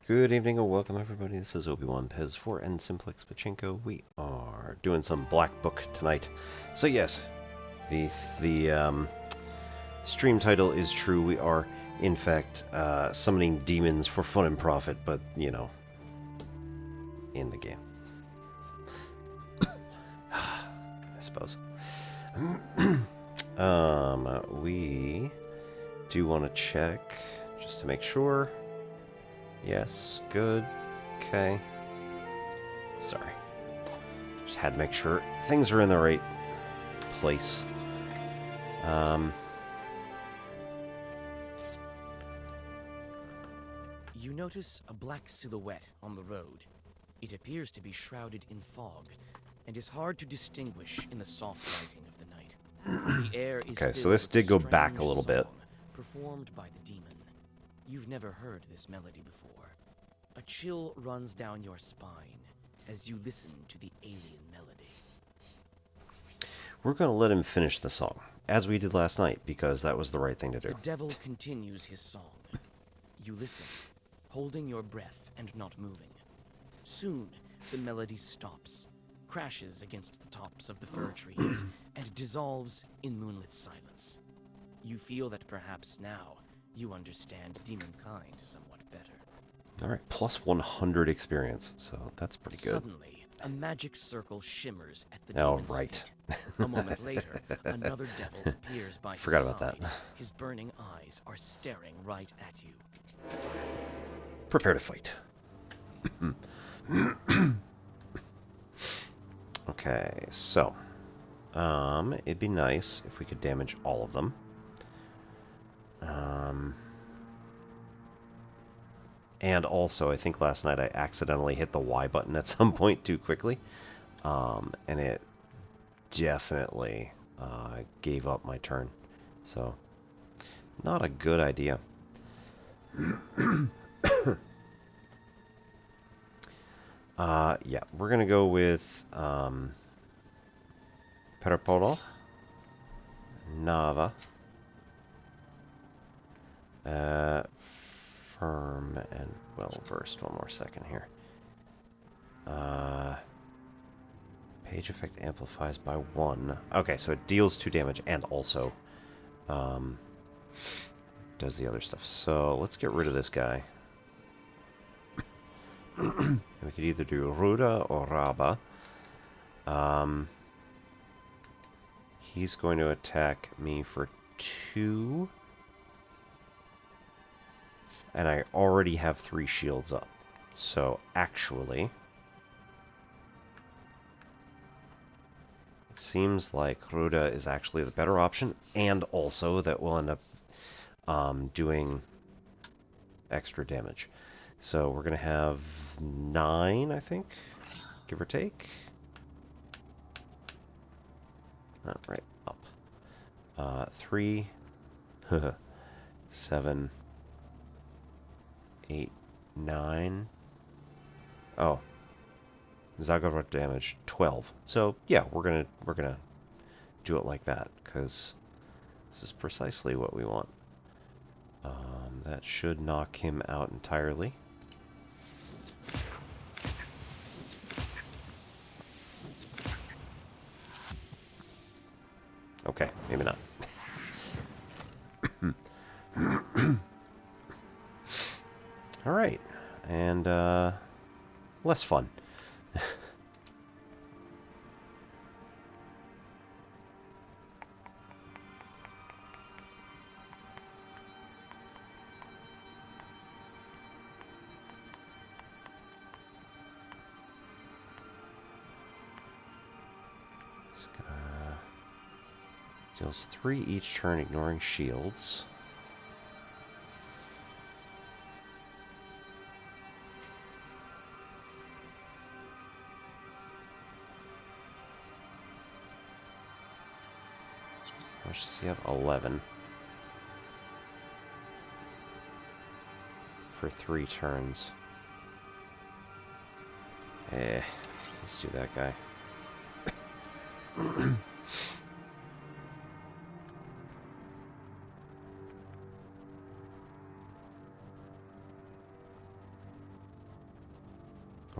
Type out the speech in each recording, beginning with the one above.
Good evening and welcome everybody. This is Obi-Wan Pez for and Simplex Pachinko. We are doing some Black Book tonight. So yes, the stream title is true. We are in fact summoning demons for fun and profit, but you know, in the game. I suppose. We do want to check just to make sure. Yes, good. Okay. Sorry. Just had to make sure things are in the right place. You notice a black silhouette on the road. It appears to be shrouded in fog, and is hard to distinguish in the soft lighting of the night. The air is okay, so filled this with did go strange back a little bit. song performed by the demon. You've never heard this melody before. A chill runs down your spine as you listen to the alien melody. We're going to let him finish the song, as we did last night, because that was the right thing to do. The devil continues his song. You listen, holding your breath and not moving. Soon, the melody stops, crashes against the tops of the fir trees, and dissolves in moonlit silence. You feel that perhaps now you understand demonkind somewhat better. Alright, plus 100 experience, so that's pretty good. Suddenly, a magic circle shimmers at the Oh, demon's right. feet. A moment later, another devil appears by his Forgot side. about that. His burning eyes are staring right at you. Prepare to fight. Okay, so it'd be nice if we could damage all of them. And also, I think last night I accidentally hit the Y button at some point too quickly, and it definitely gave up my turn. So, not a good idea. Yeah, we're gonna go with Perpolo, Nava, Firm, and well-versed. One more second here. Page effect amplifies by 1. Okay, so it deals 2 damage and also does the other stuff. So let's get rid of this guy. We could either do Ruda or Raba. He's going to attack me for 2. And I already have 3 shields up. So actually, it seems like Ruda is actually the better option, and also that will end up doing extra damage. So we're going to have 9, I think, give or take. Right, up. 3, 7, 8, 9. Oh, Zagorot damage 12. So yeah, we're gonna do it like that because this is precisely what we want. That should knock him out entirely. Okay, maybe not. All right, and less fun. Deals 3 each turn, ignoring shields. How much does he have? 11. For 3 turns. Let's do that guy.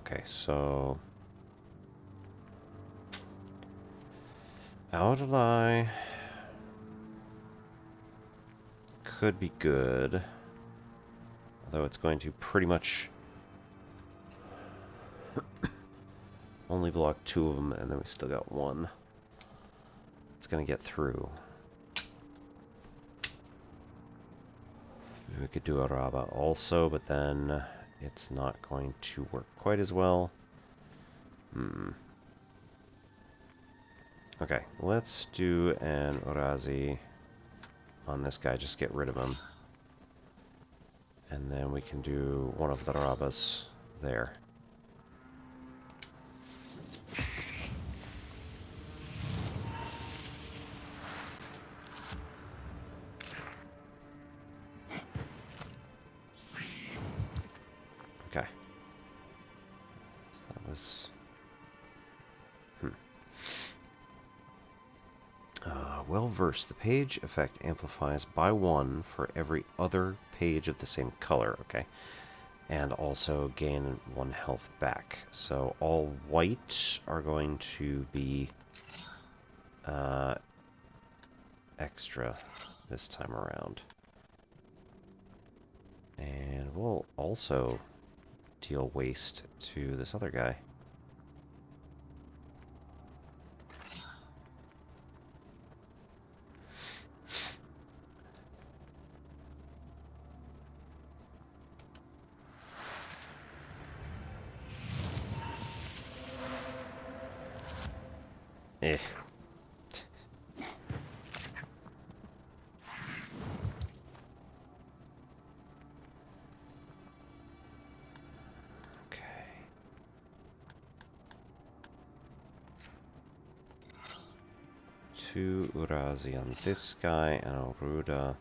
Okay, so Outlie could be good, although it's going to pretty much only block 2 of them, and then we still got 1. It's going to get through. We could do a Raba also, but then it's not going to work quite as well. Okay, let's do an Orazi on this guy, just get rid of him. And then we can do one of the Rabas there. Okay. So that was... well versed. The page effect amplifies by 1 for every other page of the same color. Okay. And also gain 1 health back. So all white are going to be extra this time around. And we'll also deal waste to this other guy. Eh. Okay. 2 Urazi on this guy, and Oruda.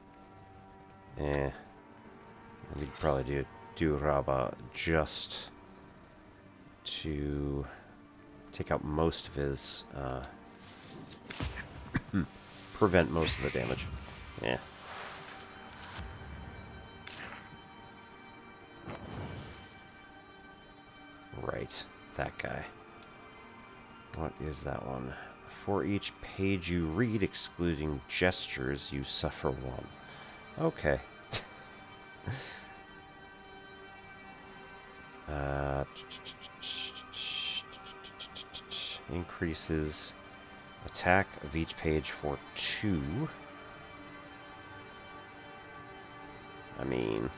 We'd probably do Raba just to take out most of his, prevent most of the damage. Yeah. Right, that guy. What is that one? For each page you read, excluding gestures, you suffer 1. Okay. Increases attack of each page for 2. I mean,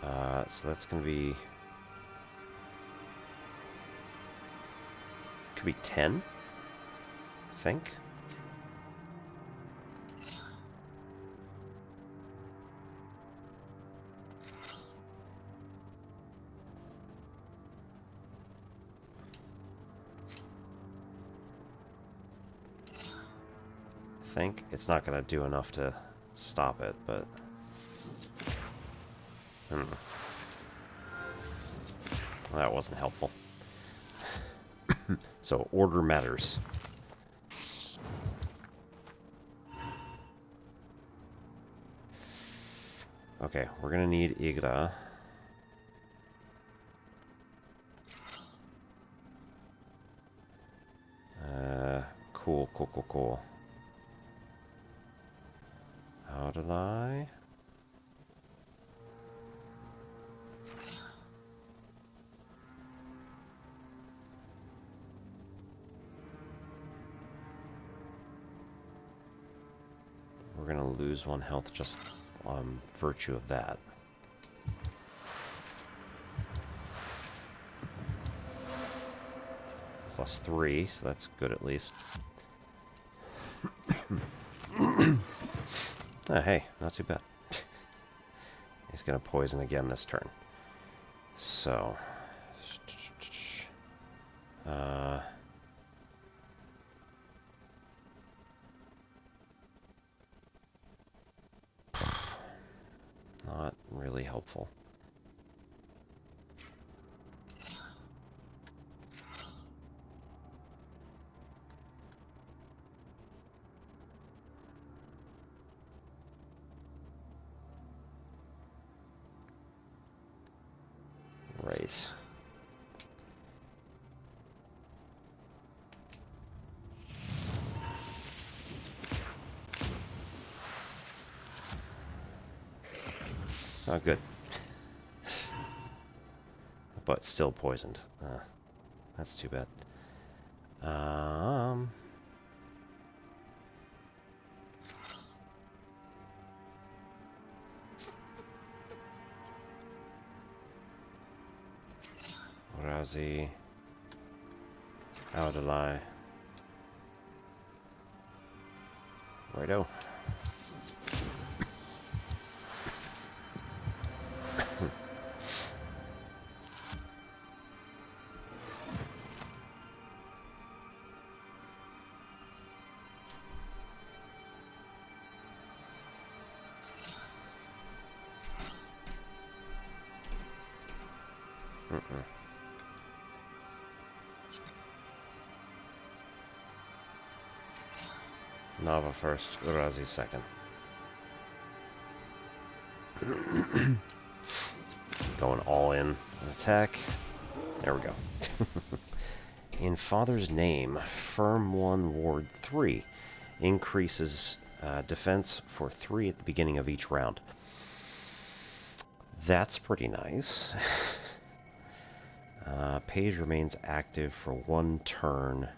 so that's going to be... could be 10, I think. It's not going to do enough to stop it, but that wasn't helpful. So order matters. Okay, we're gonna need Igra. Cool. How did I? We're gonna lose 1 health just on virtue of that. +3, so that's good at least. Hey, not too bad. He's gonna poison again this turn. So... not really helpful. Right. Oh, good. But still poisoned. That's too bad. Razi. Audalai. Righto. Nava first, Urazi second. Going all in on attack. There we go. In Father's Name, Firm 1 Ward 3 increases defense for 3 at the beginning of each round. That's pretty nice. Page remains active for 1 turn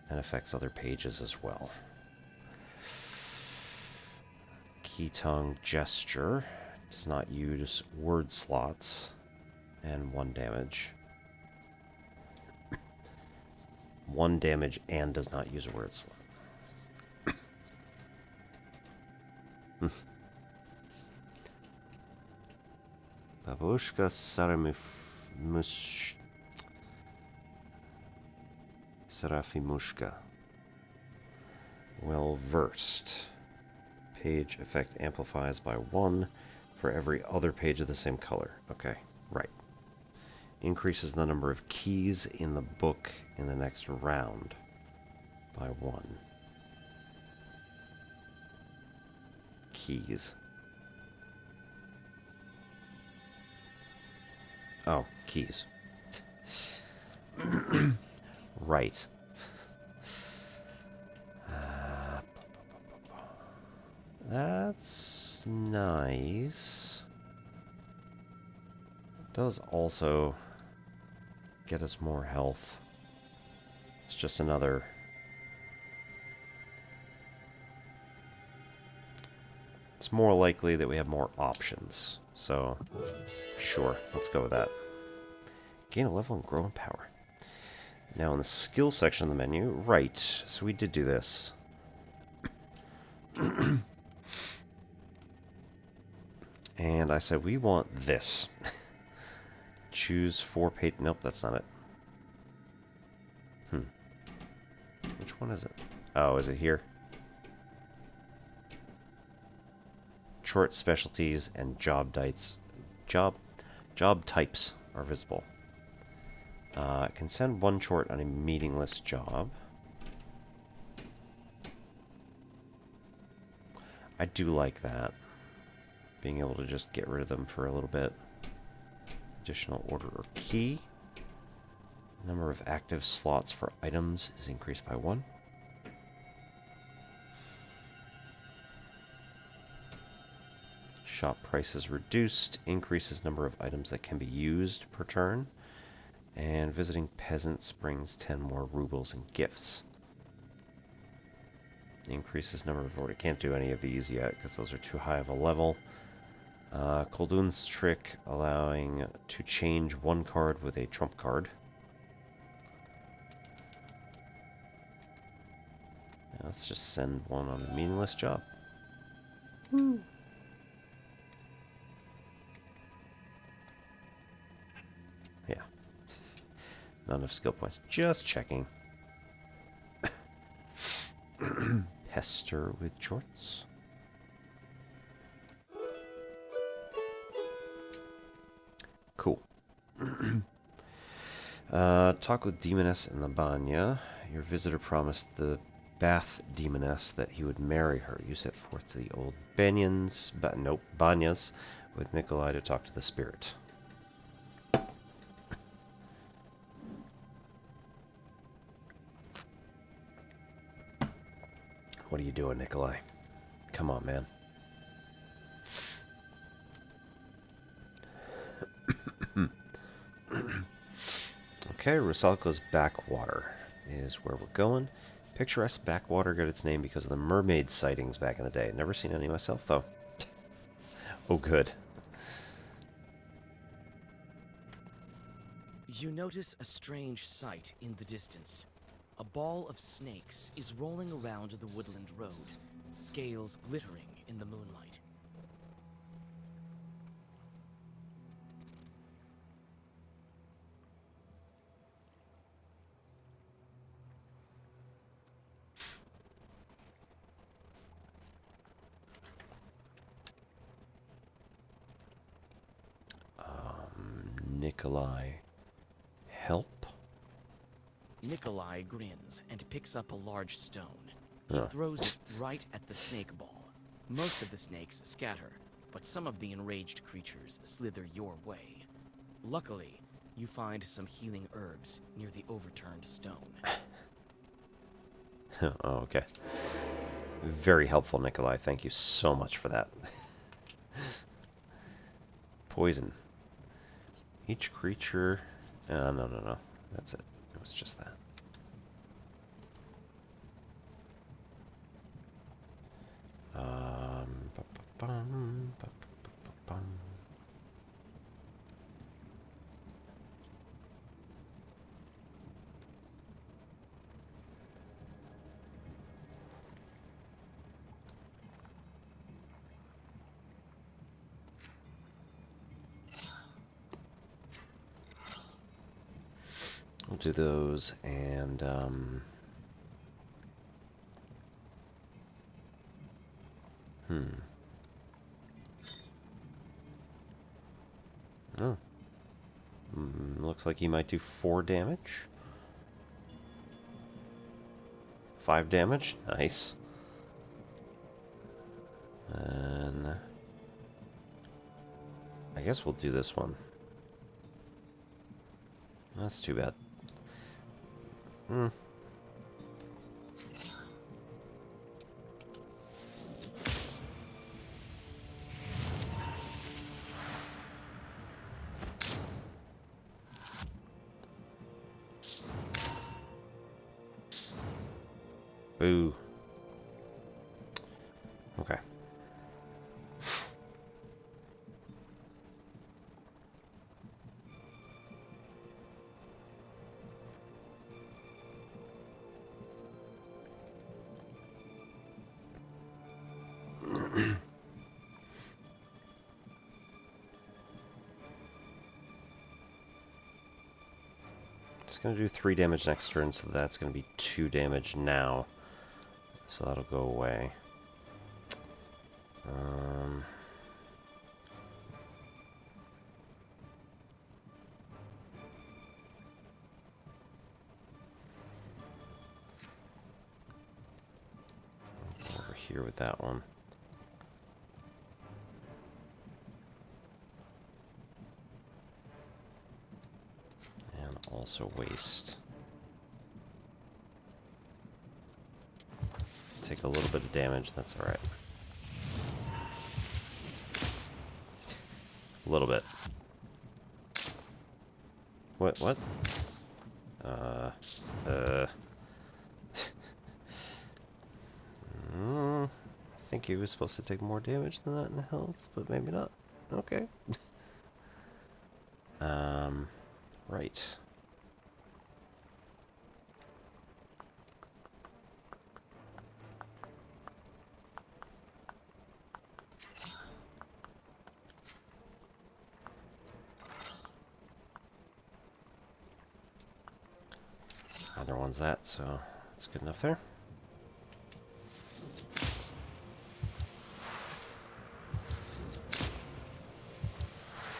and affects other pages as well. Key Tongue Gesture does not use word slots and 1 damage. 1 damage and does not use a word slot. Babushka Serafimushka. Well versed. Page effect amplifies by 1 for every other page of the same color. Okay, right. Increases the number of keys in the book in the next round by 1. Keys. Oh, keys. Right. That's nice. It does also get us more health. It's just another... It's more likely that we have more options. So, sure, let's go with that. Gain a level and grow in power. Now in the skill section of the menu, right, so we did do this. And I said we want this. Choose 4 page... Nope, that's not it. Which one is it? Oh, is it here? Short specialties and job types are visible. It can send 1 short on a meaningless job. I do like that. Being able to just get rid of them for a little bit. Additional order or key. Number of active slots for items is increased by 1. Shop price is reduced. Increases number of items that can be used per turn. And visiting peasants brings 10 more rubles in gifts. Increases number of order. Can't do any of these yet because those are too high of a level. Koldun's trick allowing to change 1 card with a trump card. Now let's just send 1 on a meaningless job. Woo. Yeah. Not enough skill points. Just checking. Pester with shorts. Cool. Talk with Demoness in the Banya. Your visitor promised the Bath Demoness that he would marry her. You set forth to the old Banyas with Nikolai to talk to the spirit. What are you doing, Nikolai? Come on, man. Okay, Rusalka's backwater is where we're going. Picturesque backwater got its name because of the mermaid sightings back in the day. Never seen any myself, though. Oh, good. You notice a strange sight in the distance. A ball of snakes is rolling around the woodland road, scales glittering in the moonlight. Nikolai. Help? Nikolai grins and picks up a large stone. He Huh. throws it right at the snake ball. Most of the snakes scatter, but some of the enraged creatures slither your way. Luckily, you find some healing herbs near the overturned stone. Oh, okay. Very helpful, Nikolai. Thank you so much for that. Poison. Each creature... no. That's it. It was just that. Ba-ba-bum, ba-ba-ba-bum. We'll do those, and Oh. Looks like he might do 4 damage. 5 damage? Nice. And I guess we'll do this one. That's too bad. Boo. Okay. It's going to do 3 damage next turn, so that's going to be 2 damage now. So that'll go away. Over here with that one. And also waste. Take a little bit of damage, that's alright. A little bit. What? I think he was supposed to take more damage than that in health, but maybe not. Okay. Right. Other one's that, so that's good enough there.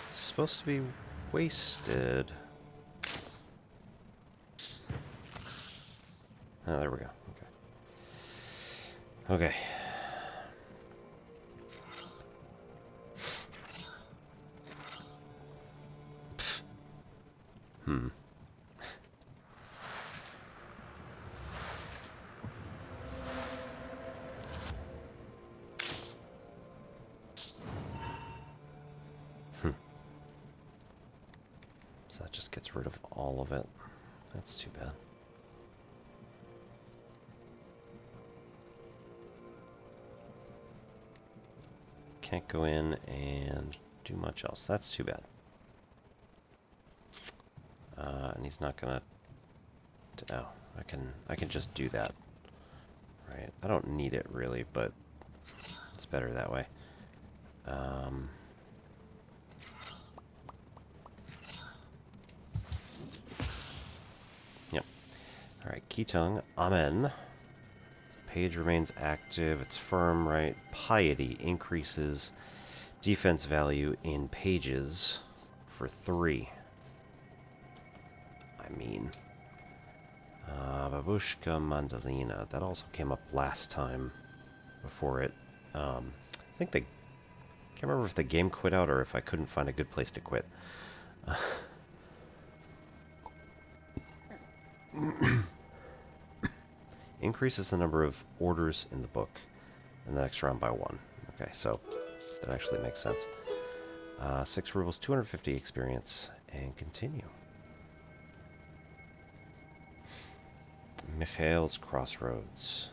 It's supposed to be wasted. Oh, there we go. Okay. Okay. So that just gets rid of all of it. That's too bad. Can't go in and do much else. That's too bad. And he's not gonna. Oh, I can just do that. Right. I don't need it really, but it's better that way. Yep. All right. Ketung. Amen. Page remains active. It's firm, right? Piety increases defense value in pages for 3. I mean, Babushka Mandolina. That also came up last time before it. I think they... Can't remember if the game quit out or if I couldn't find a good place to quit. Increases the number of orders in the book in the next round by 1. Okay, so that actually makes sense. 6 rubles, 250 experience, and continue. Mikhail's Crossroads.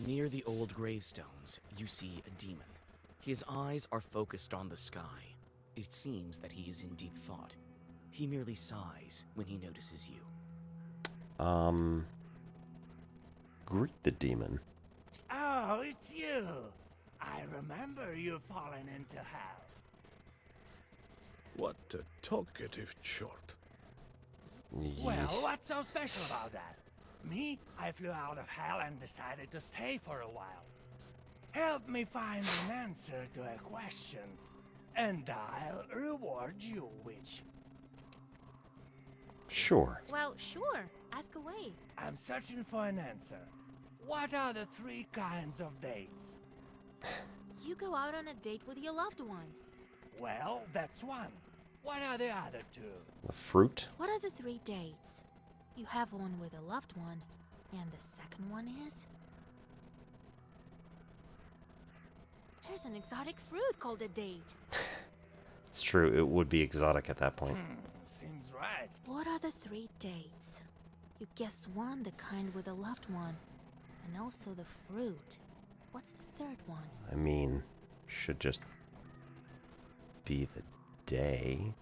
Near the old gravestones, you see a demon. His eyes are focused on the sky. It seems that he is in deep thought. He merely sighs when he notices you. Greet the demon. Oh, it's you. I remember you falling into hell. What a talkative chort. Well, what's so special about that? Me, I flew out of hell and decided to stay for a while. Help me find an answer to a question, and I'll reward you, witch. Sure. Well, sure. Ask away. I'm searching for an answer. What are the 3 kinds of dates? You go out on a date with your loved one. Well, that's one. What are the other 2? The fruit? What are the 3 dates? You have one with a loved one, and the second one is? There's an exotic fruit called a date. It's true, it would be exotic at that point. Seems right. What are the 3 dates? You guess one, the kind with a loved one, and also the fruit. What's the 3rd one? I mean, should just be the day.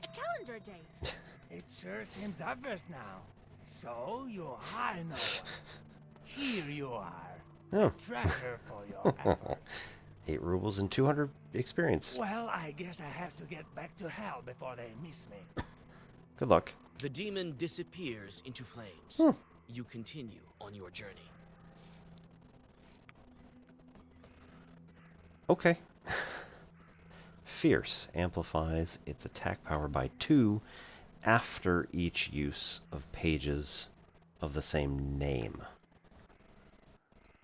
A calendar date. It sure seems obvious now. So, you're high knower. Here you are. Oh. Treasure for your effort. 8 rubles and 200 experience. Well, I guess I have to get back to hell before they miss me. Good luck. The demon disappears into flames. You continue on your journey. Okay. Fierce amplifies its attack power by 2 after each use of pages of the same name.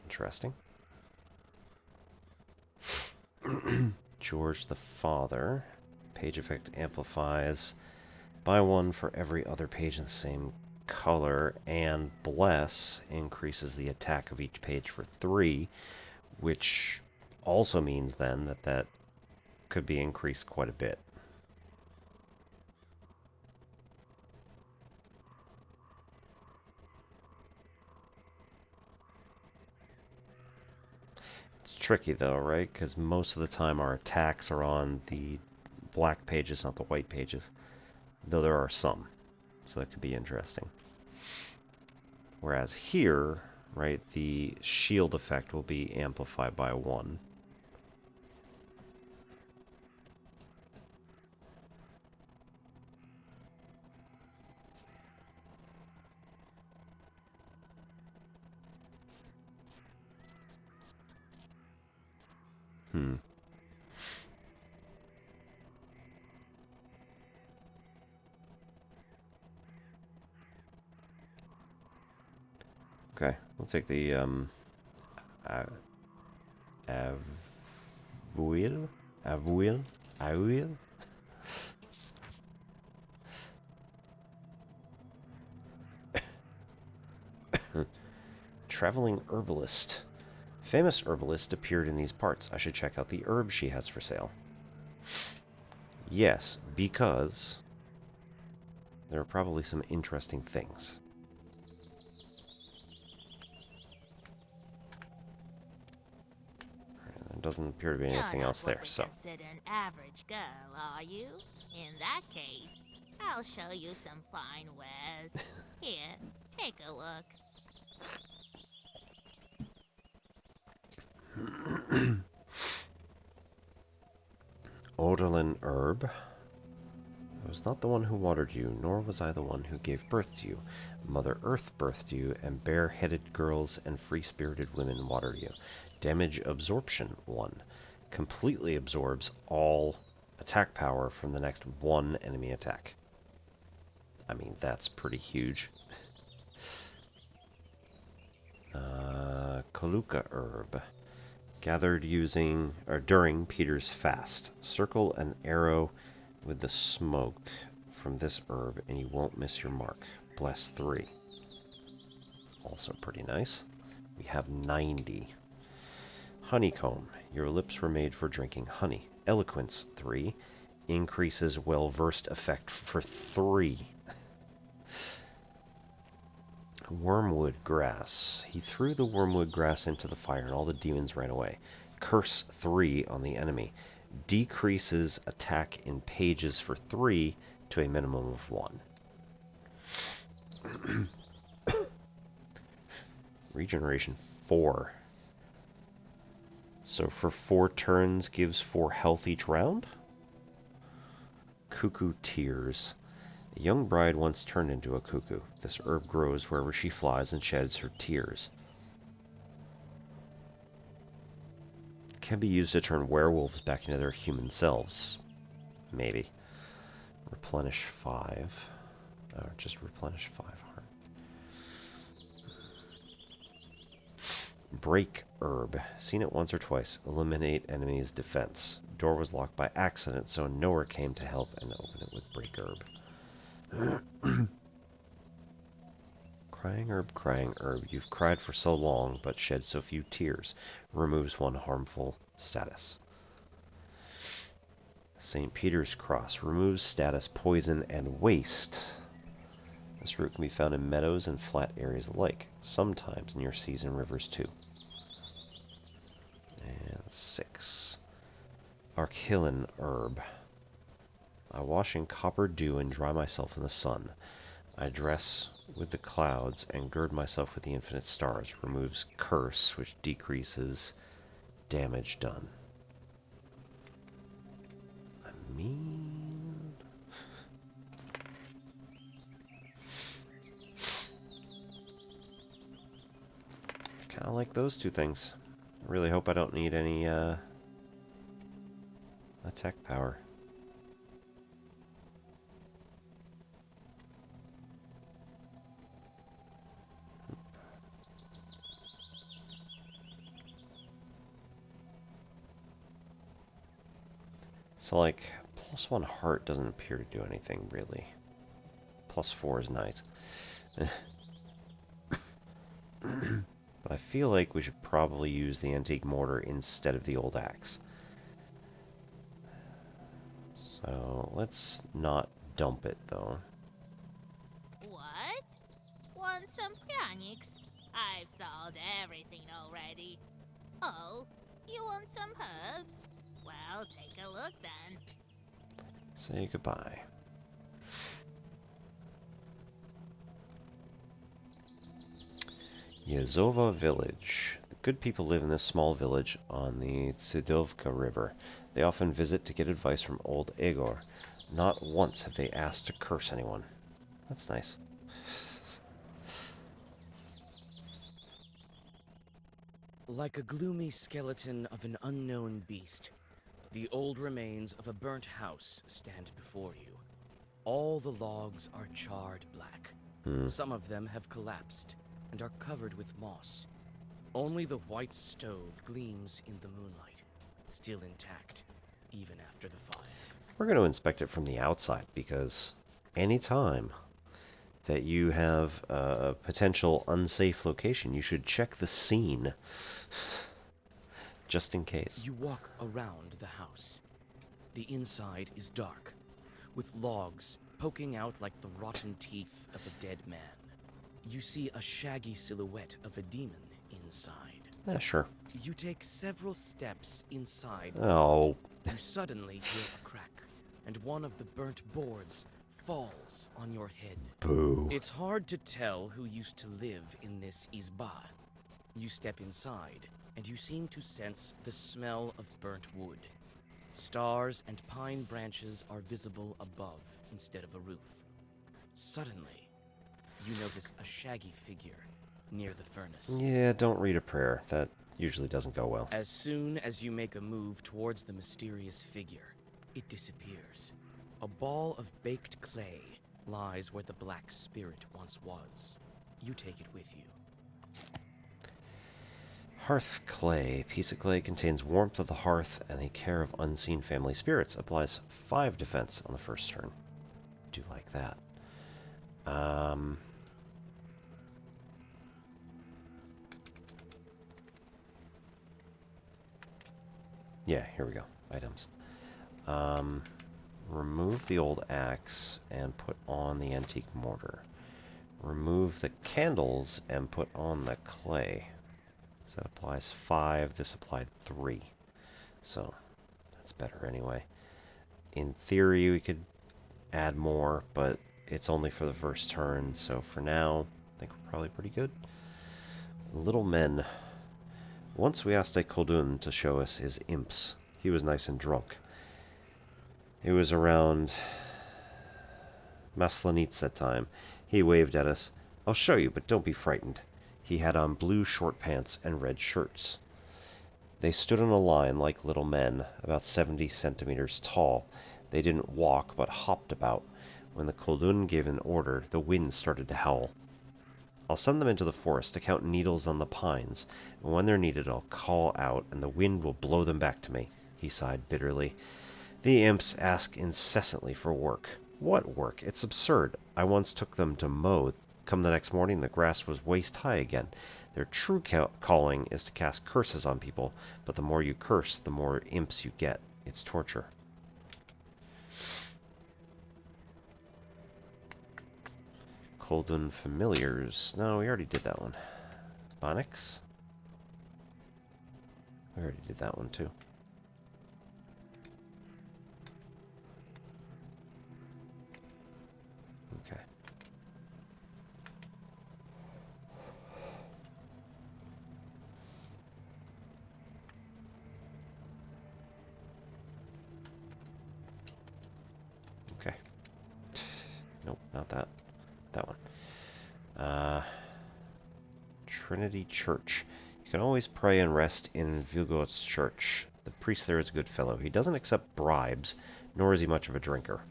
Interesting. George the Father. Page effect amplifies by 1 for every other page in the same color, and Bless increases the attack of each page for 3, which also means then that that could be increased quite a bit. It's tricky though, right? Because most of the time our attacks are on the black pages, not the white pages. Though there are some. So that could be interesting. Whereas here, right, the shield effect will be amplified by 1. Okay, we'll take the Avuil. traveling herbalist. Famous herbalist appeared in these parts. I should check out the herbs she has for sale. Yes, because there are probably some interesting things. There doesn't appear to be anything else there, so. You're not what we consider an average girl, are you? In that case, I'll show you some fine wares. Here, take a look. Odalin herb. I was not the one who watered you, nor was I the one who gave birth to you. Mother Earth birthed you, and bare-headed girls and free-spirited women watered you. Damage absorption 1. Completely absorbs all attack power from the next one enemy attack. I mean, that's pretty huge. Coluca herb. Gathered using, or during Peter's fast. Circle an arrow with the smoke from this herb and you won't miss your mark. Bless 3. Also pretty nice. We have 90. Honeycomb. Your lips were made for drinking honey. Eloquence 3. Increases well-versed effect for 3. Wormwood grass. He threw the wormwood grass into the fire and all the demons ran away. Curse 3 on the enemy. Decreases attack in pages for 3 to a minimum of 1. Regeneration 4. So for 4 turns gives 4 health each round? Cuckoo tears. A young bride once turned into a cuckoo. This herb grows wherever she flies and sheds her tears. Can be used to turn werewolves back into their human selves. Maybe. Replenish 5. Or just replenish 5 heart. Break herb. Seen it once or twice. Eliminate enemy's defense. Door was locked by accident, so a knower came to help and open it with break herb. Crying herb. You've cried for so long, but shed so few tears. Removes 1 harmful status. St. Peter's Cross. Removes status, poison, and waste. This root can be found in meadows and flat areas alike. Sometimes near seas and rivers too. And 6. Archillan herb. I wash in copper dew and dry myself in the sun. I dress with the clouds and gird myself with the infinite stars. Removes curse, which decreases damage done. I mean... kind of like those 2 things. I really hope I don't need any attack power. So, like, +1 heart doesn't appear to do anything, really. +4 is nice. But I feel like we should probably use the antique mortar instead of the old axe. So, let's not dump it, though. What? Want some pranics? I've sold everything already. Oh, you want some herbs? Well, take a look then. Say goodbye. Yazova Village. The good people live in this small village on the Tsidovka River. They often visit to get advice from old Egor. Not once have they asked to curse anyone. That's nice. Like a gloomy skeleton of an unknown beast, the old remains of a burnt house stand before you. All the logs are charred black. Some of them have collapsed and are covered with moss. Only the white stove gleams in the moonlight, still intact, even after the fire. We're going to inspect it from the outside because anytime that you have a potential unsafe location. You should check the scene, just in case. You walk around the house. The inside is dark, with logs poking out like the rotten teeth of a dead man. You see a shaggy silhouette of a demon inside. Yeah, sure. You take several steps inside. Oh. You suddenly hear a crack, and one of the burnt boards falls on your head. Boo. It's hard to tell who used to live in this izba. You step inside, and you seem to sense the smell of burnt wood. Stars and pine branches are visible above instead of a roof. Suddenly, you notice a shaggy figure near the furnace. Yeah, don't read a prayer. That usually doesn't go well. As soon as you make a move towards the mysterious figure, it disappears. A ball of baked clay lies where the black spirit once was. You take it with you. Hearth clay. Piece of clay contains warmth of the hearth and the care of unseen family spirits. Applies 5 defense on the first turn. Do like that. Yeah, here we go. Items. Remove the old axe and put on the antique mortar. Remove the candles and put on the clay. So that applies 5. This applied 3. So that's better anyway. In theory, we could add more, but it's only for the first turn. So for now, I think we're probably pretty good. Little men. Once we asked a Koldun to show us his imps. He was nice and drunk. It was around Maslenitsa time. He waved at us. I'll show you, but don't be frightened. He had on blue short pants and red shirts. They stood in a line like little men, about 70 centimeters tall. They didn't walk, but hopped about. When the Koldun gave an order, the wind started to howl. I'll send them into the forest to count needles on the pines, and when they're needed I'll call out, and the wind will blow them back to me. He sighed bitterly. The imps ask incessantly for work. What work? It's absurd. I once took them to mow. Come the next morning, the grass was waist high again. Their true calling is to cast curses on people, but the more you curse, the more imps you get. It's torture. Koldun familiars. No, we already did that one. Onyx? We already did that one too. Okay. Okay. Nope, not that. That one. Trinity Church. You can always pray and rest in Vilgot's church. The priest there is a good fellow. He doesn't accept bribes, nor is he much of a drinker.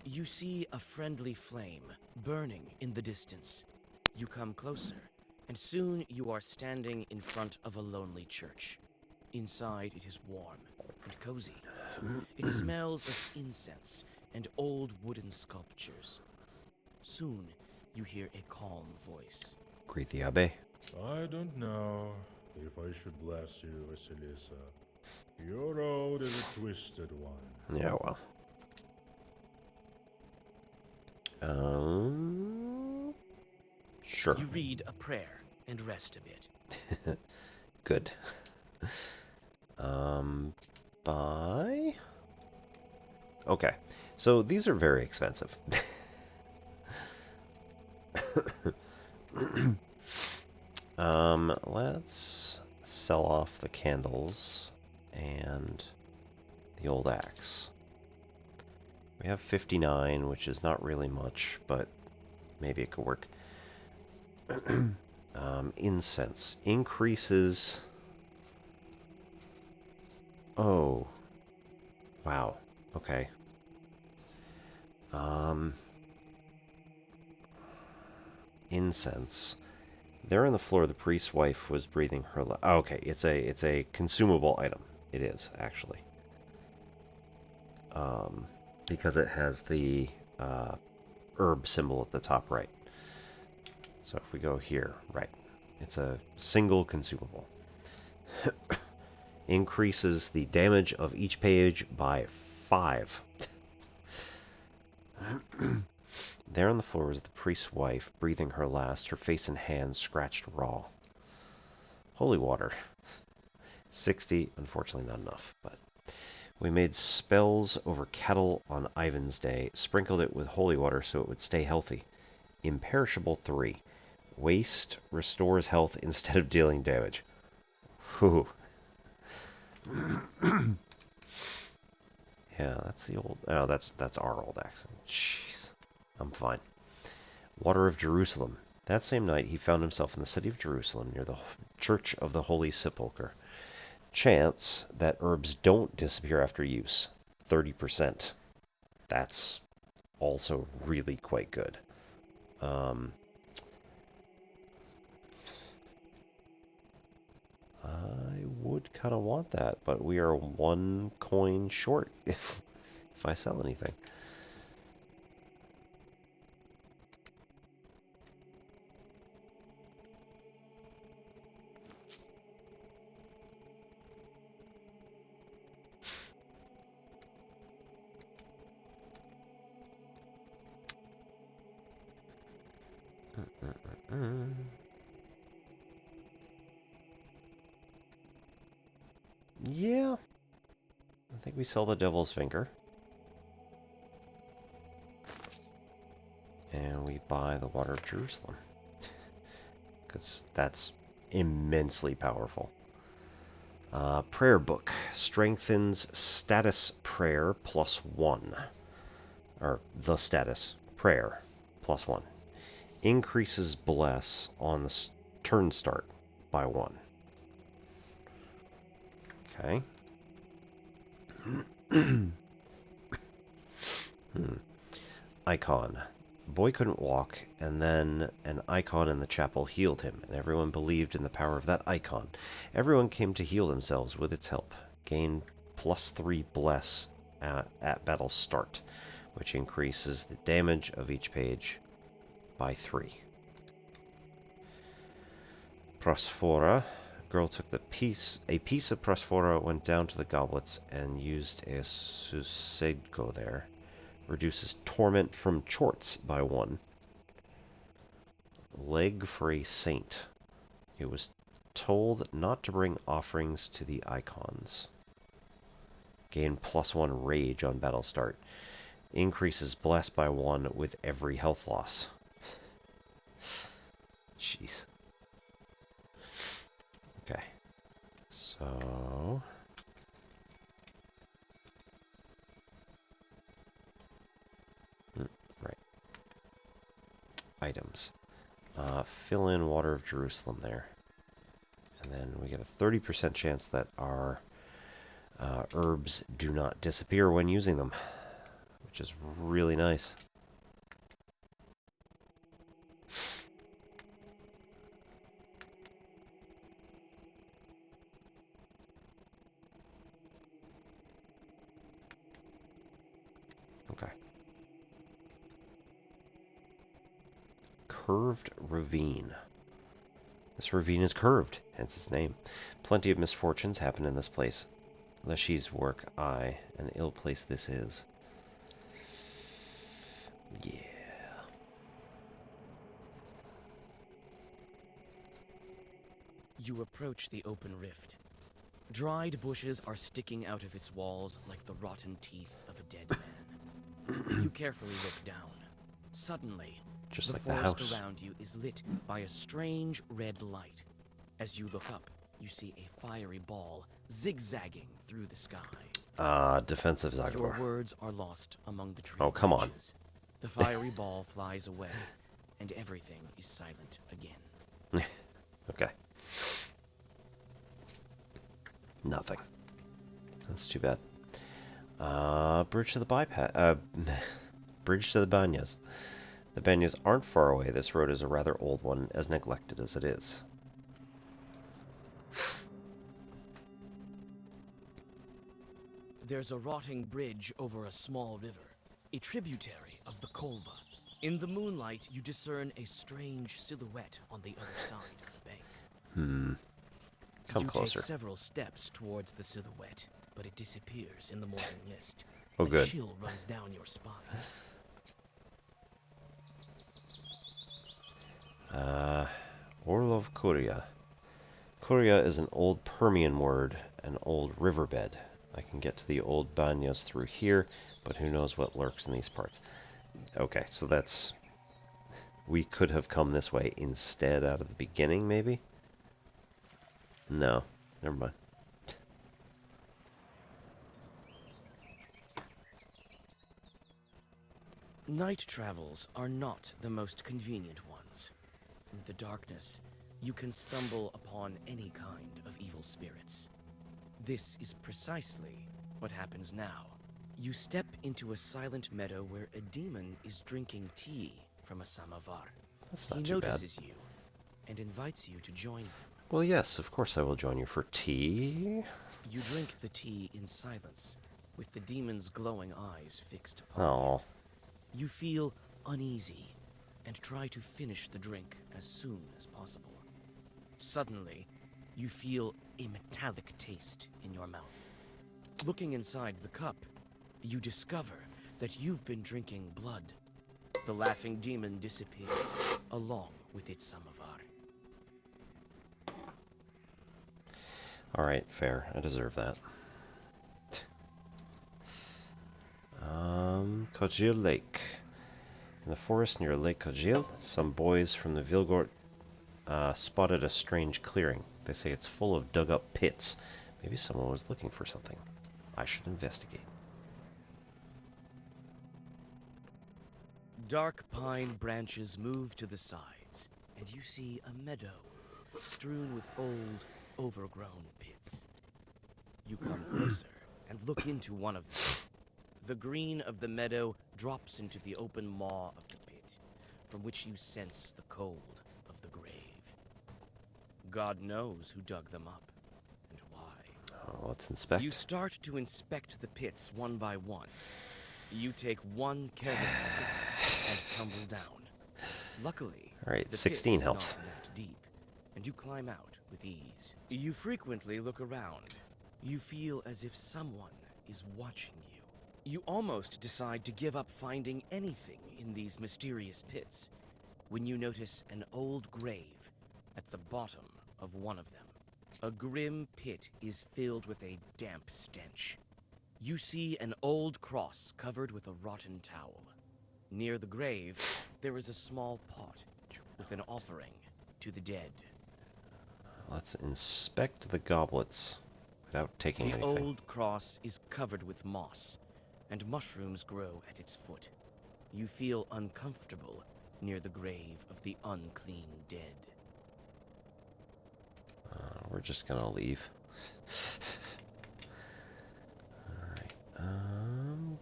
You see a friendly flame burning in the distance. You come closer, and soon you are standing in front of a lonely church. Inside it is warm and cozy. It smells of incense and old wooden sculptures. Soon you hear a calm voice. Greet the Abbé. I don't know if I should bless you, Vasilisa. Your road is a twisted one. Yeah, well. Sure. You read a prayer and rest a bit. Good. Buy? Okay. So these are very expensive. Let's sell off the candles and the old axe. We have 59, which is not really much, but maybe it could work. Incense increases. Oh. Wow. Okay. Incense. There on the floor, the priest's wife was breathing her. Okay, it's a consumable item. It is actually. because it has the herb symbol at the top right. So if we go here, right, it's a single consumable. Increases the damage of each page by 5. There on the floor was the priest's wife, breathing her last, her face and hands scratched raw. Holy water. 60, unfortunately not enough, but we made spells over cattle on Ivan's Day, sprinkled it with holy water so it would stay healthy. Imperishable 3. Waste restores health instead of dealing damage. Whew. Yeah, that's the old... Oh, that's our old accent. Jeez. I'm fine. Water of Jerusalem. That same night, he found himself in the city of Jerusalem, near the Church of the Holy Sepulchre. Chance that herbs don't disappear after use. 30%. That's also really quite good. I would kind of want that, but we are 1 coin short if I sell anything. Yeah. I think we sell the Devil's Finger. And we buy the Water of Jerusalem. Because that's immensely powerful. Prayer Book. Strengthens status prayer +1. Or the status prayer +1. Increases bless on the turn start by 1. Okay. Icon. Boy couldn't walk, and then an icon in the chapel healed him, and everyone believed in the power of that icon. Everyone came to heal themselves with its help. Gain +3 bless at battle start, which increases the damage of each page by 3. Prosphora. Girl took a piece of prosphora, went down to the goblets, and used a susedko there. Reduces torment from chorts by 1. Leg for a saint. It was told not to bring offerings to the icons. Gain +1 rage on battle start. Increases bless by 1 with every health loss. Jeez. Okay. So... right. Items. Fill in Water of Jerusalem there. And then we get a 30% chance that our herbs do not disappear when using them, which is really nice. Okay. Curved ravine. This ravine is curved, hence its name. Plenty of misfortunes happen in this place. Leshy's work, aye, an ill place this is. Yeah. You approach the open rift. Dried bushes are sticking out of its walls like the rotten teeth of a dead man. You carefully look down. Suddenly, Just the like the forest house. around you is lit by a strange red light. As you look up, you see a fiery ball zigzagging through the sky. Defensive Your Zagor. words are lost among the tree Oh, come on. branches. The fiery ball flies away, and everything is silent again. Okay. Nothing. That's too bad. Bridge to the bypass. Bridge to the Banyas. The Banyas aren't far away. This road is a rather old one, as neglected as it is. There's a rotting bridge over a small river, a tributary of the Kolva. In the moonlight, you discern a strange silhouette on the other side of the bank. Come you closer. take several steps towards the silhouette, but it disappears in the morning mist. Oh, A good. chill runs down your spine. Orlov Kuria. Kuria is an old Permian word, an old riverbed. I can get to the old banyas through here, but who knows what lurks in these parts. Okay, so that's... We could have come this way instead out of the beginning, maybe? No, never mind. Night travels are not the most convenient ones. In the darkness, you can stumble upon any kind of evil spirits. This is precisely what happens now. You step into a silent meadow where a demon is drinking tea from a samovar. That's He not too bad. notices you and invites you to join him. Well, yes, of course I will join you for tea. You drink the tea in silence, with the demon's glowing eyes fixed upon Oh, you. You feel uneasy and try to finish the drink as soon as possible. Suddenly, you feel a metallic taste in your mouth. Looking inside the cup, you discover that you've been drinking blood. The laughing demon disappears, along with its samovar. alright, fair. I deserve that. Kojil Lake. In the forest near Lake Kojil, some boys from the Vilgort spotted a strange clearing. They say it's full of dug-up pits. Maybe someone was looking for something. I should investigate. Dark pine branches move to the sides, and you see a meadow strewn with old, overgrown pits. You come closer and look into one of them. The green of the meadow drops into the open maw of the pit, from which you sense the cold of the grave. God knows who dug them up, and why. Oh, let's inspect. You start to inspect the pits one by one. You take one careless step and tumble down. Luckily, Alright, the 16 pit is health. not that deep, and you climb out with ease. You frequently look around. You feel as if someone is watching you. You almost decide to give up finding anything in these mysterious pits when you notice an old grave at the bottom of one of them. A grim pit is filled with a damp stench. You see an old cross covered with a rotten towel. Near the grave, there is a small pot with an offering to the dead. Let's inspect the goblets without taking The anything. old cross is covered with moss, and mushrooms grow at its foot. You feel uncomfortable near the grave of the unclean dead. We're just gonna leave. Alright.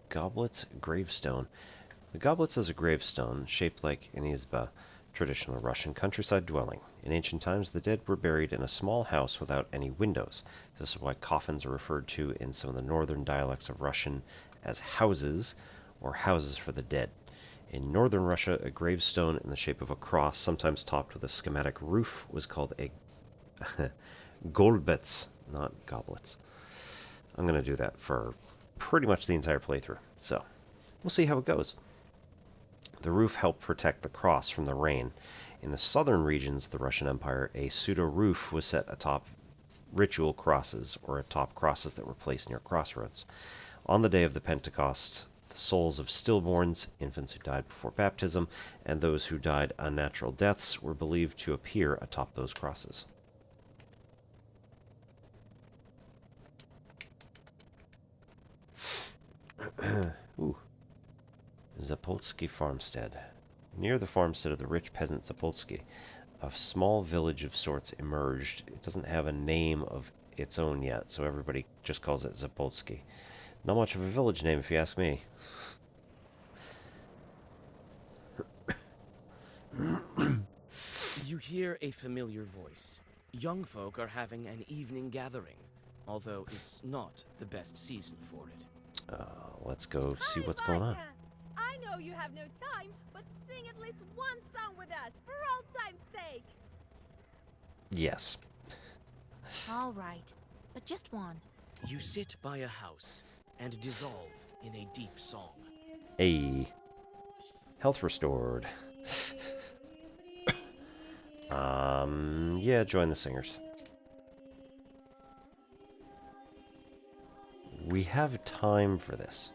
Goblets, gravestone. The goblets is a gravestone shaped like an izba, traditional Russian countryside dwelling. In ancient times, the dead were buried in a small house without any windows. This is why coffins are referred to in some of the northern dialects of Russian as houses, or houses for the dead. In northern Russia, a gravestone in the shape of a cross, sometimes topped with a schematic roof, was called a golbets, not goblets. I'm going to do that for pretty much the entire playthrough, so we'll see how it goes. The roof helped protect the cross from the rain. In the southern regions of the Russian Empire, a pseudo-roof was set atop ritual crosses, or atop crosses that were placed near crossroads. On the day of the Pentecost, the souls of stillborns, infants who died before baptism, and those who died unnatural deaths were believed to appear atop those crosses. Ooh. Zapolsky Farmstead. Near the farmstead of the rich peasant Zapolsky, a small village of sorts emerged. It doesn't have a name of its own yet, so everybody just calls it Zapolsky. Not much of a village name, if you ask me. You hear a familiar voice. Young folk are having an evening gathering although it's not the best season for it. Let's go see what's going on. I know you have no time, but sing at least one song with us, for old time's sake. Yes. All right, but just one. You sit by a house and dissolve in a deep song. Health restored. Yeah, join the singers. We have time for this.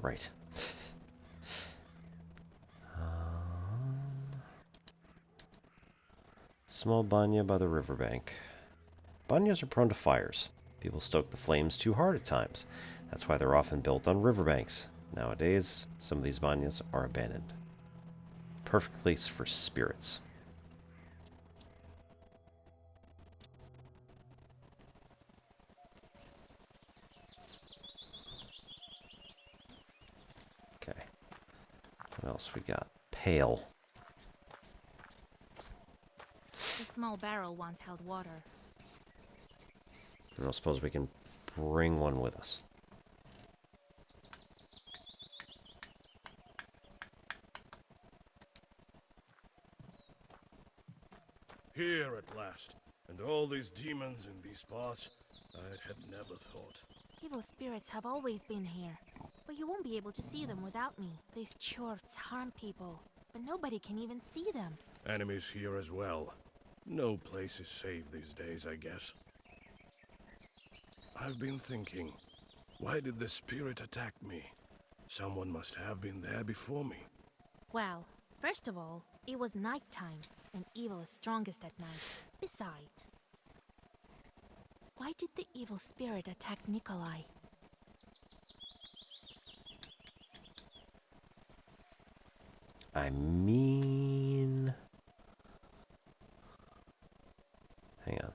Right. Small banya by the riverbank. Banyas are prone to fires. People stoke the flames too hard at times. That's why they're often built on riverbanks. Nowadays, some of these banyas are abandoned. Perfect place for spirits. Okay. What else we got? Pail. The small barrel once held water. I don't suppose we can bring one with us. Here at last. And all these demons in these parts, I had never thought. Evil spirits have always been here, but you won't be able to see them without me. These churts harm people, but nobody can even see them. Enemies here as well. No place is safe these days, I guess. I've been thinking, why did the spirit attack me? Someone must have been there before me. Well, first of all, it was nighttime, and evil is strongest at night. Besides, why did the evil spirit attack Nikolai? I mean... Hang on.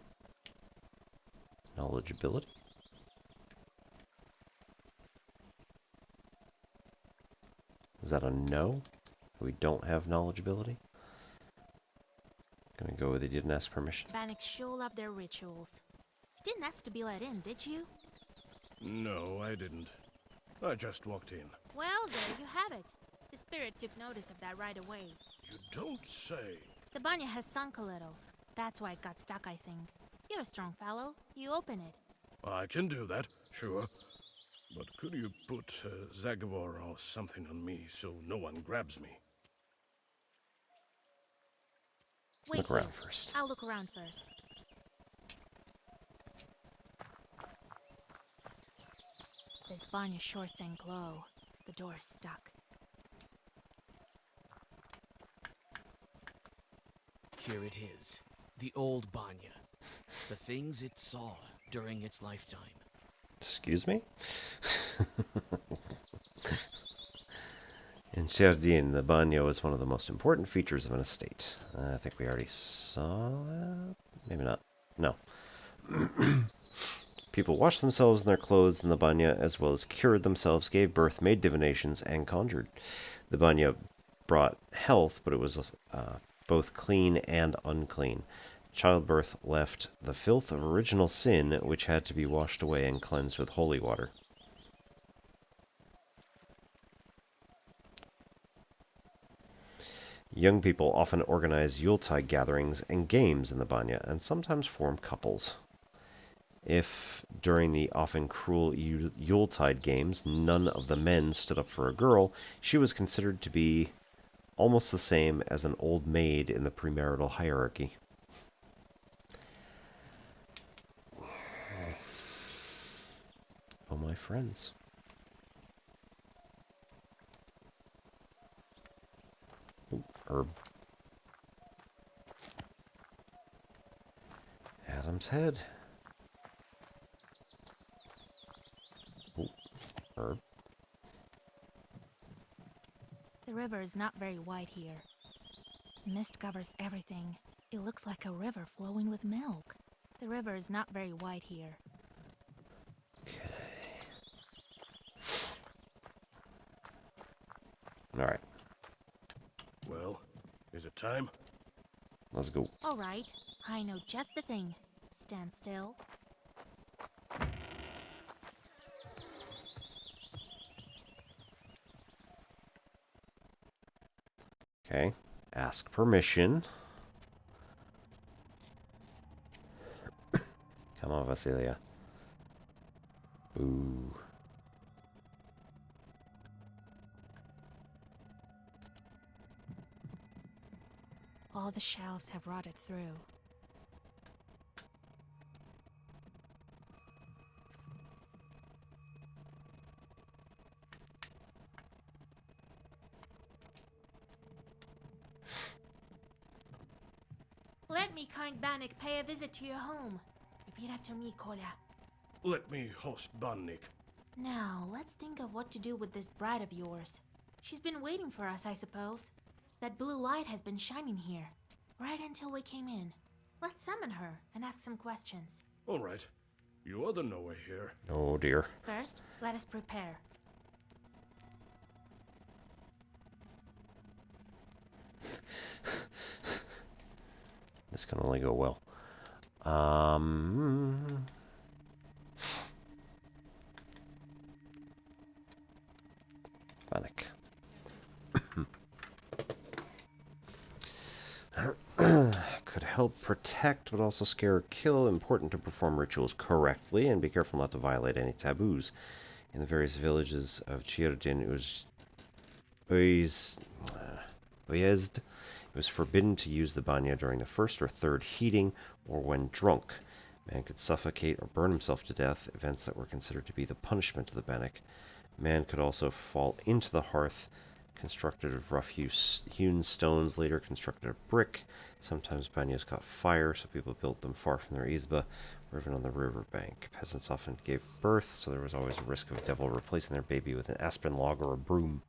Knowledgeability? Is that a no? We don't have knowledgeability? Gonna go with he didn't ask permission. Bannock sure love their rituals. You didn't ask to be let in, did you? No, I didn't. I just walked in. Well, there you have it. The spirit took notice of that right away. You don't say. The banya has sunk a little. That's why it got stuck, I think. You're a strong fellow. You open it. I can do that, sure. But could you put Zagavor or something on me so no one grabs me? Wait Look here. around first. I'll look around first. This banya sure sank low. The door's stuck. Here it is. The old Banya. The things it saw during its lifetime. Excuse me? In Sherdin, the banyo is one of the most important features of an estate. I think we already saw that? Maybe not. No. People washed themselves in their clothes in the banya, as well as cured themselves, gave birth, made divinations, and conjured. The banya brought health, but it was both clean and unclean. Childbirth left the filth of original sin, which had to be washed away and cleansed with holy water. Young people often organize Yuletide gatherings and games in the banya, and sometimes form couples. If, during the often cruel Yuletide games, none of the men stood up for a girl, she was considered to be almost the same as an old maid in the premarital hierarchy. Oh, my friends. Ooh, herb. Adam's head. Ooh, herb. The river is not very wide here. Mist covers everything. It looks like a river flowing with milk. The river is not very wide here. Alright, Well, is it time? let's go. All right, I know just the thing. Stand still. Okay, ask permission. Come on, Vasilia. Ooh. All the shelves have rotted through. Let me, kind Bannock, pay a visit to your home. Repeat after me, Kolya. Let me host Bannik. Now, let's think of what to do with this bride of yours. She's been waiting for us, I suppose. That blue light has been shining here, right until we came in. Let's summon her and ask some questions. All right. You are the knower here. Oh dear. First, let us prepare. This can only go well. Panic. Could help protect, but also scare or kill. Important to perform rituals correctly, and be careful not to violate any taboos. In the various villages of Chierdin, Uyezd, it was forbidden to use the banya during the first or third heating, or when drunk. Man could suffocate or burn himself to death, events that were considered to be the punishment of the bannock. Man could also fall into the hearth, constructed of rough-hewn stones, later constructed of brick. Sometimes banyas caught fire, so people built them far from their izba, or even on the riverbank. Peasants often gave birth, so there was always a risk of a devil replacing their baby with an aspen log or a broom.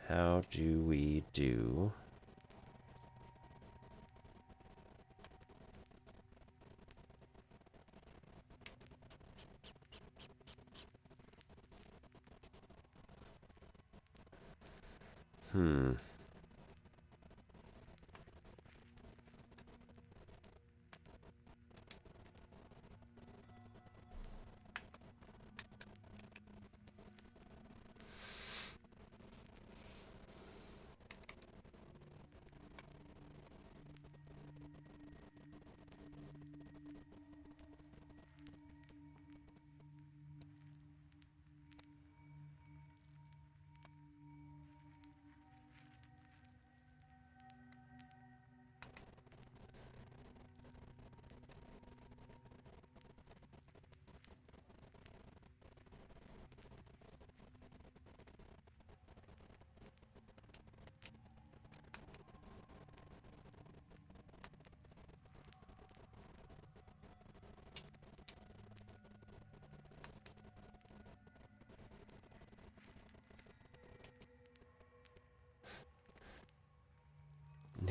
How do we do? Hmm.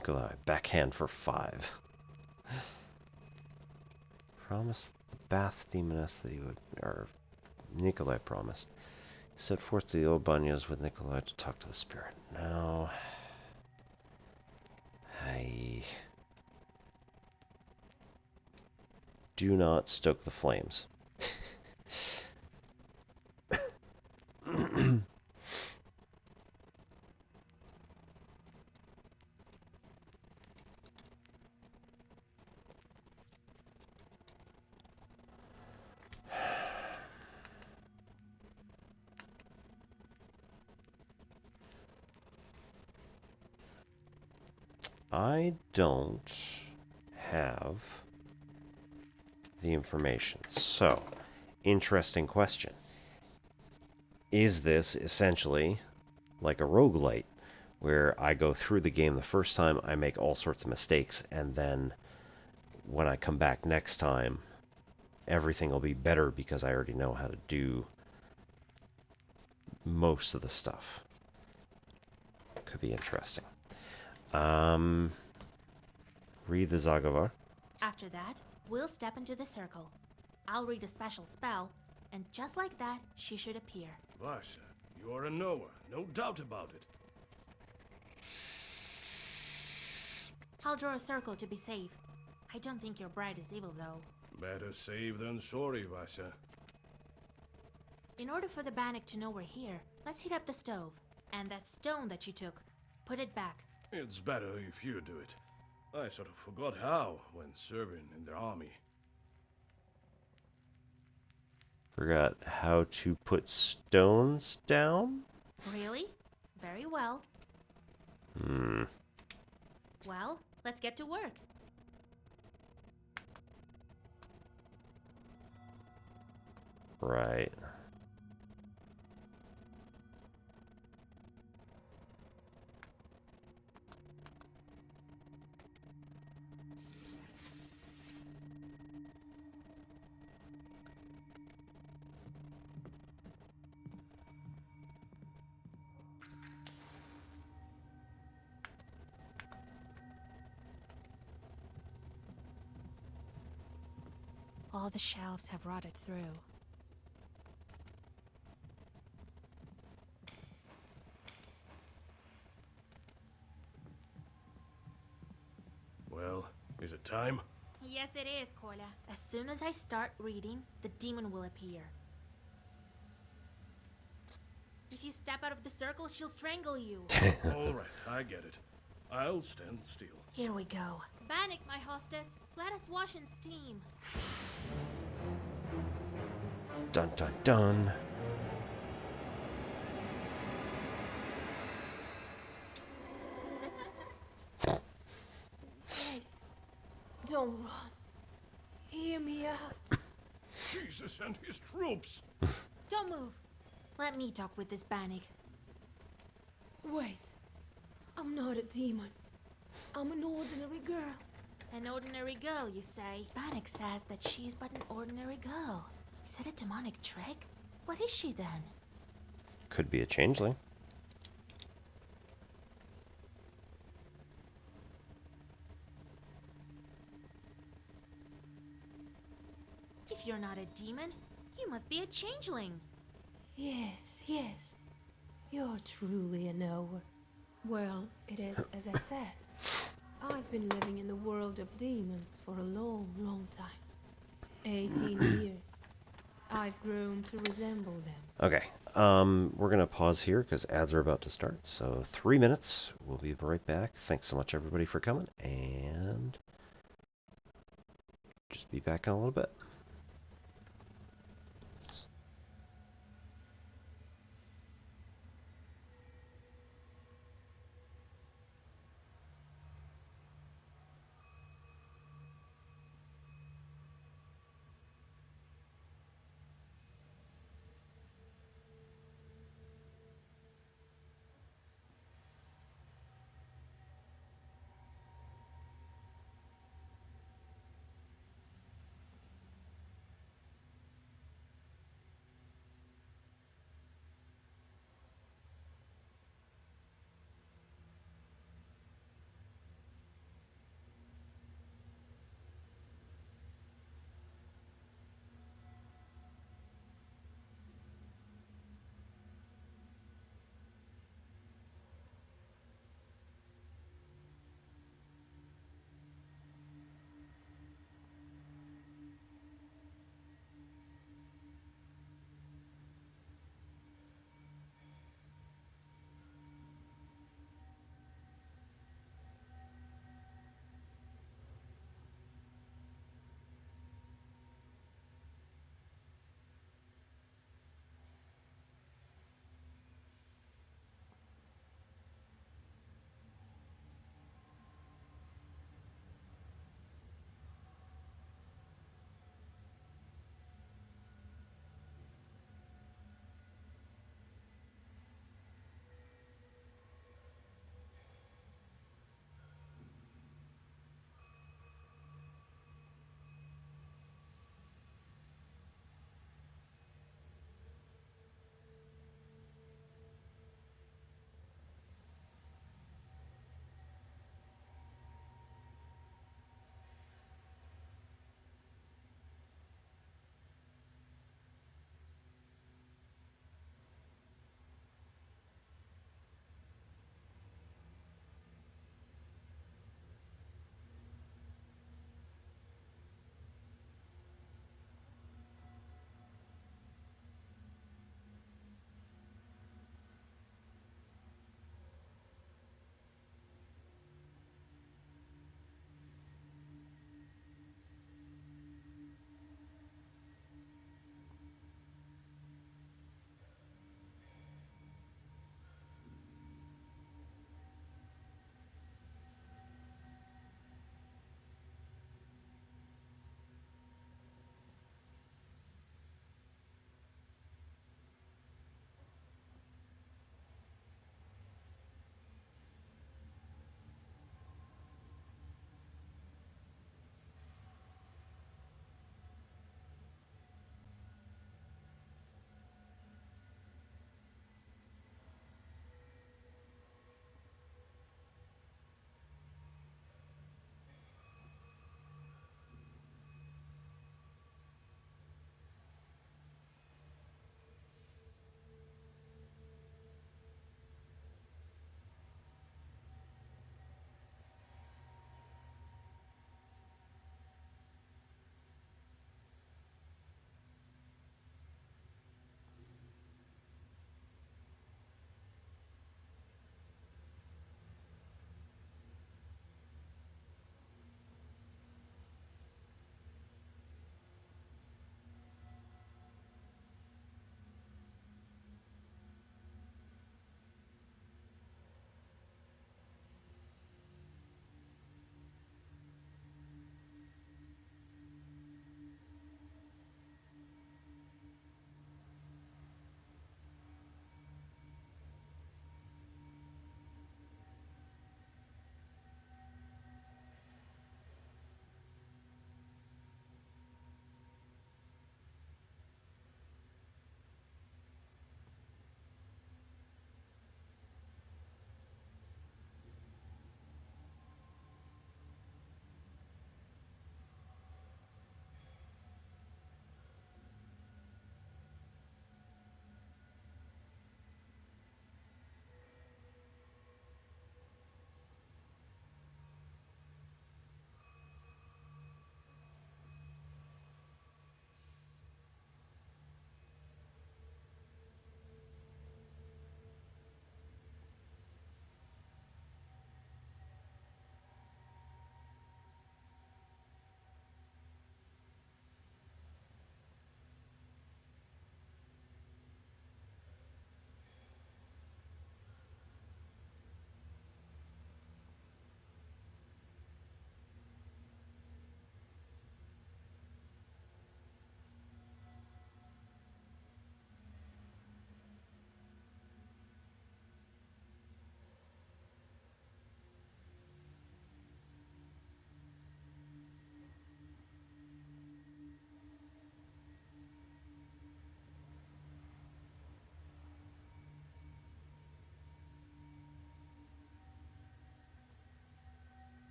Nikolai, backhand for 5. Promised the bath demoness that he would, or Nikolai promised. Set forth to the old banyas with Nikolai to talk to the spirit. Now, I do not stoke the flames. I don't have the information. So, interesting question. Is this essentially like a roguelite, where I go through the game the first time, I make all sorts of mistakes, and then when I come back next time, everything will be better because I already know how to do most of the stuff? Could be interesting. Read the Zagavar. After that, we'll step into the circle. I'll read a special spell, and just like that, she should appear. Varsha, you are a knower, no doubt about it. I'll draw a circle to be safe. I don't think your bride is evil, though. Better safe than sorry, Varsha. In order for the Bannock to know we're here, let's heat up the stove. And that stone that you took, put it back. It's better if you do it. I sort of forgot how when serving in the army. Forgot how to put stones down? Really? Very well. Well, let's get to work. Right. All the shelves have rotted through. Well, is it time? Yes, it is, Kola. As soon as I start reading, the demon will appear. If you step out of the circle, she'll strangle you. All right, I get it. I'll stand still. Here we go. Bannock, my hostess. Let us wash in steam. Dun dun dun. Wait. Don't run. Hear me out. Jesus and his troops! Don't move. Let me talk with this Bannock. Wait. I'm not a demon. I'm an ordinary girl. An ordinary girl, you say? Bannock says that she's but an ordinary girl. Is it a demonic trick? What is she then? Could be a changeling. If you're not a demon, you must be a changeling. Yes, yes. You're truly a knower. Well, it is as I said. I've been living in the world of demons for a long, long time. 18 years. I've grown to resemble them. Okay, we're gonna pause here because ads are about to start. So 3 minutes. We'll be right back. Thanks so much, everybody, for coming, and just be back in a little bit.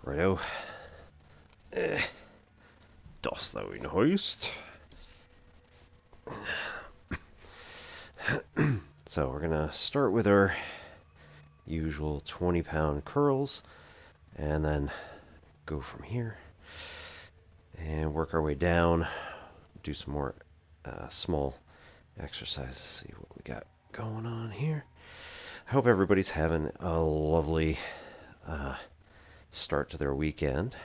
Righto. Dost thou in hoist? So we're gonna start with our usual 20-pound curls, and then go from here and work our way down. Do some more small exercises. See what we got going on here. I hope everybody's having a lovely start to their weekend.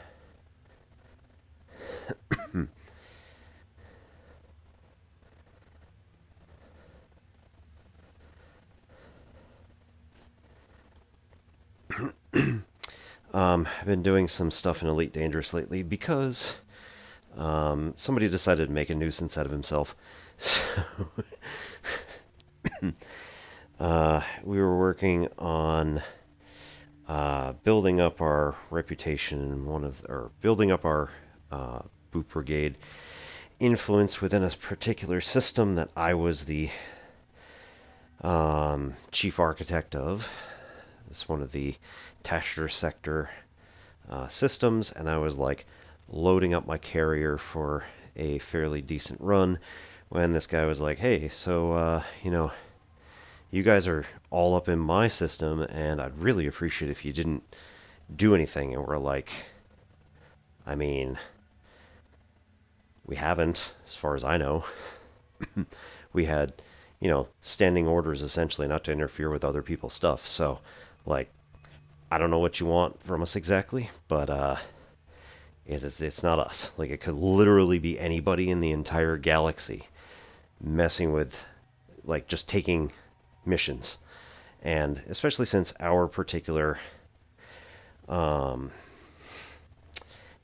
I've been doing some stuff in Elite Dangerous lately because somebody decided to make a nuisance out of himself. So we were working on building up our reputation, building up our Boot Brigade influence within a particular system that I was the chief architect of. It's one of the Tasher sector systems, and I was like loading up my carrier for a fairly decent run when this guy was like, hey, so you guys are all up in my system, and I'd really appreciate if you didn't do anything. And we're like, I mean, we haven't, as far as I know. We had, standing orders essentially not to interfere with other people's stuff. So, like, I don't know what you want from us exactly, but it's not us. Like, it could literally be anybody in the entire galaxy messing with, like, just taking missions. And especially since our particular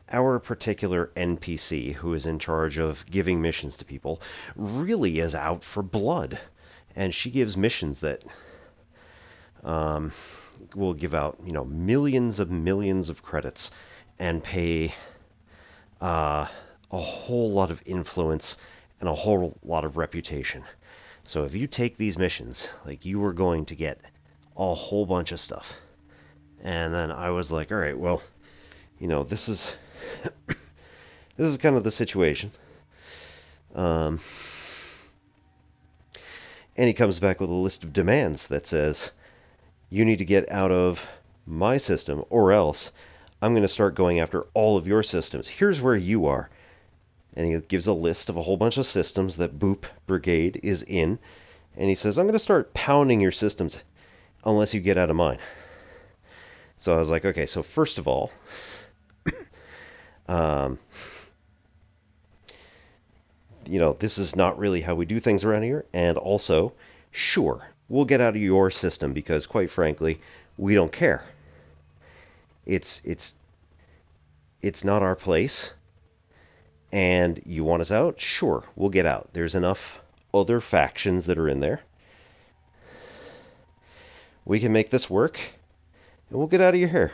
NPC who is in charge of giving missions to people really is out for blood, and she gives missions that will give out millions of credits and pay a whole lot of influence and a whole lot of reputation. So if you take these missions, like, you are going to get a whole bunch of stuff. And then I was like, all right, well, this is this is kind of the situation. And he comes back with a list of demands that says, you need to get out of my system, or else I'm going to start going after all of your systems. Here's where you are. And he gives a list of a whole bunch of systems that Boop Brigade is in. And he says, I'm going to start pounding your systems unless you get out of mine. So I was like, okay, so first of all, this is not really how we do things around here. And also, sure, we'll get out of your system because, quite frankly, we don't care. It's not our place. And you want us out? Sure, we'll get out. There's enough other factions that are in there. We can make this work, and we'll get out of your hair.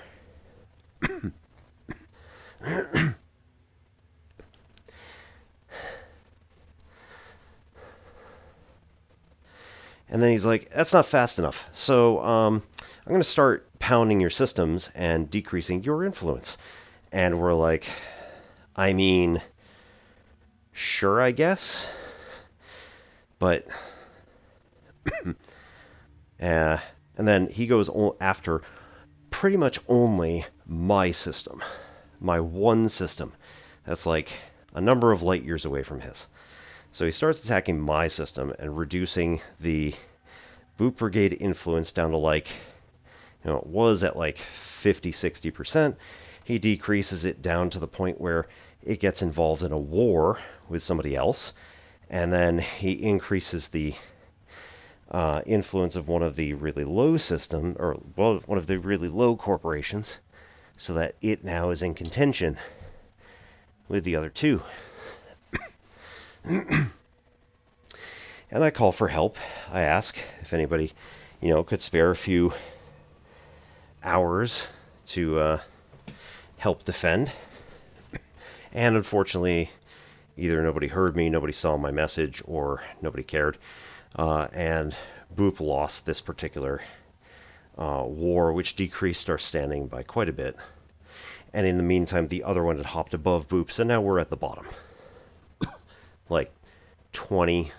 And then he's like, that's not fast enough. So I'm going to start pounding your systems and decreasing your influence. And we're like, I mean, sure, I guess. But, and then he goes after pretty much only my system. My one system. That's like a number of light years away from his. So he starts attacking my system and reducing the Boot Brigade influence down to like, it was at like 50-60%. He decreases it down to the point where it gets involved in a war with somebody else. And then he increases the influence of one of the really low one of the really low corporations, so that it now is in contention with the other two. And I call for help. I ask if anybody, could spare a few hours to help defend. And unfortunately, either nobody heard me, nobody saw my message, or nobody cared. And Boop lost this particular war, which decreased our standing by quite a bit. And in the meantime, the other one had hopped above Boops, and now we're at the bottom. Like 20,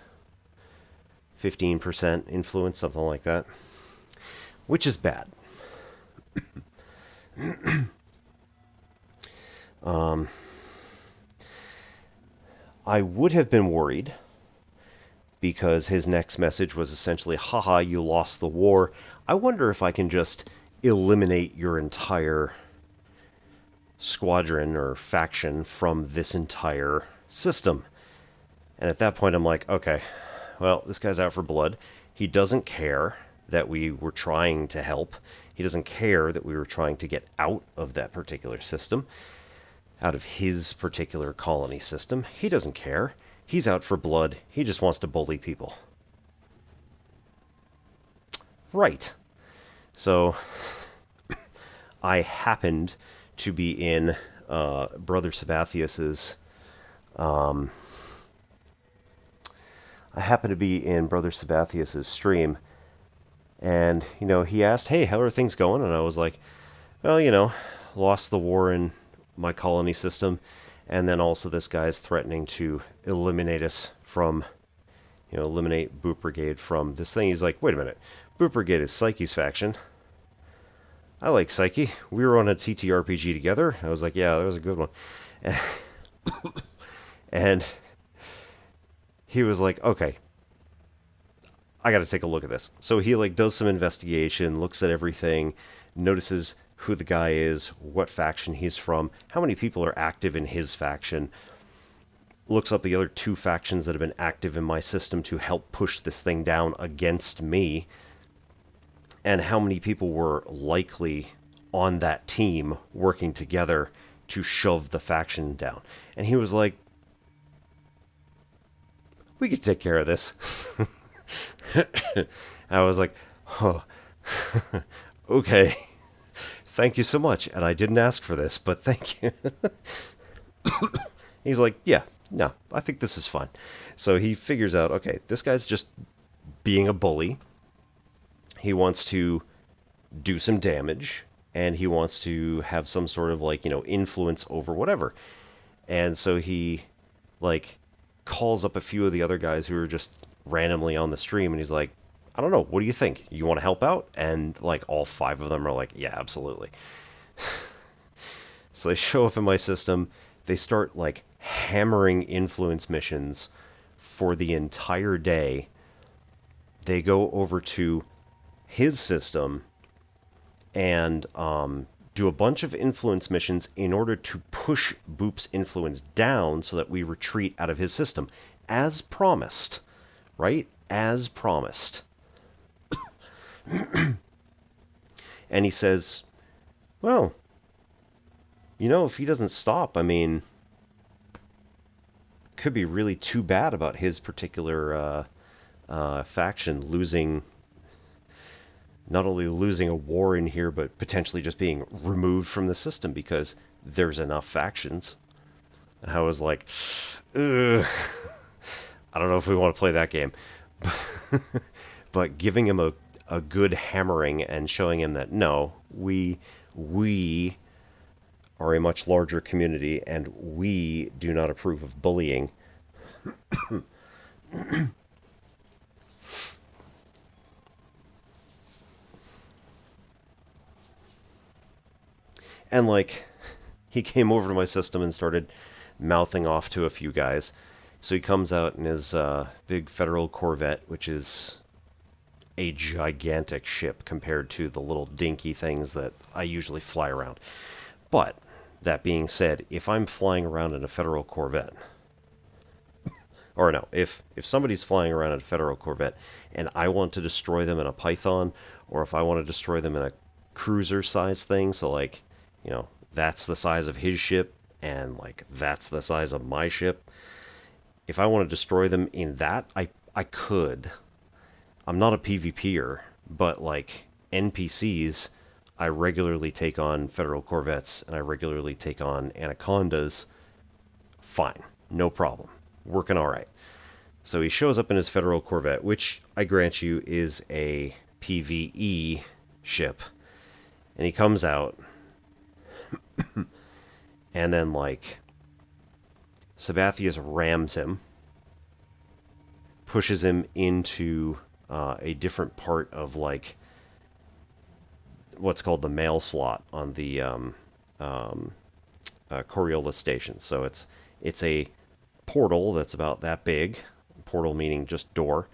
15% influence, something like that. Which is bad. I would have been worried because his next message was essentially, haha, you lost the war. I wonder if I can just eliminate your entire squadron or faction from this entire system. And at that point I'm like, okay, well, this guy's out for blood. He doesn't care that we were trying to help. He doesn't care that we were trying to get out of that particular system, out of his particular colony system. He doesn't care. He's out for blood. He just wants to bully people. Right. So, I happened to be in Brother Sabathius's stream, and, you know, he asked, hey, how are things going? And I was like, well, you know, lost the war in my colony system, and then also this guy's threatening to eliminate us from, you know, eliminate Boop Brigade from this thing. He's like, wait a minute, Boop Brigade is Psyche's faction. I like Psyche. We were on a TTRPG together. I was like, yeah, that was a good one. And he was like, okay, I got to take a look at this. So he like does some investigation, looks at everything, notices who the guy is, what faction he's from, how many people are active in his faction, looks up the other two factions that have been active in my system to help push this thing down against me, and how many people were likely on that team working together to shove the faction down. And he was like, we could take care of this. I was like, oh, okay. Thank you so much. And I didn't ask for this, but thank you. He's like, yeah, no, I think this is fine. So he figures out, okay, this guy's just being a bully. He wants to do some damage, and he wants to have some sort of, like, you know, influence over whatever. And so he, like, calls up a few of the other guys who are just randomly on the stream, and he's like, I don't know, what do you think? You want to help out? And, like, all 5 of them are like, yeah, absolutely. So they show up in my system. They start, like, hammering influence missions for the entire day. They go over to his system and do a bunch of influence missions in order to push Boop's influence down so that we retreat out of his system. As promised. Right? As promised. And he says, well, you know, if he doesn't stop, I mean, could be really too bad about his particular faction losing, not only losing a war in here, but potentially just being removed from the system because there's enough factions. And I was like, ugh, I don't know if we want to play that game. But giving him a good hammering and showing him that, no, we are a much larger community and we do not approve of bullying. And, like, he came over to my system and started mouthing off to a few guys. So he comes out in his big Federal Corvette, which is a gigantic ship compared to the little dinky things that I usually fly around. But, that being said, if I'm flying around in a Federal Corvette, or no, if somebody's flying around in a Federal Corvette and I want to destroy them in a Python, or if I want to destroy them in a cruiser-size thing, so, like, you know, that's the size of his ship, and, like, that's the size of my ship, if I want to destroy them in that, I could. I'm not a PvPer, but, like, NPCs, I regularly take on Federal Corvettes, and I regularly take on Anacondas. Fine. No problem. Working alright. So he shows up in his Federal Corvette, which, I grant you, is a PvE ship. And he comes out, and then, like, Sabathius rams him, pushes him into a different part of, like, what's called the mail slot on the Coriolis station. So it's a portal that's about that big. Portal meaning just door.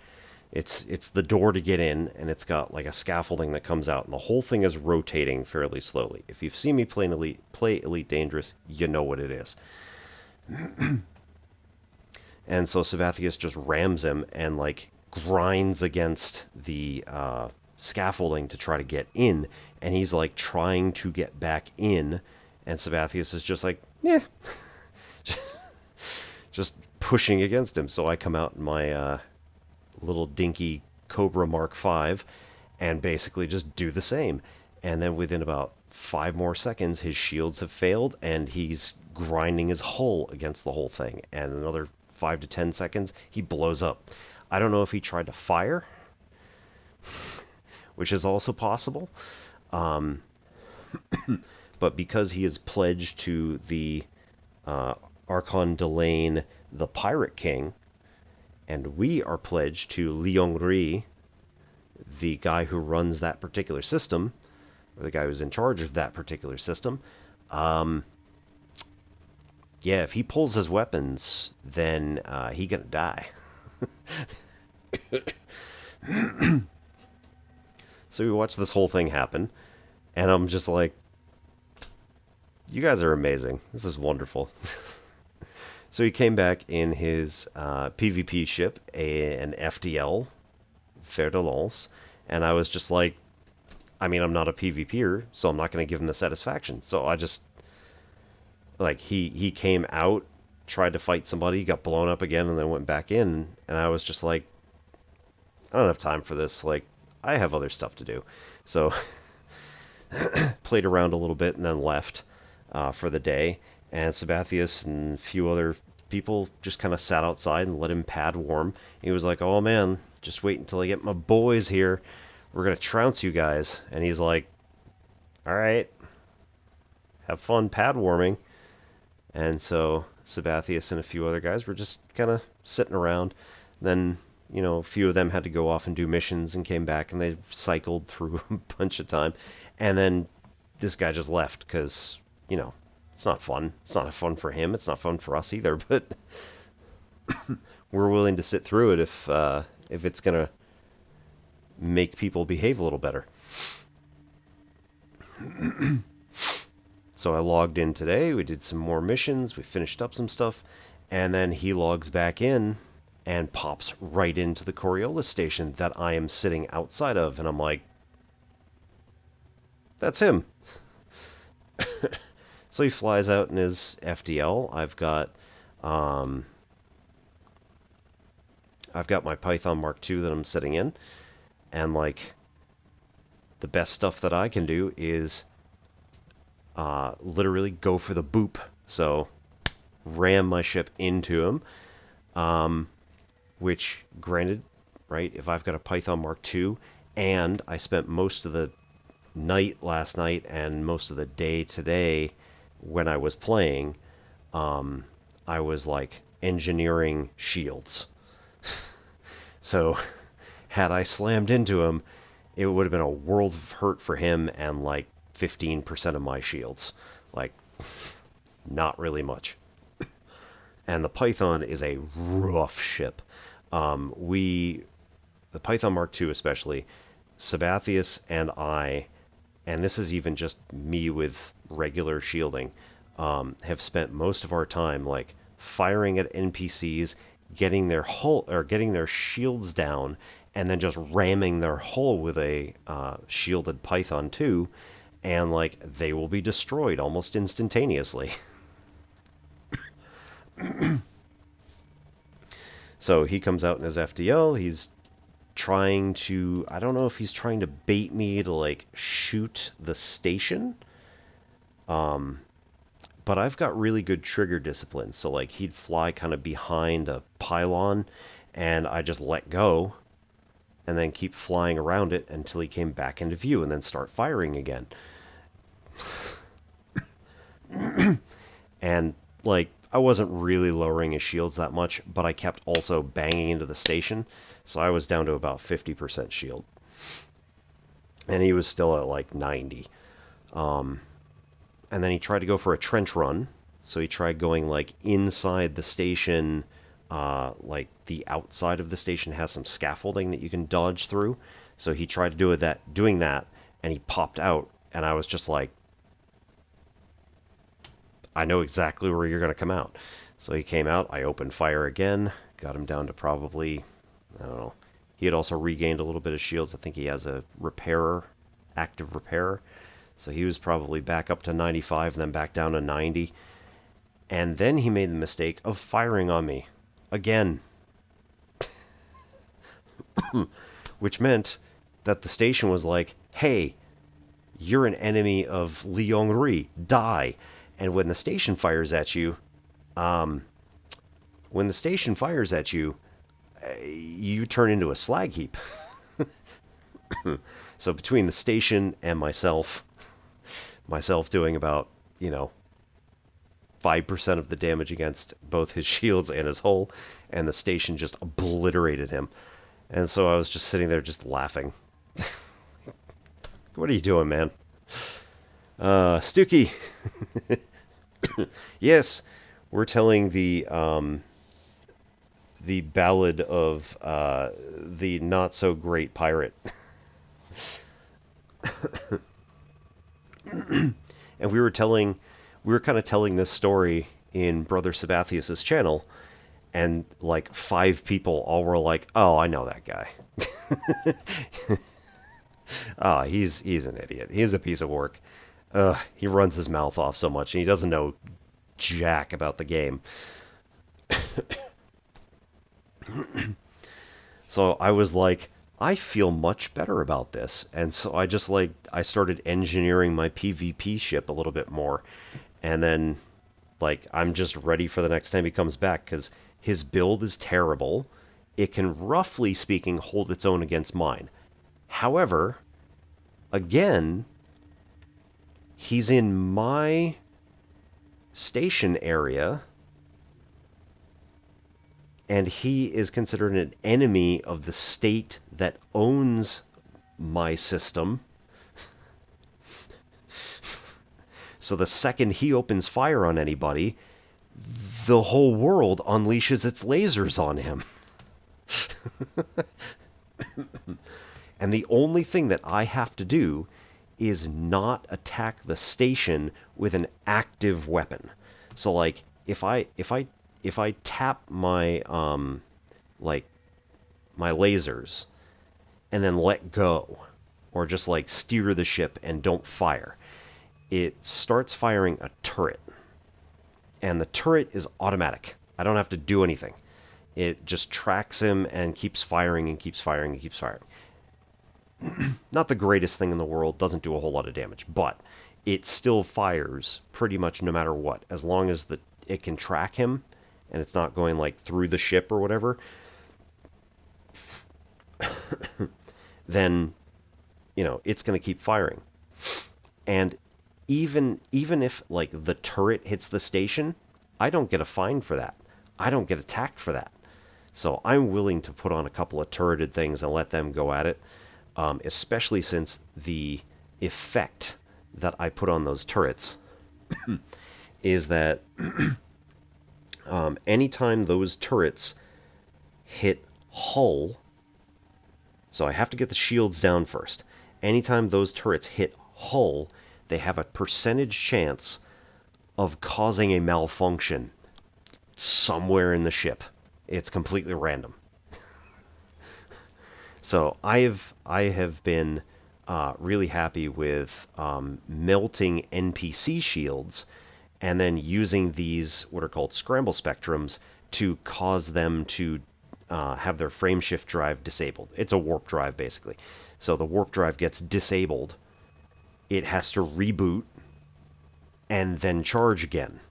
It's the door to get in, and it's got like a scaffolding that comes out, and the whole thing is rotating fairly slowly. If you've seen me play Elite Dangerous, you know what it is. And so Sabathius just rams him and like grinds against the scaffolding to try to get in, and he's like trying to get back in, and Sabathius is just like, yeah, just pushing against him. So I come out in my little dinky Cobra Mark V and basically just do the same. And then within about 5 more seconds, his shields have failed, and he's grinding his hull against the whole thing. And another 5 to 10 seconds, he blows up. I don't know if he tried to fire, which is also possible. But because he is pledged to the Archon Delane, the Pirate King, and we are pledged to Liongri, the guy who runs that particular system, or the guy who's in charge of that particular system, yeah, if he pulls his weapons, then he gonna die. So we watch this whole thing happen, and I'm just like, you guys are amazing. This is wonderful. So he came back in his PvP ship, an FDL, Fer de Lance, and I was just like, I mean, I'm not a PvPer, so I'm not going to give him the satisfaction. So I just, like, he came out, tried to fight somebody, got blown up again, and then went back in, and I was just like, I don't have time for this. Like, I have other stuff to do. So played around a little bit and then left for the day. And Sabathius and a few other people just kind of sat outside and let him pad warm. He was like, oh man, just wait until I get my boys here. We're going to trounce you guys. And he's like, alright, have fun pad warming. And so Sabathius and a few other guys were just kind of sitting around. Then, you know, a few of them had to go off and do missions and came back, and they cycled through a bunch of time. And then this guy just left because, you know, it's not fun. It's not fun for him. It's not fun for us either. But we're willing to sit through it if it's gonna make people behave a little better. So I logged in today. We did some more missions. We finished up some stuff, and then he logs back in and pops right into the Coriolis station that I am sitting outside of, and I'm like, that's him. So he flies out in his FDL. I've got my Python Mark II that I'm sitting in, and like the best stuff that I can do is literally go for the boop. So ram my ship into him, which granted, right, if I've got a Python Mark II and I spent most of the night last night and most of the day today when I was playing, I was like engineering shields. So had I slammed into him, it would have been a world of hurt for him and like 15% of my shields. Like, not really much. And the Python is a rough ship. The Python Mark II especially, Sabathius and I, and this is even just me with regular shielding, have spent most of our time like firing at NPCs, getting their hull or getting their shields down, and then just ramming their hull with a shielded Python 2, and like they will be destroyed almost instantaneously. So he comes out in his FDL. He's trying to, I don't know if he's trying to bait me to like shoot the station, but I've got really good trigger discipline. So like he'd fly kind of behind a pylon, and I just let go and then keep flying around it until he came back into view, and then start firing again. And, like, I wasn't really lowering his shields that much, but I kept also banging into the station, so I was down to about 50% shield. And he was still at, like, 90. And then he tried to go for a trench run, so he tried going, like, inside the station, like, the outside of the station has some scaffolding that you can dodge through. So he tried to doing that, and he popped out, and I was just like, I know exactly where you're going to come out. So he came out, I opened fire again, got him down to probably, I don't know. He had also regained a little bit of shields. I think he has a repairer, active repairer. So he was probably back up to 95, then back down to 90. And then he made the mistake of firing on me. Again. Which meant that the station was like, hey, you're an enemy of Li Yongri, die. And when the station fires at you, you turn into a slag heap. So between the station and myself doing about, 5% of the damage against both his shields and his hull, and the station just obliterated him. And so I was just sitting there just laughing. What are you doing, man? Stooky. Yes, we're telling the ballad of the not so great pirate. And we were kind of telling this story in Brother Sabathius's channel, and like 5 people all were like, "Oh, I know that guy." Ah, he's an idiot. He's a piece of work. He runs his mouth off so much, and he doesn't know jack about the game. So I was like, I feel much better about this. And so I started engineering my PvP ship a little bit more. And then, I'm just ready for the next time he comes back, because his build is terrible. It can, roughly speaking, hold its own against mine. However, again, he's in my station area, and he is considered an enemy of the state that owns my system. So the second he opens fire on anybody, the whole world unleashes its lasers on him. And the only thing that I have to do is not attack the station with an active weapon. So if I tap my my lasers and then let go, or just steer the ship and don't fire, it starts firing a turret. And the turret is automatic. I don't have to do anything. It just tracks him and keeps firing and keeps firing and keeps firing. Not the greatest thing in the world, doesn't do a whole lot of damage, but it still fires pretty much no matter what, as long as it can track him and it's not going through the ship or whatever. Then it's going to keep firing. And even if the turret hits the station, I don't get a fine for that. I don't get attacked for that. So I'm willing to put on a couple of turreted things and let them go at it, especially since the effect that I put on those turrets is that anytime those turrets hit hull, so I have to get the shields down first. Anytime those turrets hit hull, they have a percentage chance of causing a malfunction somewhere in the ship. It's completely random. So I have been really happy with melting NPC shields and then using these what are called scramble spectrums to cause them to have their frame shift drive disabled. It's a warp drive basically. So the warp drive gets disabled. It has to reboot and then charge again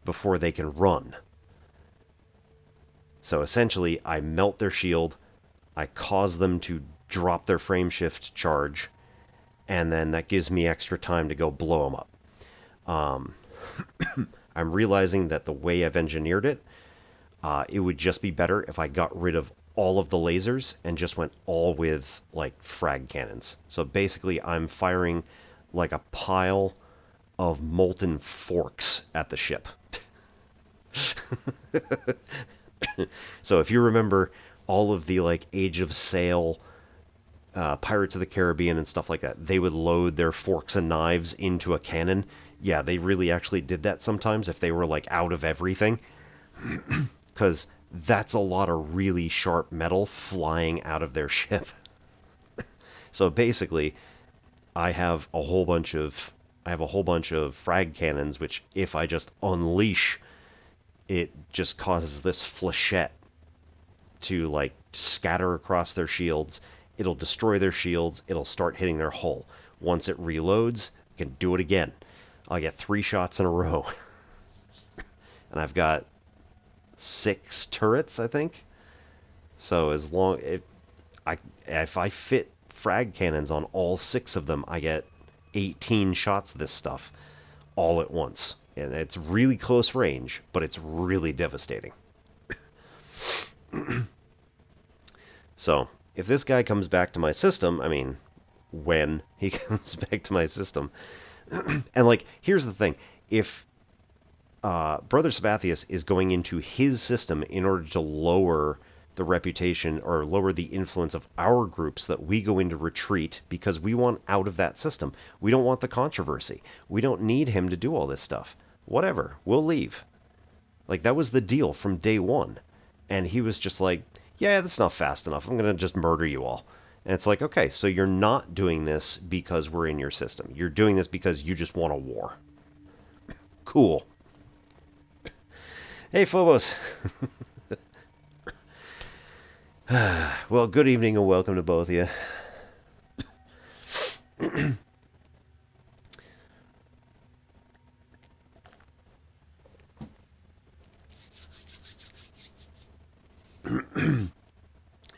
before they can run. So essentially, I melt their shield, I cause them to drop their frame shift charge, and then that gives me extra time to go blow them up. I'm realizing that the way I've engineered it, it would just be better if I got rid of all of the lasers and just went all with like frag cannons. So basically I'm firing like a pile of molten forks at the ship. So if you remember all of the like Age of Sail, Pirates of the Caribbean and stuff like that, they would load their forks and knives into a cannon. Yeah, they really actually did that sometimes if they were like out of everything. Because that's a lot of really sharp metal flying out of their ship. So basically, I have a whole bunch of frag cannons, which if I just unleash, it just causes this flechette to like scatter across their shields. It'll destroy their shields. It'll start hitting their hull. Once it reloads, I can do it again. I'll get 3 shots in a row. And I've got 6 turrets, I think. So as long if I fit frag cannons on all 6 of them, I get 18 shots of this stuff all at once. And it's really close range, but it's really devastating. So, if this guy comes back to my system, I mean, when he comes back to my system, and like, here's the thing, if Brother Sabathius is going into his system in order to lower the reputation or lower the influence of our groups that we go into retreat because we want out of that system. We don't want the controversy. We don't need him to do all this stuff. Whatever, we'll leave. Like, that was the deal from day one. And he was just like, yeah, that's not fast enough. I'm going to just murder you all. And it's like, okay, so you're not doing this because we're in your system. You're doing this because you just want a war. Cool. Hey, Phobos. Well, good evening and welcome to both of you.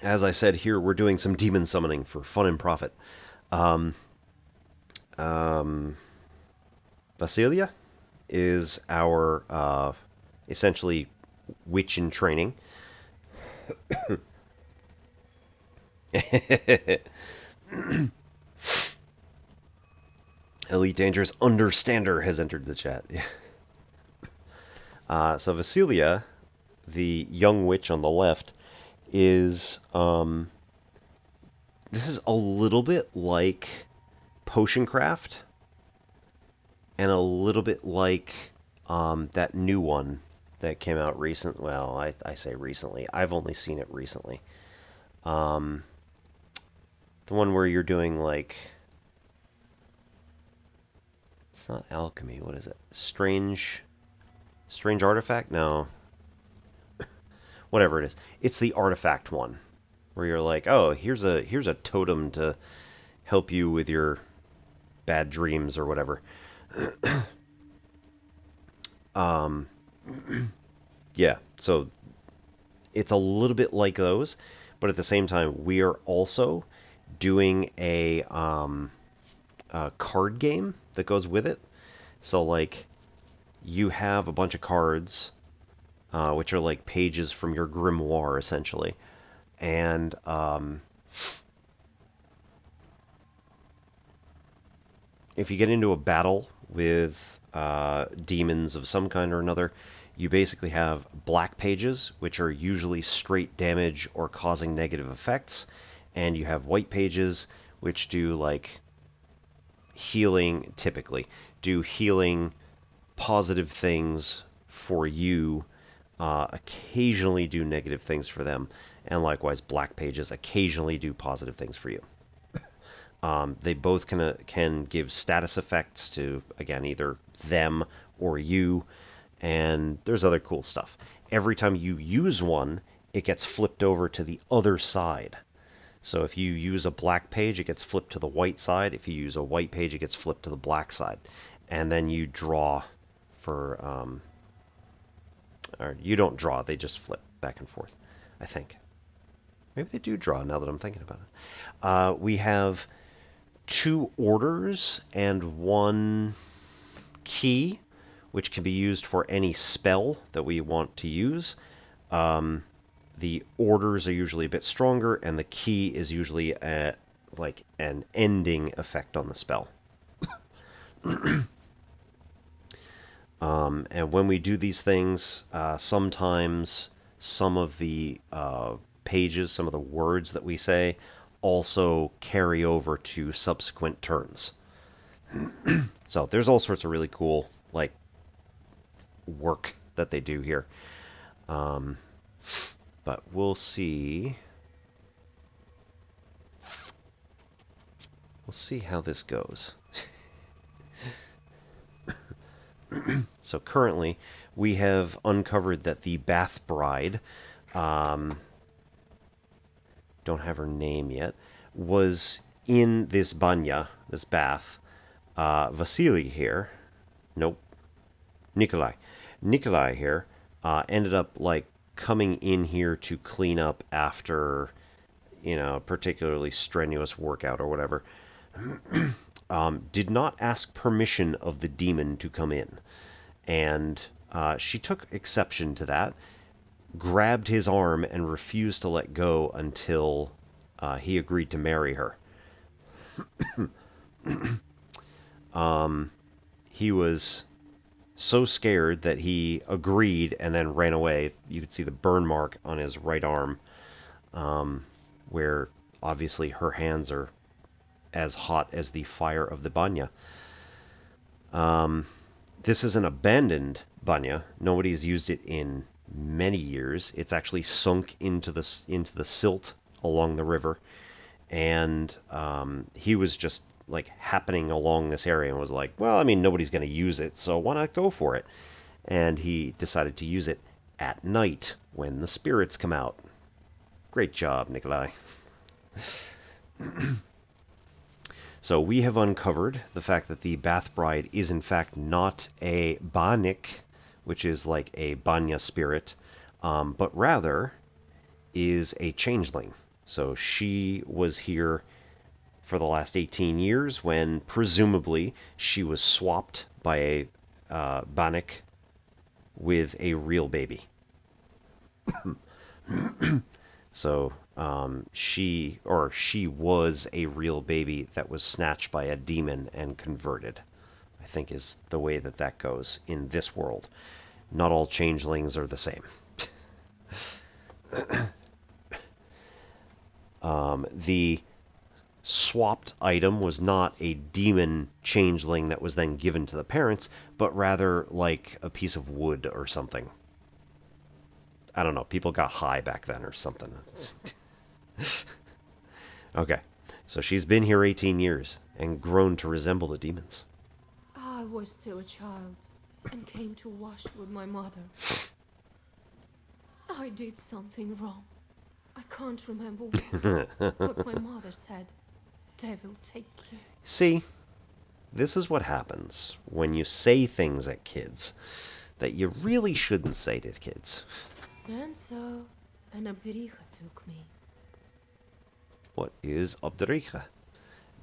As I said here, we're doing some demon summoning for fun and profit. Basilia is our essentially witch in training. Elite Dangerous Understander has entered the chat. So Vasilia, the young witch on the left, is this is a little bit like potioncraft and a little bit like that new one that came out recent. Well, I say recently. I've only seen it recently. The one where you're doing like, it's not alchemy. What is it? Strange artifact? No. Whatever it is. It's the artifact one where you're like, oh, here's a totem to help you with your bad dreams or whatever. Yeah, so it's a little bit like those, but at the same time, we are also doing a card game that goes with it. So, like, you have a bunch of cards, which are like pages from your grimoire, essentially. And if you get into a battle with demons of some kind or another, you basically have black pages, which are usually straight damage or causing negative effects, and you have white pages, which do like healing, typically do healing, positive things for you, occasionally do negative things for them, and likewise black pages occasionally do positive things for you. They both can give status effects to, again, either them or you, and there's other cool stuff. Every time you use one, it gets flipped over to the other side. So if you use a black page, it gets flipped to the white side. If you use a white page, it gets flipped to the black side. And then you draw for, or you don't draw, they just flip back and forth, I think. Maybe they do draw now that I'm thinking about it. We have 2 orders and 1 key. which can be used for any spell that we want to use. The orders are usually a bit stronger, and the key is usually like an ending effect on the spell. And when we do these things, sometimes some of the pages, some of the words that we say, also carry over to subsequent turns. So there's all sorts of really cool, like, work that they do here. But we'll see. We'll see how this goes. So currently, we have uncovered that the Bath Bride, don't have her name yet, was in this banya, this bath. Vasily here, nope, Nikolai here, ended up, like, coming in here to clean up after, you know, particularly strenuous workout or whatever. Did not ask permission of the demon to come in. And she took exception to that, grabbed his arm, and refused to let go until he agreed to marry her. He was so scared that he agreed and then ran away. You could see the burn mark on his right arm, where obviously her hands are as hot as the fire of the banya. This is an abandoned banya. Nobody's used it in many years. It's actually sunk into the silt along the river, and he was just, like, happening along this area and was like, well, I mean, nobody's going to use it, so why not go for it? And he decided to use it at night when the spirits come out. Great job, Nikolai. So we have uncovered the fact that the Bath Bride is in fact not a banik, which is like a banya spirit, but rather is a changeling. So she was here for the last 18 years when presumably she was swapped by a banik with a real baby. So she was a real baby that was snatched by a demon and converted, I think, is the way that goes in this world. Not all changelings are the same. The swapped item was not a demon changeling that was then given to the parents, but rather like a piece of wood or something. I don't know, people got high back then or something. Okay, so she's been here 18 years and grown to resemble the demons. I was still a child and came to wash with my mother. I did something wrong. I can't remember what, but my mother said, "Devil take you." See, this is what happens when you say things at kids that you really shouldn't say to kids. And so, an Abdericha took me. What is Abdericha?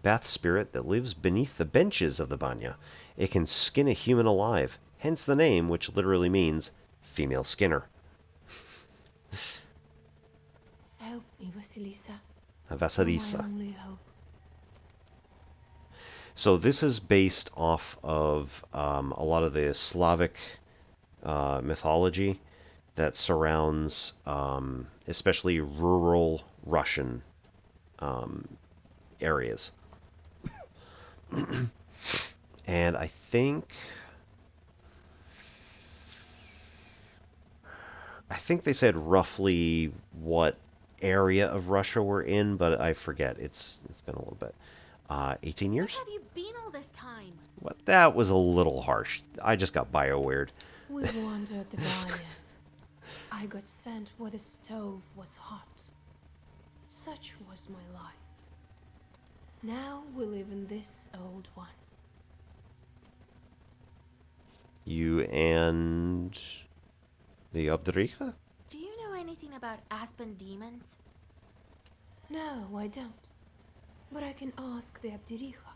Bath spirit that lives beneath the benches of the banya. It can skin a human alive, hence the name, which literally means female skinner. Help me, Vasilisa. Vasilisa. My only hope. So this is based off of a lot of the Slavic mythology that surrounds especially rural Russian areas. And I think they said roughly what area of Russia we're in, but I forget. It's been a little bit. 18 years? Where have you been all this time? What? That was a little harsh. I just got bio-weird. We wandered the banyas. I got sent where the stove was hot. Such was my life. Now we live in this old one. You and the Abdericha? Do you know anything about Aspen demons? No, I don't. But I can ask the Abdericha.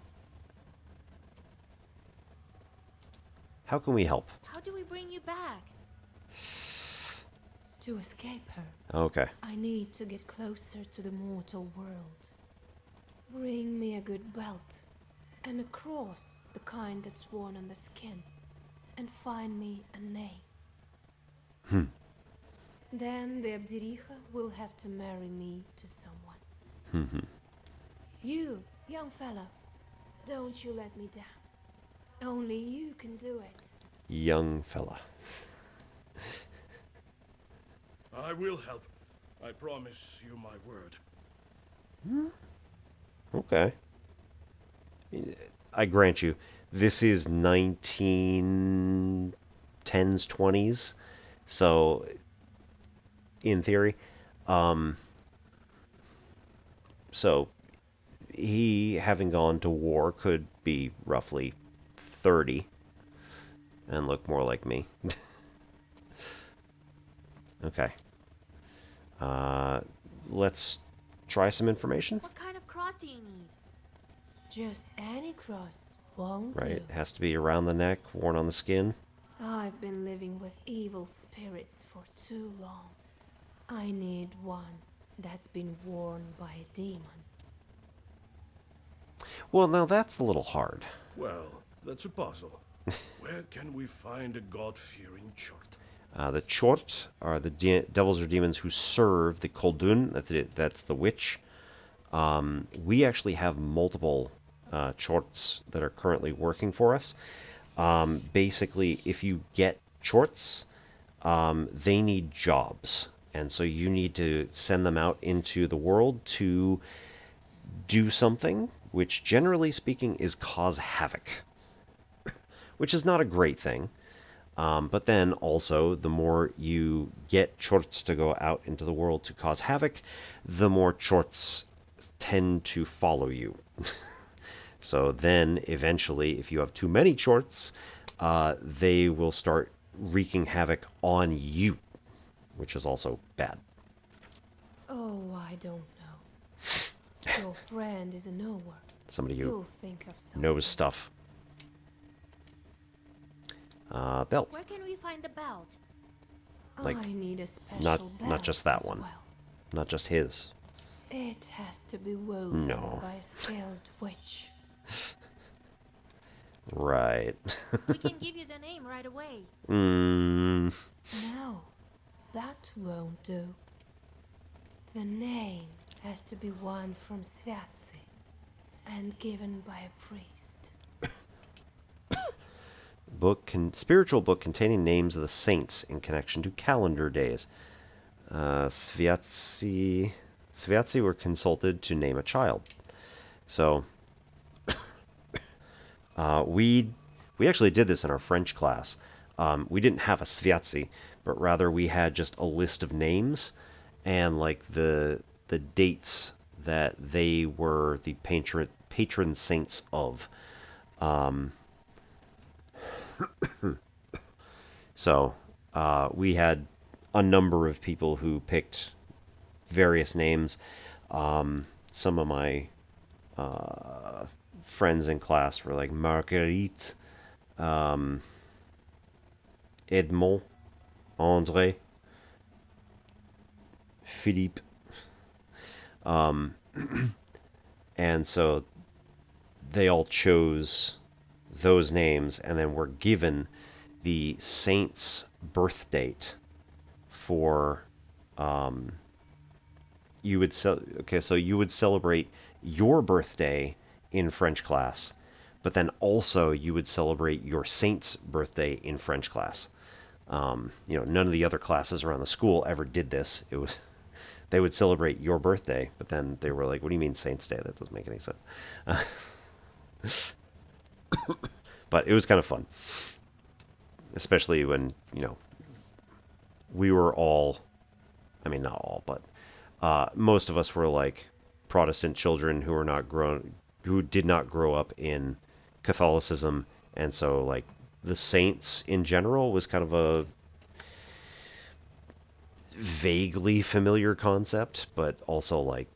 How can we help? How do we bring you back? To escape her, Okay. I need to get closer to the mortal world. Bring me a good belt and a cross, the kind that's worn on the skin, and find me a name. Then the Abdirija will have to marry me to someone. You, young fella, don't you let me down. Only you can do it. Young fella. I will help. I promise you my word. Okay. I grant you, this is 1910s, 20s, so in theory, so he, having gone to war, could be roughly 30 and look more like me. Okay. Let's try some information. What kind of cross do you need? Just any cross won't Right, do. it has to be around the neck, worn on the skin. I've been living with evil spirits for too long. I need one that's been worn by a demon. Well, now that's a little hard. Well, that's a puzzle. Where can we find a God-fearing chort? The Chort are the devils or demons who serve the Koldun. That's the witch. We actually have multiple Chorts that are currently working for us. Basically, if you get Chorts, they need jobs. And so you need to send them out into the world to do something, which generally speaking is cause havoc. Which is not a great thing. But then also, the more you get Chorts to go out into the world to cause havoc, the more Chorts tend to follow you. So then, eventually, if you have too many Chorts, they will start wreaking havoc on you, which is also bad. Oh, I don't know. Your friend is a knower. Somebody who You'll think of something. knows stuff. Belt. Where can we find the belt? Like, I need a special not belt just that as one. well. Not just his. It has to be woven No. by a skilled witch. Right. We can give you the name right away. No, that won't do. The name has to be one from Sviatsi and given by a priest. Spiritual book containing names of the saints in connection to calendar days. Sviatsi were consulted to name a child. So we actually did this in our French class. We didn't have a Sviatsi, but rather we had just a list of names and like the dates that they were the patron saints of. So we had a number of people who picked various names. Some of my friends in class were like Marguerite, Edmond, André, Philippe. And so they all chose those names and then were given the saint's birth date for you would celebrate your birthday in French class, but then also you would celebrate your saint's birthday in French class. None of the other classes around the school ever did this. It was they would celebrate your birthday, but then they were like, "What do you mean Saint's Day? That doesn't make any sense." But it was kind of fun, especially when we were all, I mean not all, but most of us were like Protestant children who did not grow up in Catholicism, and so like the saints in general was kind of a vaguely familiar concept, but also like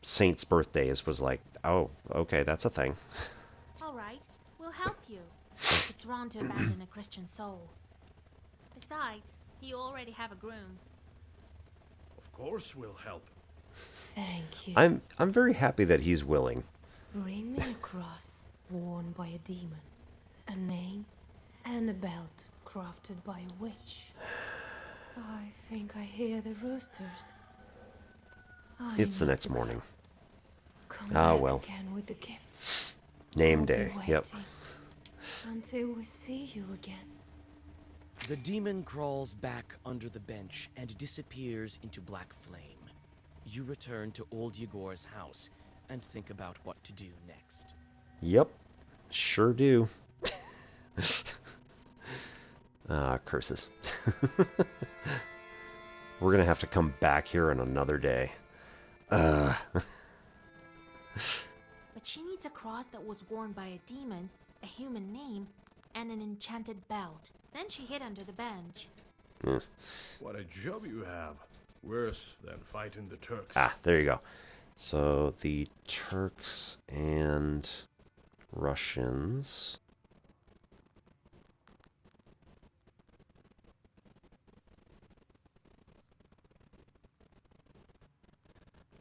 saints' birthdays was like, oh, okay, that's a thing. All right, we'll help you. It's wrong to abandon a Christian soul. Besides, you already have a groom. Of course we'll help. Thank you. I'm very happy that he's willing. Bring me a cross worn by a demon, a name, and a belt crafted by a witch. I think I hear the roosters. It's the next morning. Come Ah, back well. again with the gifts. Name I'll day. be Yep. waiting until we see you again. The demon crawls back under the bench and disappears into black flame. You return to old Yegor's house and think about what to do next. Yep. Sure do. Ah, curses. We're gonna have to come back here on another day. But she needs a cross that was worn by a demon, a human name, and an enchanted belt. Then she hid under the bench. What a job you have. Worse than fighting the Turks. Ah, there you go. So the Turks and Russians.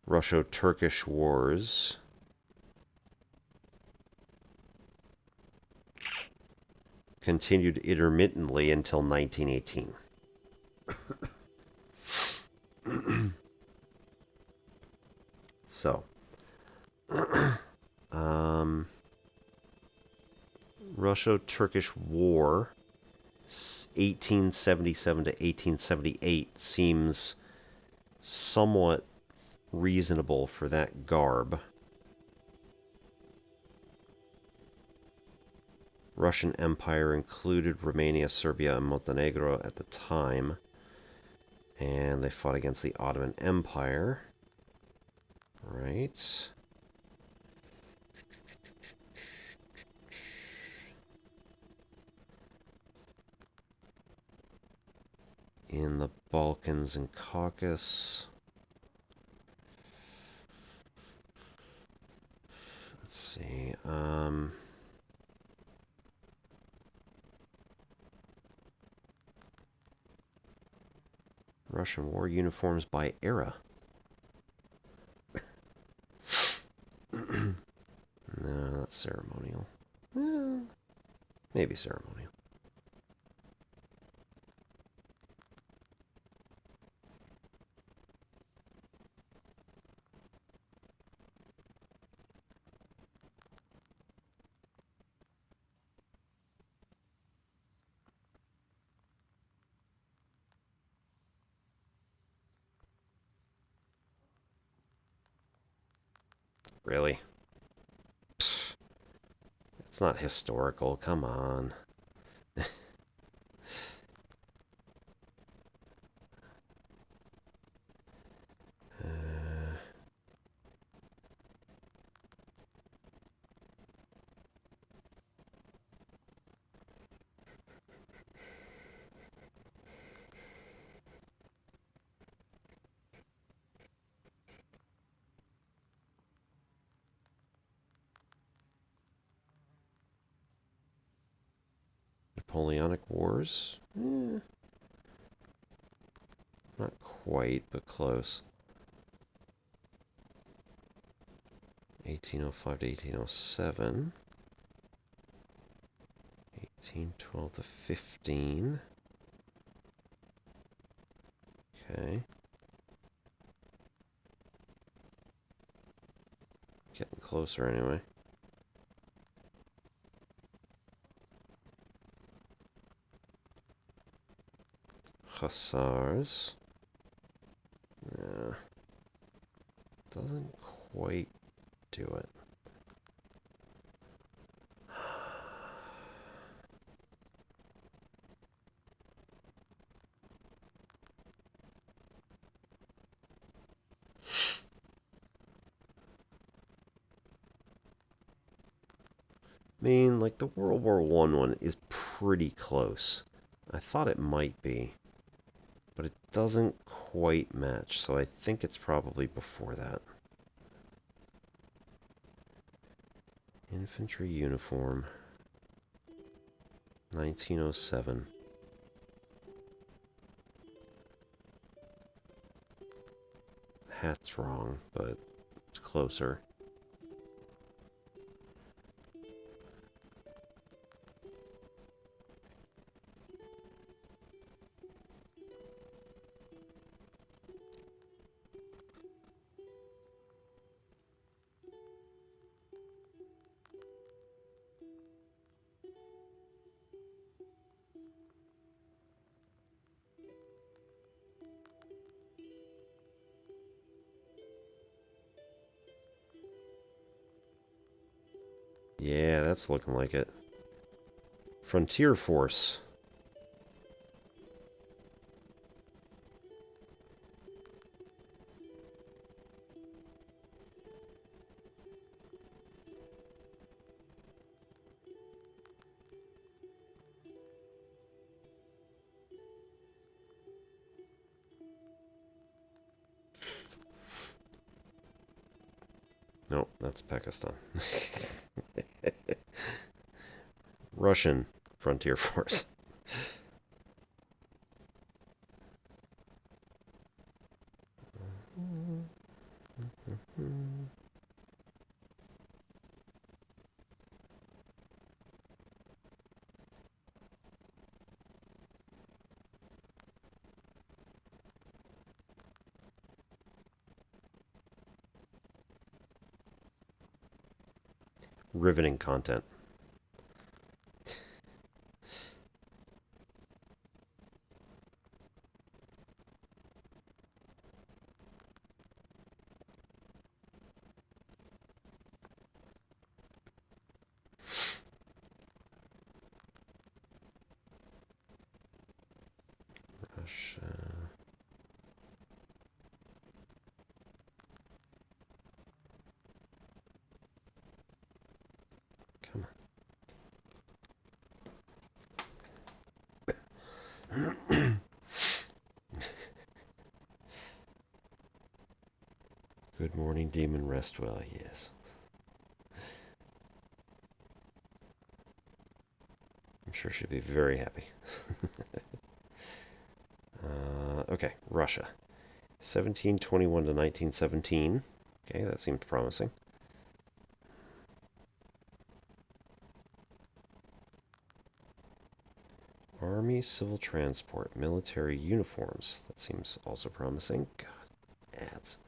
Russo-Turkish Wars. Continued intermittently until 1918. So, Russo-Turkish War, 1877 to 1878, seems somewhat reasonable for that garb. Russian Empire included Romania, Serbia, and Montenegro at the time, and they fought against the Ottoman Empire. Right. In the Balkans and Caucasus. Let's see. Russian war uniforms by era. No, that's ceremonial. Maybe ceremonial. Really? Pfft. It's not historical, come on. Napoleonic Wars? Not quite, but close. 1805 to 1807. 1812 to 15. Okay. Getting closer anyway. Hussars. Yeah. Doesn't quite do it. I mean, like, the World War I one is pretty close. I thought it might be, but it doesn't quite match, so I think it's probably before that. Infantry uniform. 1907. Hat's wrong, but it's closer. Yeah, that's looking like it. Frontier Force. Nope, that's Pakistan. Russian Frontier Force. Riveting content. Russia. Come on. Good morning, Demon. Rest well, yes. I'm sure she'd be very happy. Okay, Russia. 1721 to 1917. Okay, that seemed promising. Army, civil transport, military uniforms. That seems also promising. God, ads.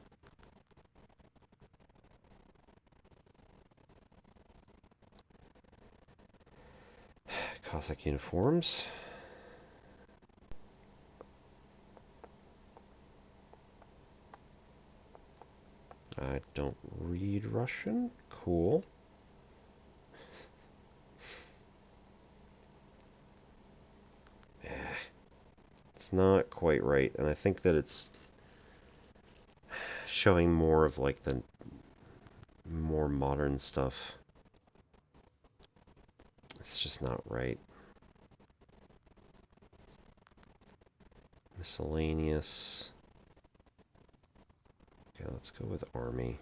Cossack uniforms. I don't read Russian. Cool. It's not quite right, and I think that it's showing more of like the more modern stuff. It's just not right. Miscellaneous. Okay, let's go with Army.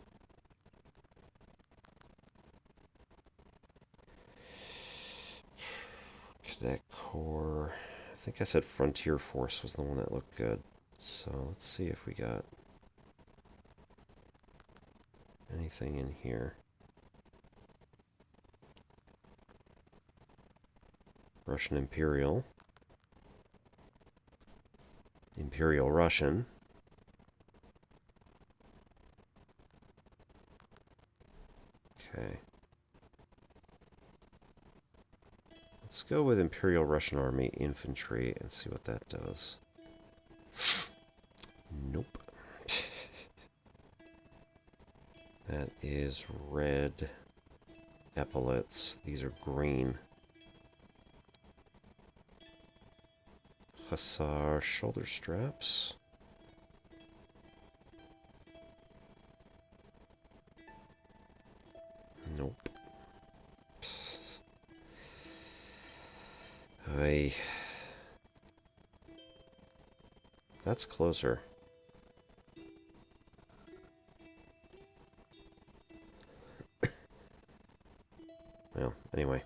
Cadet Corps. I think I said Frontier Force was the one that looked good. So let's see if we got anything in here. Russian Imperial. Imperial Russian. Okay. Let's go with Imperial Russian Army Infantry and see what that does. Nope. That is red epaulets. These are green. Hussar shoulder straps. Nope. That's closer. Well, anyway.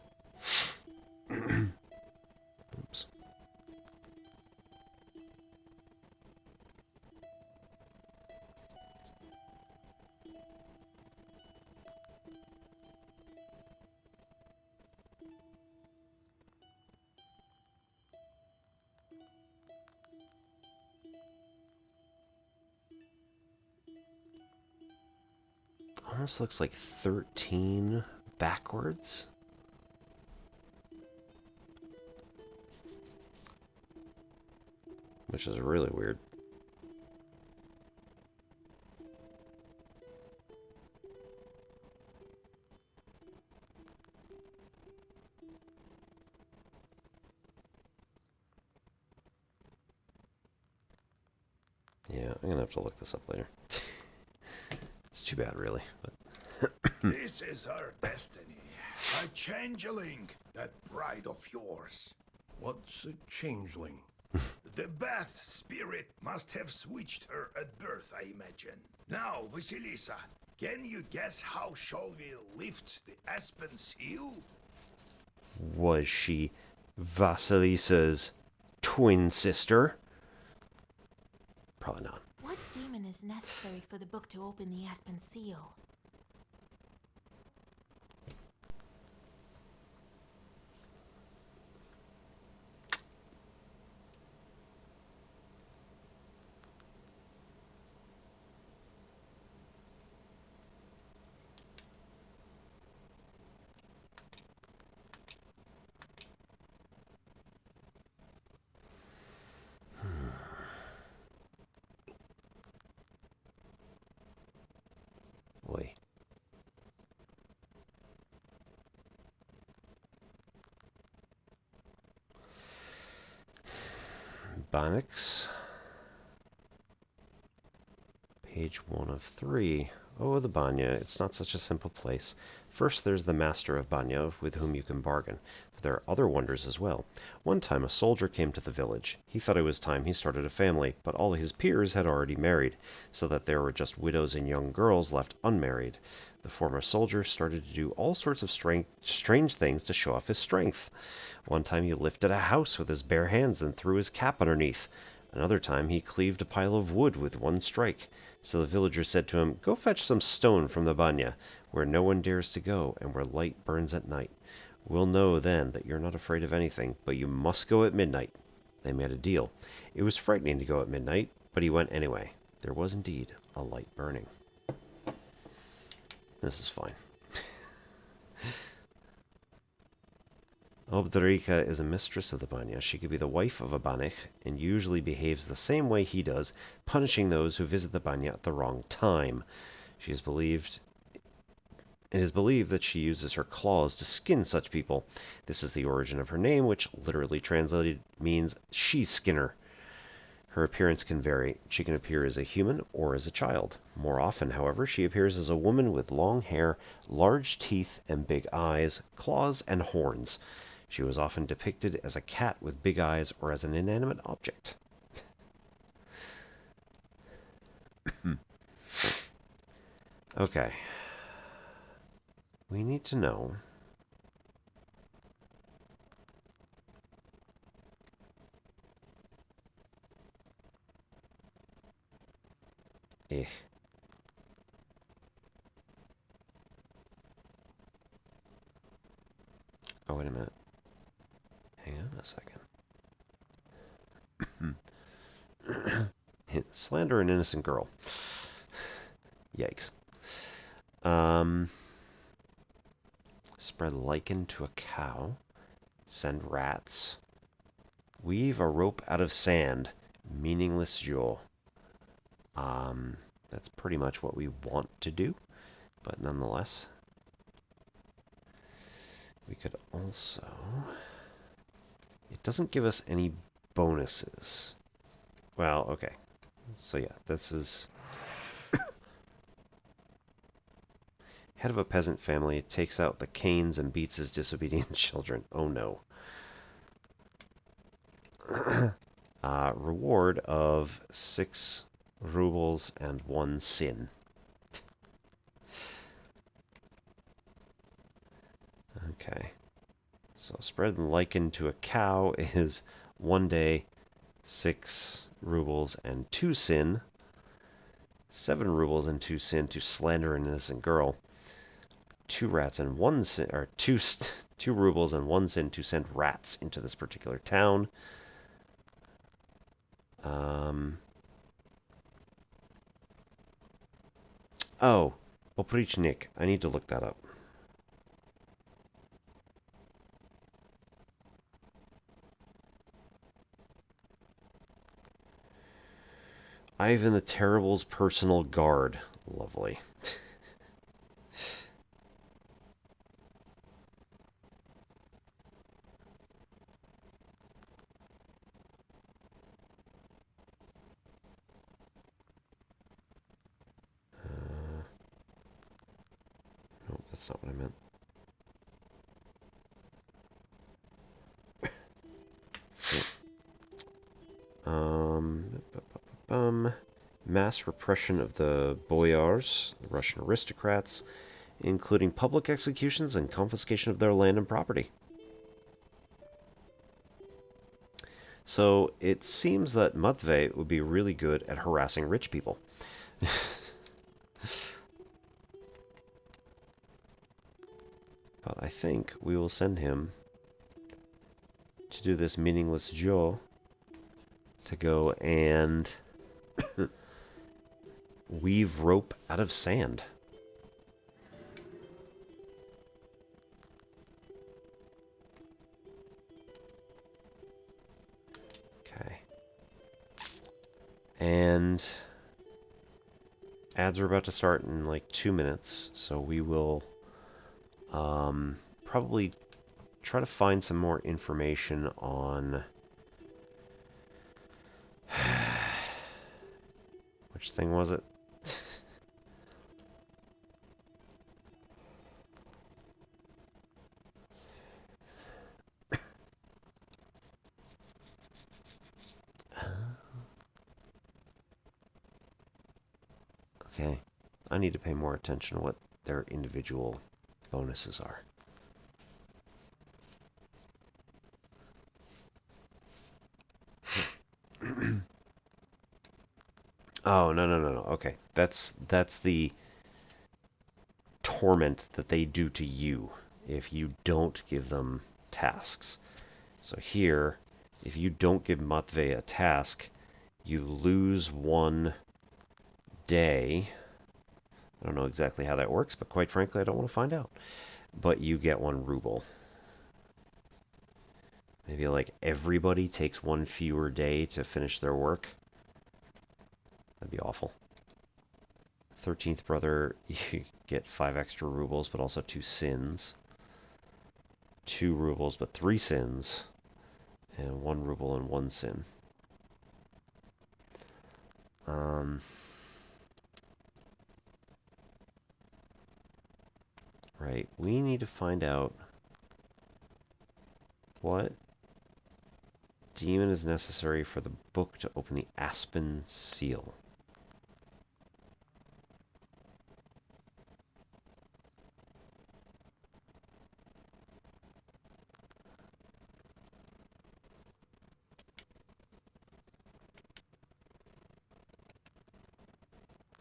almost looks like 13 backwards. Which is really weird. Yeah, I'm gonna have to look this up later. It's too bad, really. But This is our destiny. A changeling, that bride of yours. What's a changeling? The Bath spirit must have switched her at birth, I imagine. Now, Vasilisa, can you guess how shall we lift the aspen seal? was she Vasilisa's twin sister? Probably not. What demon is necessary for the book to open the aspen seal? Boy. Bonyx. Page 1 of 3. Oh, the Banya. It's not such a simple place. First, there's the master of Banya, with whom you can bargain. But there are other wonders as well. One time a soldier came to the village. He thought it was time he started a family, but all his peers had already married, so that there were just widows and young girls left unmarried. The former soldier started to do all sorts of strange things to show off his strength. One time he lifted a house with his bare hands and threw his cap underneath. Another time he cleaved a pile of wood with one strike. So the villagers said to him, "Go fetch some stone from the Banya, where no one dares to go, and where light burns at night. We'll know then that you're not afraid of anything, but you must go at midnight." They made a deal. It was frightening to go at midnight, but he went anyway. There was indeed a light burning. This is fine. Obdarika is a mistress of the Banya. She could be the wife of a Banich, and usually behaves the same way he does, punishing those who visit the Banya at the wrong time. It is believed that she uses her claws to skin such people. This is the origin of her name, which literally translated means she-skinner. Her appearance can vary. She can appear as a human or as a child. More often, however, she appears as a woman with long hair, large teeth and big eyes, claws and horns. She was often depicted as a cat with big eyes or as an inanimate object. Okay. We need to know Oh, wait a minute. Hang on a second. Slander an innocent girl. Yikes. Spread lichen to a cow. Send rats. Weave a rope out of sand. Meaningless jewel. That's pretty much what we want to do, but nonetheless, we could also... It doesn't give us any bonuses. Well, okay. So yeah, this is... Head of a peasant family takes out the canes and beats his disobedient children. Oh no. Reward of 6 rubles and 1 sin. Okay. So spread lichen to a cow is 1 day, 6 rubles and 2 sin. 7 rubles and 2 sin to slander an innocent girl. 2 rats and 1 sin, or 2 rubles and 1 sin to send rats into this particular town. Oh, Oprichnik. I need to look that up. Ivan the Terrible's personal guard. Lovely. No, that's not what I meant. Mass repression of the boyars, the Russian aristocrats, including public executions and confiscation of their land and property. So it seems that Matvey would be really good at harassing rich people. But I think we will send him to do this meaningless job, to go and weave rope out of sand. Okay. And ads are about to start in like 2 minutes, so we will probably try to find some more information on which thing was it? Okay, I need to pay more attention to what their individual bonuses are. Oh, no. Okay, that's the torment that they do to you if you don't give them tasks. So here, if you don't give Matvey a task, you lose 1 day. I don't know exactly how that works, but quite frankly, I don't want to find out. But you get 1 ruble. Maybe like everybody takes 1 fewer day to finish their work. That'd be awful. 13th brother, you get 5 extra rubles, but also 2 sins. 2 rubles, but 3 sins. And 1 ruble and 1 sin. Right, we need to find out what demon is necessary for the book to open the Aspen seal.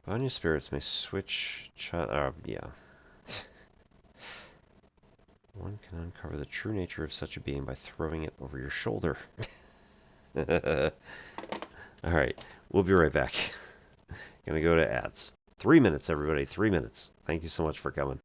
Banya spirits may switch yeah. One can uncover the true nature of such a being by throwing it over your shoulder. Alright, we'll be right back. Gonna go to ads. 3 minutes, everybody. 3 minutes. Thank you so much for coming.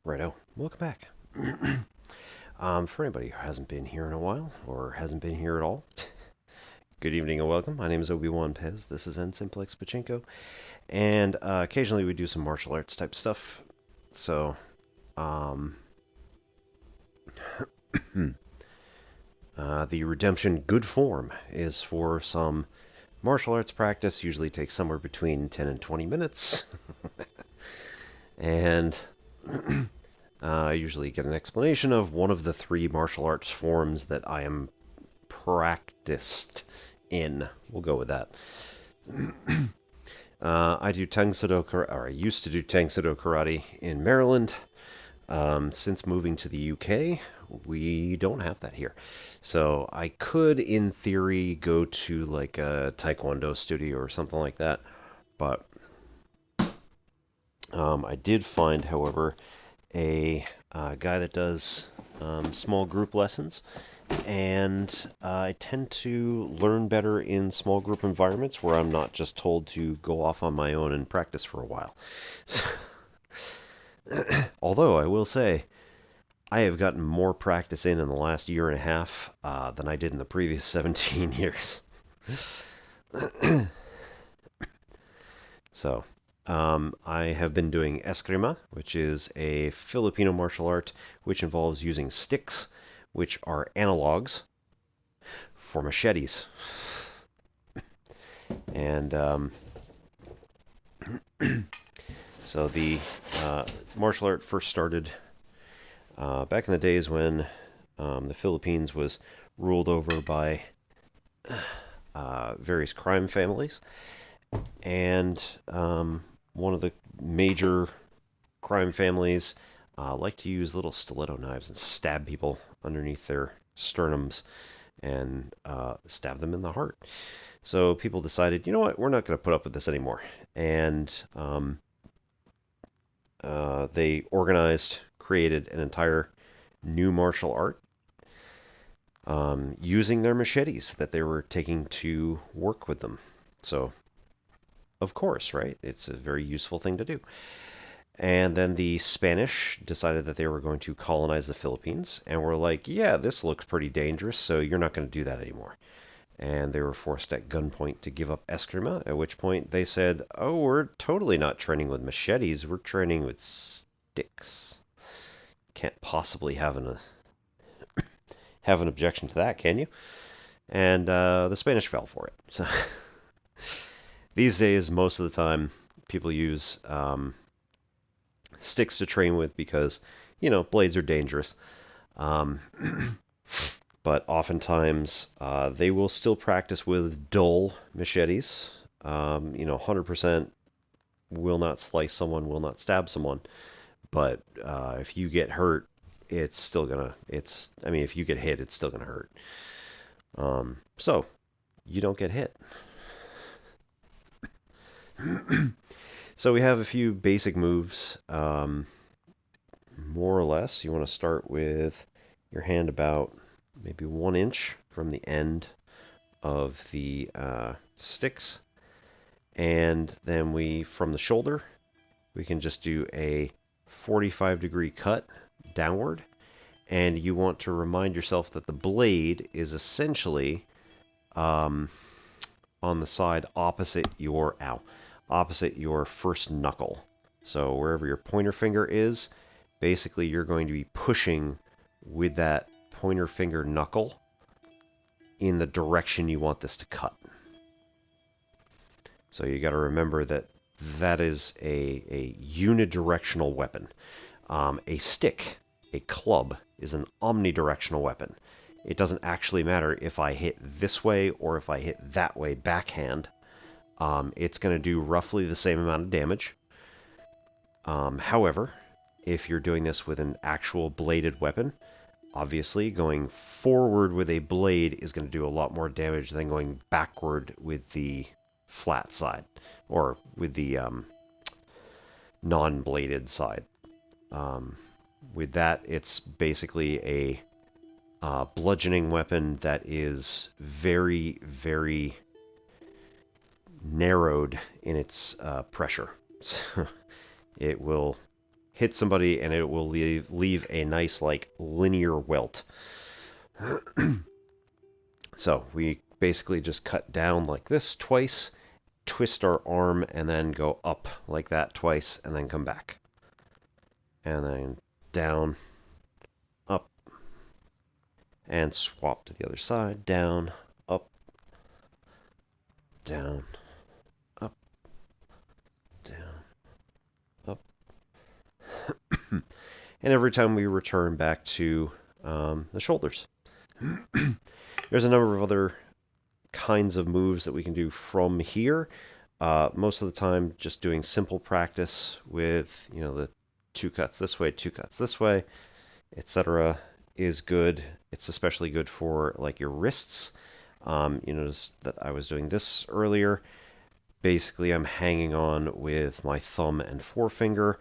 Righto, welcome back. For anybody who hasn't been here in a while, or hasn't been here at all, good evening and welcome. My name is Obi-Wan Pez. This is N-Simplex Pachinko, and occasionally we do some martial arts type stuff. So, the Redemption Good Form is for some martial arts practice. Usually takes somewhere between 10 and 20 minutes. And I usually get an explanation of one of the 3 martial arts forms that I am practiced in. We'll go with that. I do Tangsudo Karate, or I used to do Tangsudo Karate in Maryland. Since moving to the UK, we don't have that here. So I could, in theory, go to like a Taekwondo studio or something like that. But I did find, however, a guy that does small group lessons, and I tend to learn better in small group environments where I'm not just told to go off on my own and practice for a while. Although I will say, I have gotten more practice in the last year and a half than I did in the previous 17 years. So, I have been doing eskrima, which is a Filipino martial art which involves using sticks, which are analogs for machetes. And so the martial art first started back in the days when the Philippines was ruled over by various crime families. And one of the major crime families like to use little stiletto knives and stab people underneath their sternums and stab them in the heart. So people decided, you know what, we're not going to put up with this anymore. And they organized, created an entire new martial art using their machetes that they were taking to work with them. So, of course, right? It's a very useful thing to do. And then the Spanish decided that they were going to colonize the Philippines, and were like, yeah, this looks pretty dangerous, so you're not going to do that anymore. And they were forced at gunpoint to give up eskrima, at which point they said, oh, we're totally not training with machetes, we're training with sticks. Can't possibly have an objection to that, can you? And the Spanish fell for it. So these days, most of the time, people use sticks to train with because, you know, blades are dangerous. Um, but oftentimes they will still practice with dull machetes. 100% will not slice someone, will not stab someone. But if you get hurt, it's still gonna. If you get hit, it's still gonna hurt. So you don't get hit. So we have a few basic moves. More or less, you want to start with your hand about maybe 1 inch from the end of the sticks, and then from the shoulder, we can just do a 45-degree cut downward, and you want to remind yourself that the blade is essentially on the side opposite your first knuckle. So wherever your pointer finger is, basically you're going to be pushing with that pointer finger knuckle in the direction you want this to cut. So you got to remember that is a unidirectional weapon. A stick, a club, is an omnidirectional weapon. It doesn't actually matter if I hit this way or if I hit that way backhand. It's going to do roughly the same amount of damage. However, if you're doing this with an actual bladed weapon, obviously going forward with a blade is going to do a lot more damage than going backward with the flat side, or with the non-bladed side. With that, it's basically a bludgeoning weapon that is very, very narrowed in its pressure. So it will hit somebody and it will leave a nice, like, linear welt. So we basically just cut down like this twice, twist our arm, and then go up like that twice, and then come back. And then down, up, and swap to the other side, down, up, down, up, down, up. And every time we return back to the shoulders. There's a number of other kinds of moves that we can do from here. Most of the time, just doing simple practice with, the 2 cuts this way, 2 cuts this way, etc. is good. It's especially good for, like, your wrists. You notice that I was doing this earlier. Basically, I'm hanging on with my thumb and forefinger,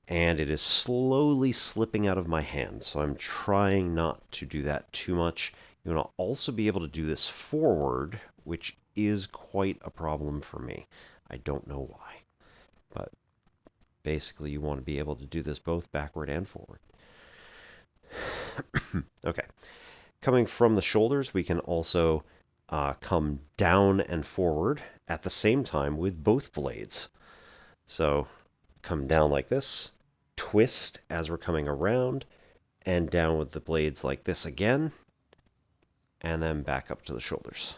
and it is slowly slipping out of my hand. So I'm trying not to do that too much. You want to also be able to do this forward, which is quite a problem for me. I don't know why. But basically, you want to be able to do this both backward and forward. Okay. Coming from the shoulders, we can also come down and forward at the same time with both blades. So come down like this, twist as we're coming around, and down with the blades like this again, and then back up to the shoulders.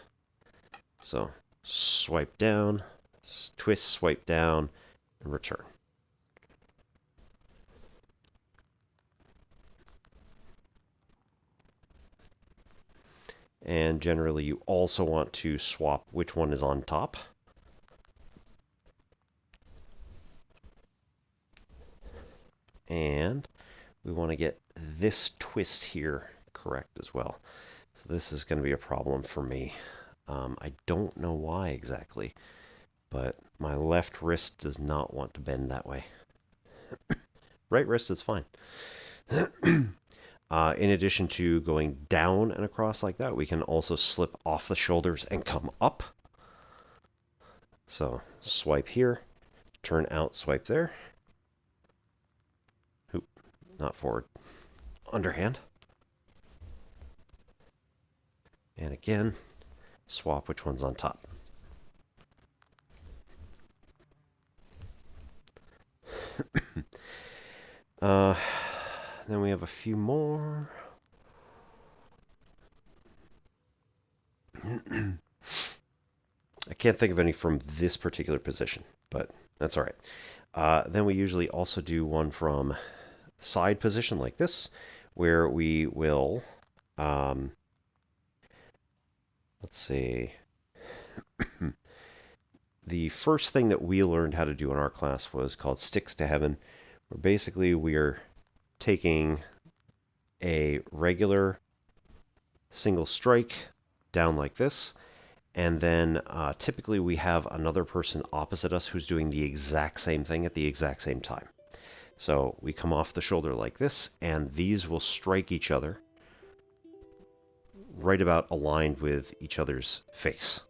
So swipe down, twist, swipe down, and return. And generally you also want to swap which one is on top. And we want to get this twist here correct as well. So this is going to be a problem for me. I don't know why exactly, but my left wrist does not want to bend that way. Right wrist is fine. In addition to going down and across like that, we can also slip off the shoulders and come up. So swipe here, turn out, swipe there. Oop, not forward. Underhand. And again, swap which one's on top. Then we have a few more. I can't think of any from this particular position, but that's all right. Then we usually also do one from side position like this, where we will, let's see, the first thing that we learned how to do in our class was called Sticks to Heaven, where basically we are taking a regular single strike down like this, and then typically we have another person opposite us who's doing the exact same thing at the exact same time. So we come off the shoulder like this, and these will strike each other right about aligned with each other's face.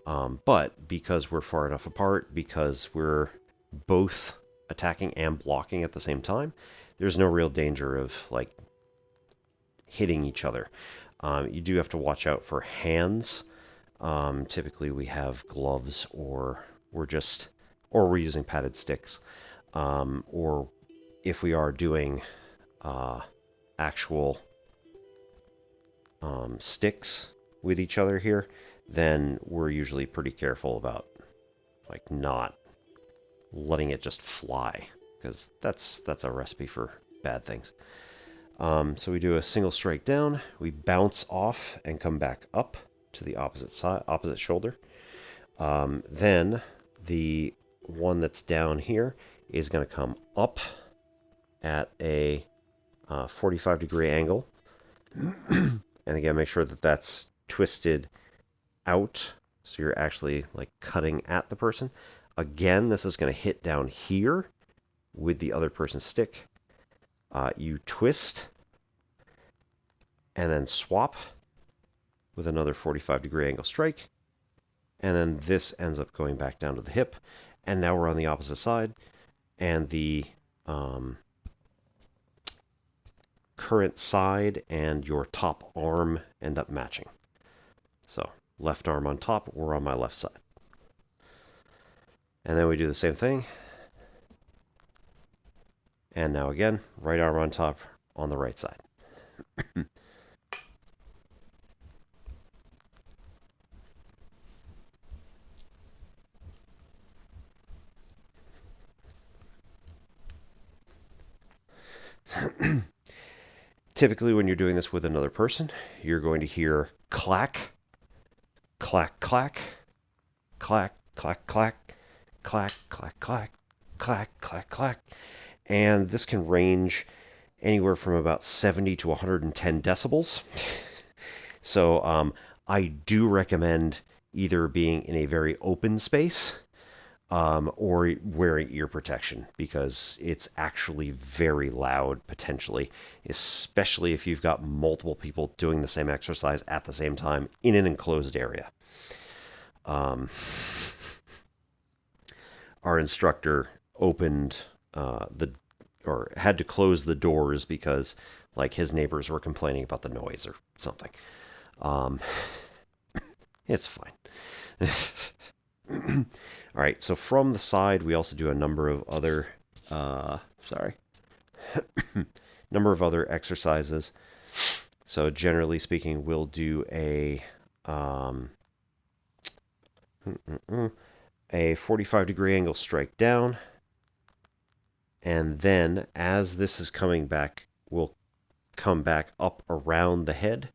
But because we're far enough apart, because we're both attacking and blocking at the same time, there's no real danger of like hitting each other. You do have to watch out for hands. Typically we have gloves, or we're using padded sticks, or if we are doing actual sticks with each other here, then we're usually pretty careful about like not letting it just fly, because that's a recipe for bad things. So we do a single strike down, we bounce off and come back up to the opposite side, opposite shoulder. Then the one that's down here is going to come up at a 45-degree angle. And again, make sure that that's twisted out, so you're actually like cutting at the person. Again, this is going to hit down here with the other person's stick. You twist and then swap with another 45-degree angle strike, and then this ends up going back down to the hip, and now we're on the opposite side, and the current side and your top arm end up matching. So left arm on top, we're on my left side. And then we do the same thing. And now again, right arm on top on the right side. Typically, when you're doing this with another person, you're going to hear clack, clack, clack, clack, clack, clack, clack, clack, clack, clack, clack, clack. And this can range anywhere from about 70 to 110 decibels. So I do recommend either being in a very open space or wearing ear protection, because it's actually very loud potentially, especially if you've got multiple people doing the same exercise at the same time in an enclosed area. Our instructor opened had to close the doors because like his neighbors were complaining about the noise or something. It's fine. All right, so from the side, we also do a number of other, number of other exercises. So generally speaking, we'll do a 45-degree angle strike down, and then as this is coming back, we'll come back up around the head.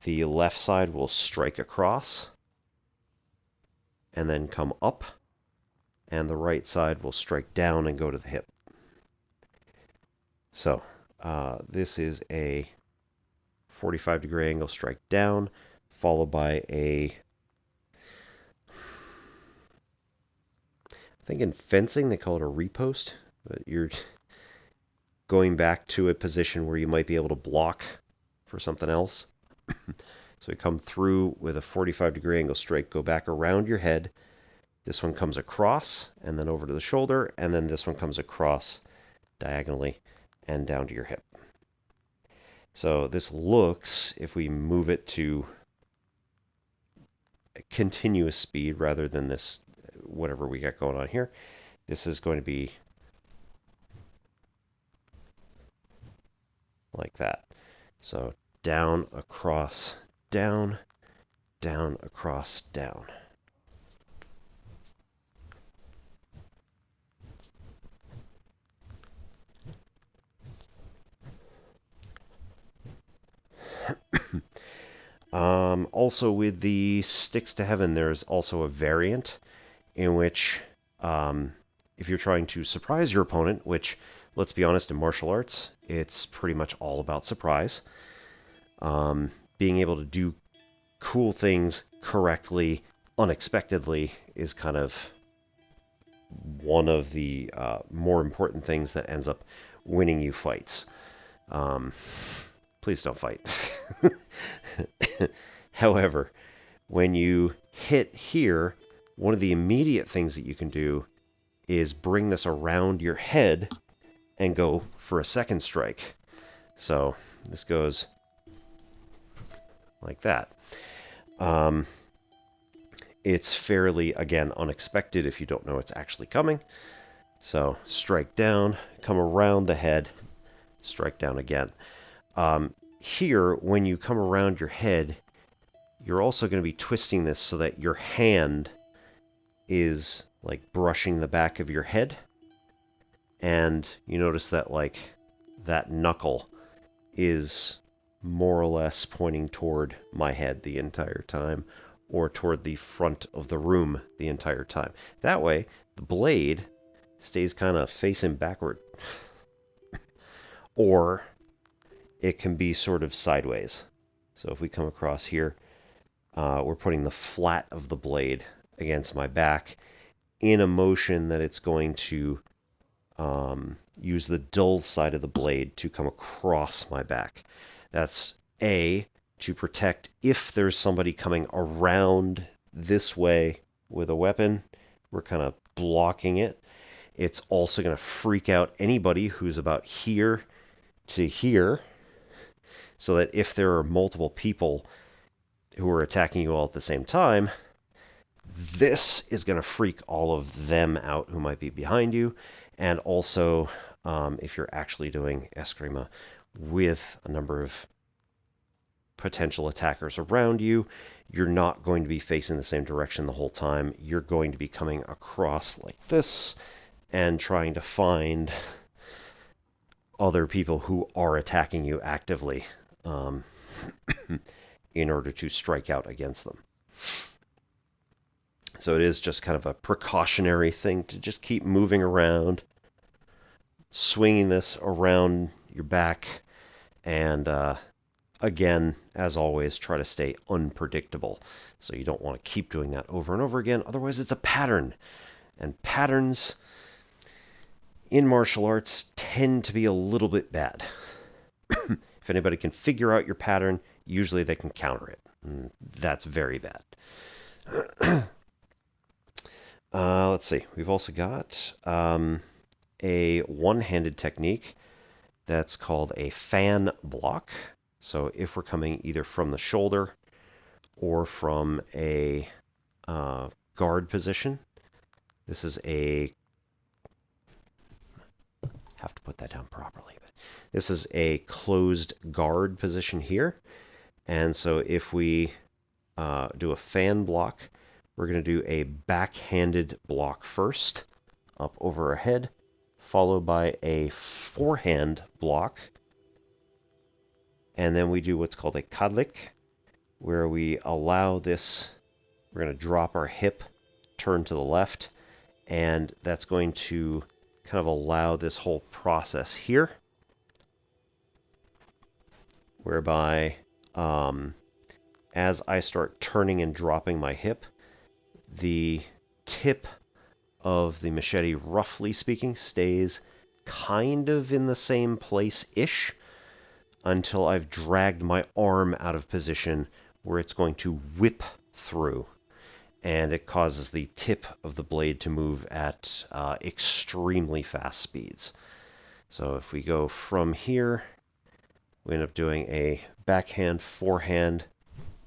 The left side will strike across and then come up, and the right side will strike down and go to the hip. So this is a 45-degree angle strike down, followed by a, I think in fencing they call it a riposte, but you're going back to a position where you might be able to block for something else. So we come through with a 45-degree angle strike, go back around your head. This one comes across and then over to the shoulder, and then this one comes across diagonally and down to your hip. So this looks, if we move it to a continuous speed rather than this, whatever we got going on here, this is going to be like that. So down, across, down, down, across, down. Also with the Sticks to Heaven, there's also a variant in which if you're trying to surprise your opponent, which, let's be honest, in martial arts, it's pretty much all about surprise. Being able to do cool things correctly, unexpectedly, is kind of one of the more important things that ends up winning you fights. Please don't fight. However, when you hit here, one of the immediate things that you can do is bring this around your head and go for a second strike. So this goes like that. It's fairly, again, unexpected if you don't know it's actually coming. So strike down, come around the head, strike down again. Here, when you come around your head, you're also going to be twisting this so that your hand is like brushing the back of your head. And you notice that like that knuckle is more or less pointing toward my head the entire time, or toward the front of the room the entire time. That way, the blade stays kind of facing backward. Or it can be sort of sideways. So if we come across here, we're putting the flat of the blade against my back in a motion that it's going to use the dull side of the blade to come across my back. That's A, to protect if there's somebody coming around this way with a weapon, we're kind of blocking it. It's also going to freak out anybody who's about here to here, so that if there are multiple people who are attacking you all at the same time, this is going to freak all of them out who might be behind you. And also, if you're actually doing Eskrima with a number of potential attackers around you, you're not going to be facing the same direction the whole time. You're going to be coming across like this and trying to find other people who are attacking you actively in order to strike out against them. So it is just kind of a precautionary thing to just keep moving around, swinging this around your back, and again, as always, try to stay unpredictable. So you don't want to keep doing that over and over again, otherwise it's a pattern. And patterns in martial arts tend to be a little bit bad. If anybody can figure out your pattern, usually they can counter it. And that's very bad. Let's see. We've also got a one-handed technique that's called a fan block. So if we're coming either from the shoulder or from a guard position, this is a... have to put that down properly. But this is a closed guard position here. And so if we do a fan block, we're going to do a backhanded block first, up over our head, followed by a forehand block. And then we do what's called a kadlik, where we allow this, we're going to drop our hip, turn to the left, and that's going to kind of allow this whole process here, whereby as I start turning and dropping my hip, the tip of the machete, roughly speaking, stays kind of in the same place-ish until I've dragged my arm out of position where it's going to whip through. And it causes the tip of the blade to move at extremely fast speeds. So if we go from here, we end up doing a backhand, forehand,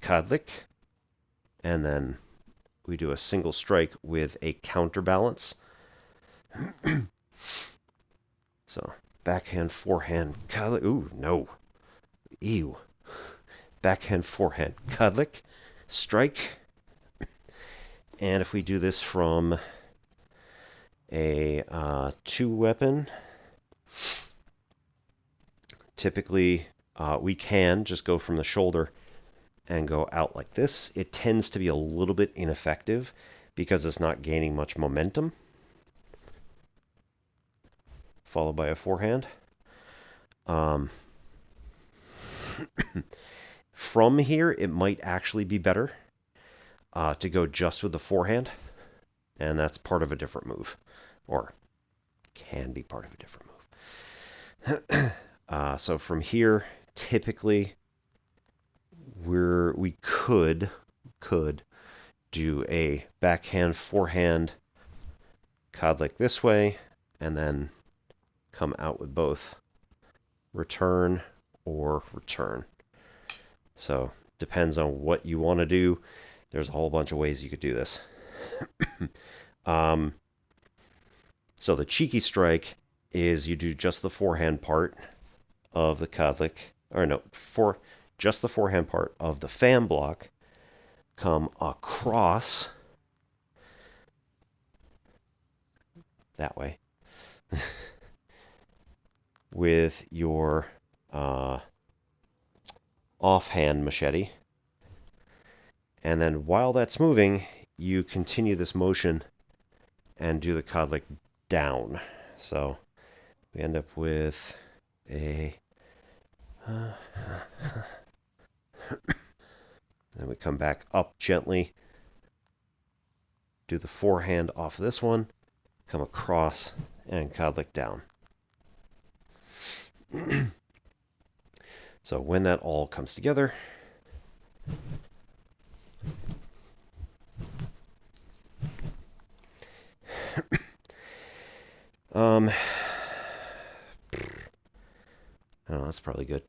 kadlik, and then we do a single strike with a counterbalance. So, backhand, forehand, kadlik. Ooh, no. Ew. Backhand, forehand, kadlik, strike. And if we do this from a two-weapon, typically we can just go from the shoulder and go out like this, it tends to be a little bit ineffective because it's not gaining much momentum. Followed by a forehand. From here, it might actually be better to go just with the forehand, and that's part of a different move, or can be part of a different move. So from here, typically, we could do a backhand, forehand, codlick this way, and then come out with both return or return. So depends on what you want to do. There's a whole bunch of ways you could do this. So the cheeky strike is you do just the forehand part of the codlick, or no, just the forehand part of the fan block, come across that way with your offhand machete, and then while that's moving, you continue this motion and do the codlick down. So we end up with a then we come back up gently, do the forehand off of this one, come across, and codlick down. So when that all comes together, oh, that's probably good.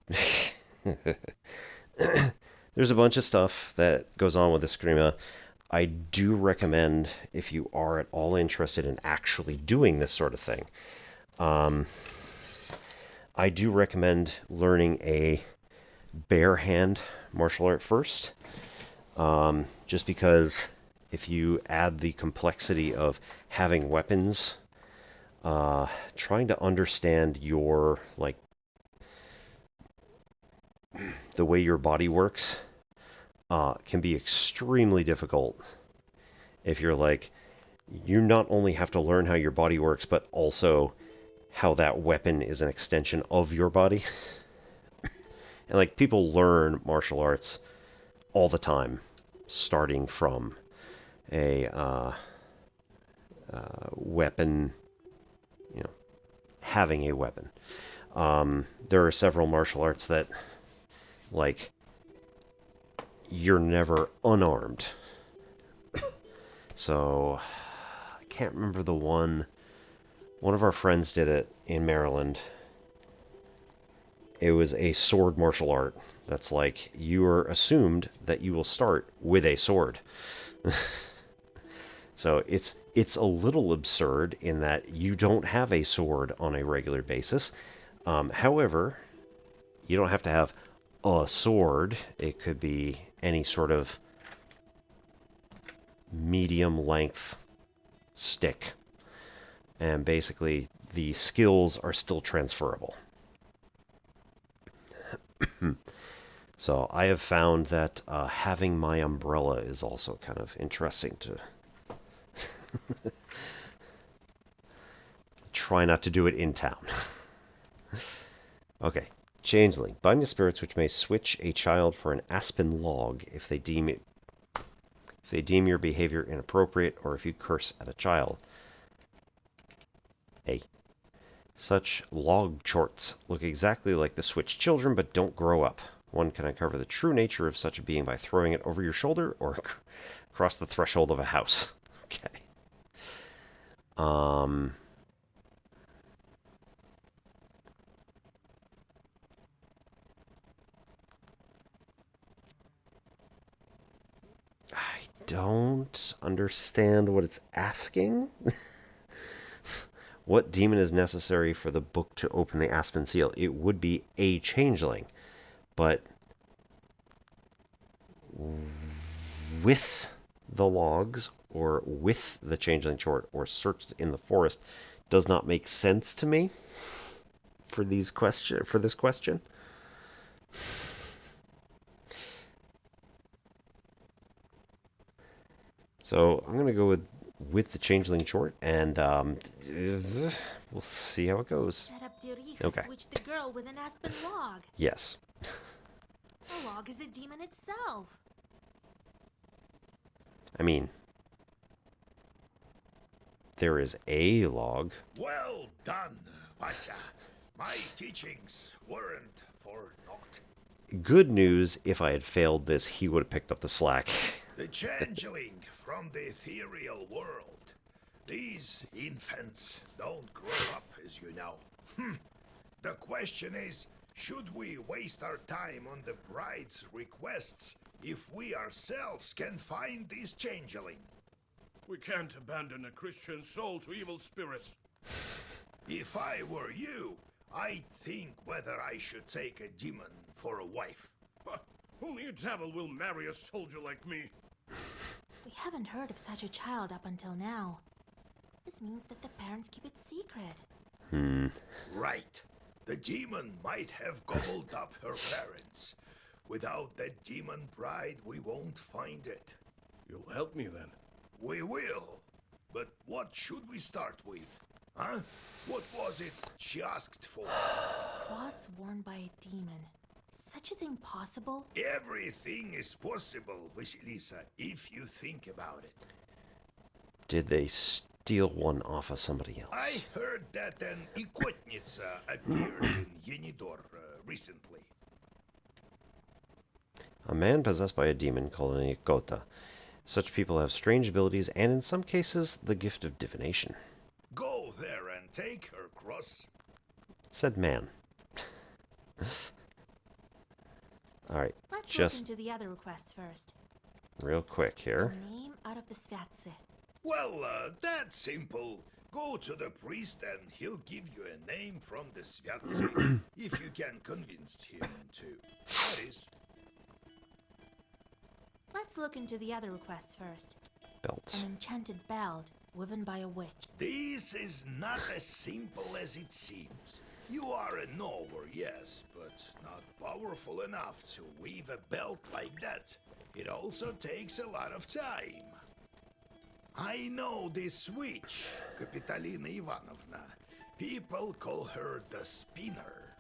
There's a bunch of stuff that goes on with the Screama. I do recommend, if you are at all interested in actually doing this sort of thing, I do recommend learning a bare hand martial art first, just because if you add the complexity of having weapons, trying to understand your, like, the way your body works can be extremely difficult. If you're like, you not only have to learn how your body works, but also how that weapon is an extension of your body. And like, people learn martial arts all the time, starting from a weapon, you know, having a weapon. There are several martial arts that, like, you're never unarmed. So I can't remember the one. One of our friends did it in Maryland. It was a sword martial art. That's like, you are assumed that you will start with a sword. So it's a little absurd in that you don't have a sword on a regular basis. However, you don't have to have a sword. It could be any sort of medium length stick. And basically, the skills are still transferable. So I have found that having my umbrella is also kind of interesting to try not to do it in town. Okay. Changeling. Bind the spirits which may switch a child for an aspen log if they deem your behavior inappropriate, or if you curse at a child. A. Such log chorts look exactly like the switched children, but don't grow up. One can uncover the true nature of such a being by throwing it over your shoulder or across the threshold of a house. Okay. I don't understand what it's asking. What demon is necessary for the book to open the Aspen Seal? It would be a changeling, but with the logs or with the changeling chort or searched in the forest does not make sense to me for this question. So I'm gonna go with the changeling short, and we'll see how it goes. That Abderich Okay. switched the girl with an aspen log. Yes. The log is a demon itself. I mean, there is a log. Well done, Vasha. My teachings weren't for naught. Good news, if I had failed this, he would have picked up the slack. The changeling from the ethereal world. These infants don't grow up, as you know. The question is, should we waste our time on the bride's requests if we ourselves can find this changeling? We can't abandon a Christian soul to evil spirits. If I were you, I'd think whether I should take a demon for a wife. Only a devil will marry a soldier like me. We haven't heard of such a child up until now. This means that the parents keep it secret. Right. The demon might have gobbled up her parents. Without that demon bride, we won't find it. You'll help me then. We will. But what should we start with? Huh? What was it she asked for? A cross worn by a demon. Such a thing possible? Everything is possible, Vasilisa, if you think about it. Did they steal one off of somebody else? I heard that an Ikotnitsa appeared in Yenidor recently. A man possessed by a demon called an Ikota. Such people have strange abilities and, in some cases, the gift of divination. Go there and take her cross. Said man. Alright, Let's just look into the other requests first. real quick here. A name out of the Svatse. Well, that's simple. Go to the priest and he'll give you a name from the Svatse, if you can convince him to. That is. Let's look into the other requests first. Belt. An enchanted belt woven by a witch. This is not as simple as it seems. You are a knower, yes, but not powerful enough to weave a belt like that. It also takes a lot of time. I know this witch, Kapitalina Ivanovna. People call her the spinner.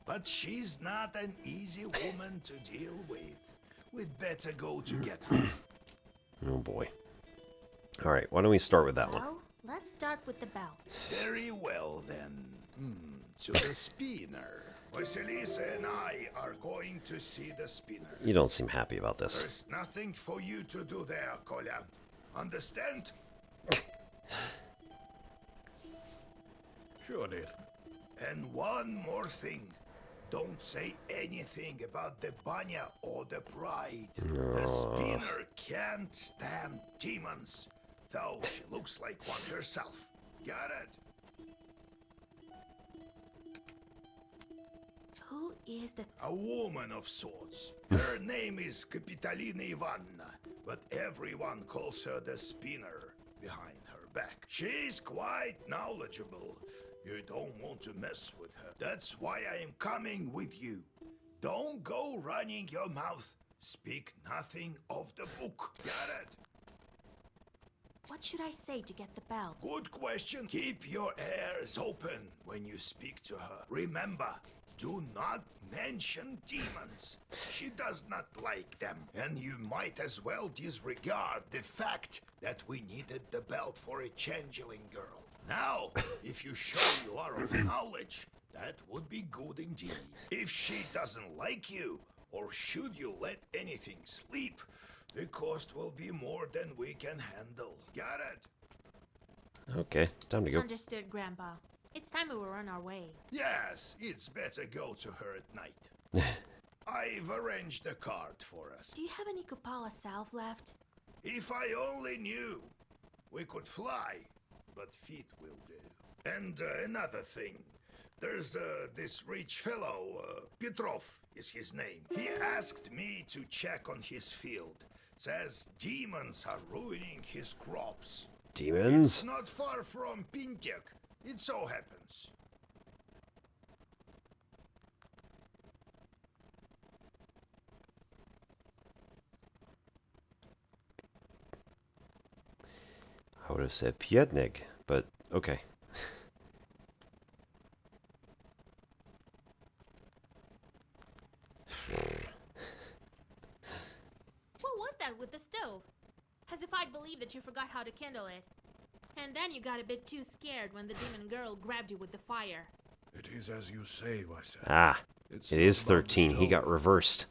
But she's not an easy woman to deal with. We'd better go to get her. Oh boy. Alright, why don't we start with that one? Well, let's start with the belt. Very well, then. To the spinner. Vasilisa and I are going to see the spinner. You don't seem happy about this. There's nothing for you to do there, Kolya. Understand? Sure did. And one more thing. Don't say anything about the Banya or the bride. The spinner can't stand demons, though she looks like one herself. Got it? Who is the... A woman of sorts. Her name is Kapitalina Ivanna, but everyone calls her the spinner behind her back. She's quite knowledgeable. You don't want to mess with her. That's why I am coming with you. Don't go running your mouth. Speak nothing of the book. Got it? What should I say to get the belt? Good question. Keep your ears open when you speak to her. Remember, do not mention demons. She does not like them. And you might as well disregard the fact that we needed the belt for a changeling girl. Now, if you show you are of knowledge, that would be good indeed. If she doesn't like you, or should you let anything sleep, the cost will be more than we can handle. Got it? Okay, time to go. Understood, Grandpa. It's time we were on our way. Yes, it's better go to her at night. I've arranged a cart for us. Do you have any Kupala salve left? If I only knew. We could fly, but feet will do. And another thing. There's this rich fellow, Petrov is his name. He asked me to check on his field. Says demons are ruining his crops. Demons? It's not far from Pintek. It so happens. I would have said Pietnig, but okay. What was that with the stove? As if I'd believe that you forgot how to kindle it. And then you got a bit too scared when the demon girl grabbed you with the fire. It is as you say, Wysa. Ah, It's it not is about the 13. He got stove. reversed.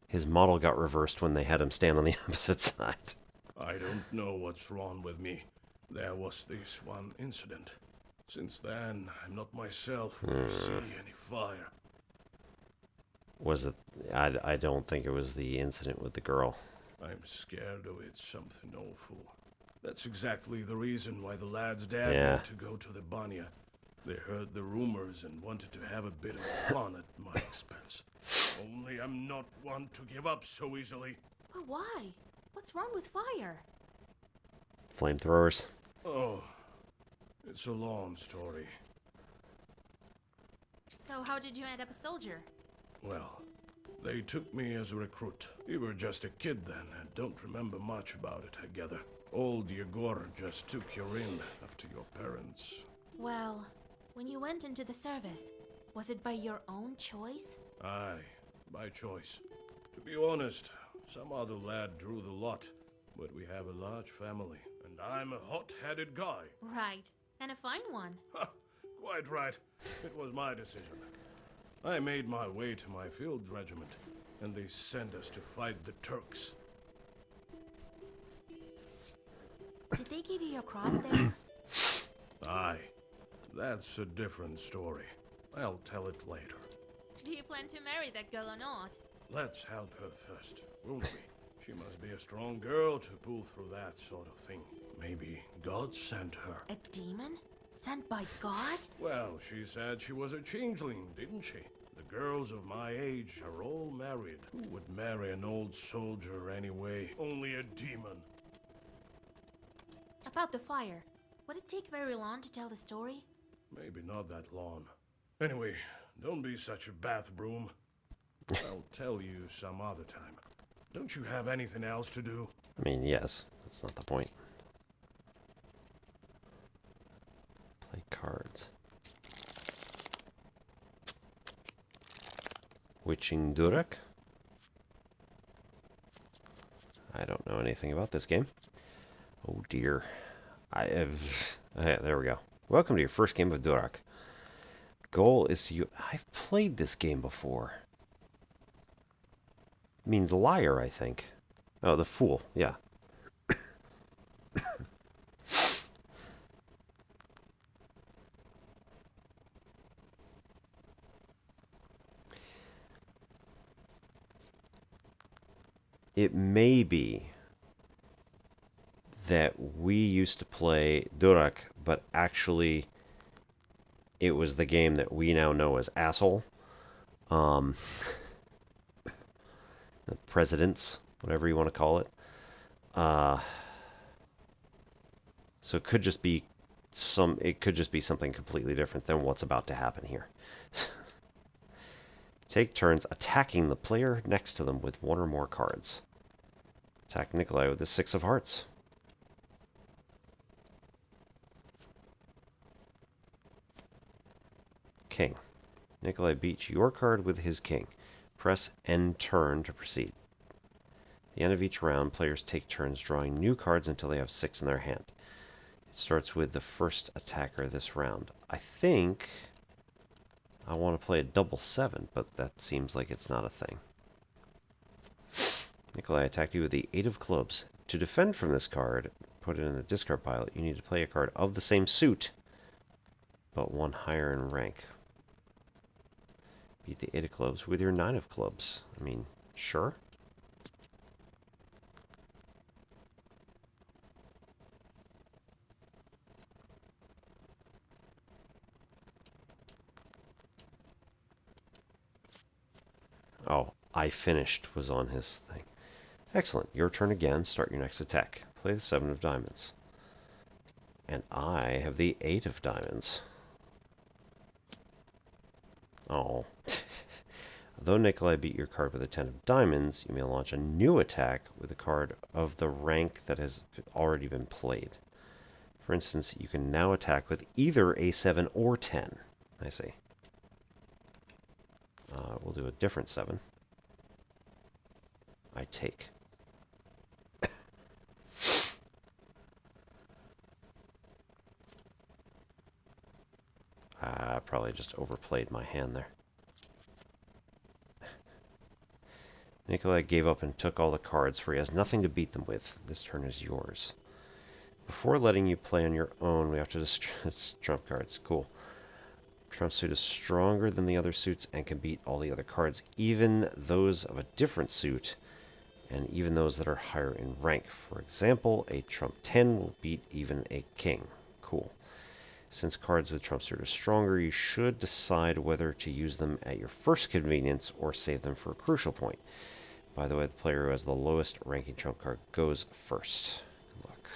His model got reversed when they had him stand on the opposite side. I don't know what's wrong with me. There was this one incident. Since then, I'm not myself when I see any fire. Was it? I don't think it was the incident with the girl. I'm scared of it's something awful. That's exactly the reason why the lads dared Yeah. me to go to the Banya. They heard the rumors and wanted to have a bit of fun at my expense. Only I'm not one to give up so easily. But why? What's wrong with fire? Flamethrowers. Oh, it's a long story. So how did you end up a soldier? Well, they took me as a recruit. You were just a kid then and don't remember much about it, I gather. Old Yegor just took you in after your parents. Well, when you went into the service, was it by your own choice? Aye, by choice. To be honest, some other lad drew the lot, but we have a large family, and I'm a hot-headed guy. Right, and a fine one. Ha! Quite right. It was my decision. I made my way to my field regiment, and they sent us to fight the Turks. Did they give you your cross there? Aye, that's a different story. I'll tell it later. Do you plan to marry that girl or not? Let's help her first, won't we? She must be a strong girl to pull through that sort of thing. Maybe God sent her. A demon? Sent by God? Well, she said she was a changeling, didn't she? The girls of my age are all married. Who would marry an old soldier anyway? Only a demon. About the fire. Would it take very long to tell the story? Maybe not that long. Anyway, don't be such a bath broom. I'll tell you some other time. Don't you have anything else to do? I mean, yes. That's not the point. Play cards. Witching Durak? I don't know anything about this game. Oh dear. I have... there we go. Welcome to your first game of Durak. Goal is to... I've played this game before. I mean, the liar, I think. Oh, the fool. Yeah. It may be that we used to play Durak, but actually it was the game that we now know as Asshole. The Presidents, whatever you want to call it. So it could just be something completely different than what's about to happen here. Take turns attacking the player next to them with one or more cards. Attack Nikolai with the 6 of hearts. King. Nikolai beats your card with his king. Press end turn to proceed. At the end of each round, players take turns drawing new cards until they have 6 in their hand. It starts with the first attacker this round. I think I want to play a double 7, but that seems like it's not a thing. Nikolai attacked you with the 8 of clubs. To defend from this card, put it in the discard pile, you need to play a card of the same suit, but one higher in rank. Beat the 8 of clubs with your 9 of clubs. I mean, sure. Oh, I finished was on his thing. Excellent. Your turn again. Start your next attack. Play the 7 of diamonds. And I have the 8 of diamonds. Oh. Though Nikolai beat your card with a 10 of diamonds, you may launch a new attack with a card of the rank that has already been played. For instance, you can now attack with either a 7 or 10. I see. We'll do a different 7. I take. I probably just overplayed my hand there. Nikolai gave up and took all the cards, for he has nothing to beat them with. This turn is yours. Before letting you play on your own, we have to trump cards. Cool. Trump suit is stronger than the other suits and can beat all the other cards, even those of a different suit, and even those that are higher in rank. For example, a trump 10 will beat even a king. Cool. Since cards with trump suit are stronger, you should decide whether to use them at your first convenience or save them for a crucial point. By the way, the player who has the lowest ranking trump card goes first. Good luck.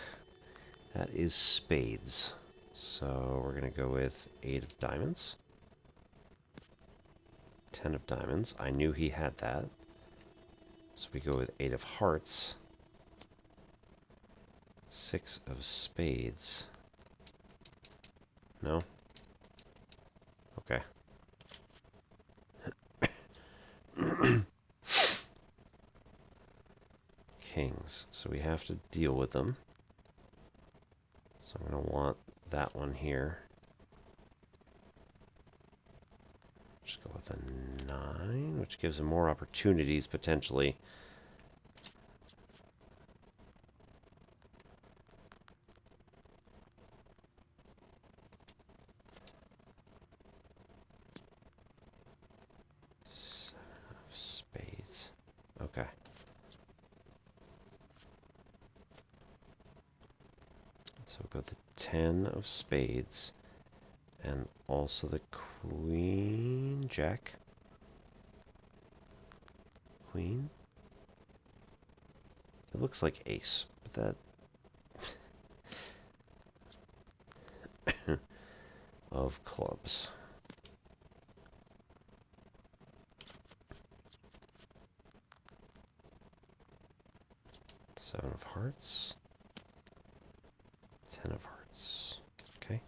That is spades. So we're going to go with 8 of diamonds. 10 of diamonds. I knew he had that. So we go with 8 of hearts. 6 of spades. No? Okay. Kings. So we have to deal with them. So I'm going to want that one here. Just go with a 9, which gives him more opportunities, potentially. Okay. So we'll go with the 10 of spades and also the queen, jack, queen. It looks like ace, but that of clubs. 7 of hearts. 10 of hearts. Okay.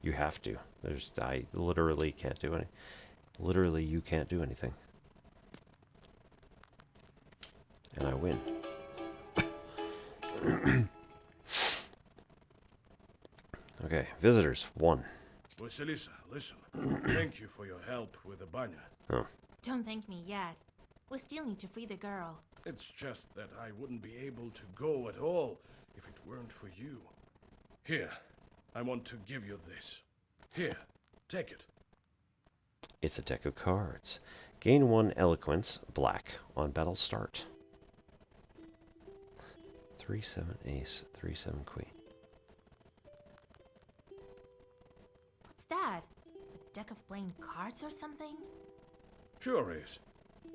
You have to. I literally can't do any. Literally, you can't do anything. And I win. Okay, visitors, 1. Vasilisa, listen. Thank you for your help with the banya. Oh. Don't thank me yet. We still need to free the girl. It's just that I wouldn't be able to go at all if it weren't for you. Here, I want to give you this. Here, take it. It's a deck of cards. Gain 1 eloquence, black, on battle start. 3-7 ace, 3-7 queen. What's that? A deck of playing cards or something? Sure is.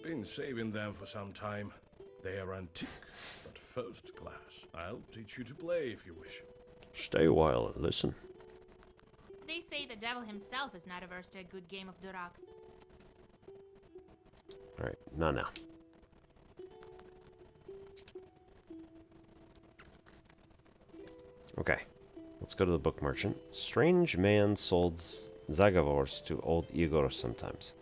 Been saving them for some time. They are antique, but first class. I'll teach you to play if you wish. Stay a while and listen. They say the devil himself is not averse to a good game of Durak. Alright, not now. Okay, let's go to the book merchant. Strange man sold Zagavors to old Igor sometimes.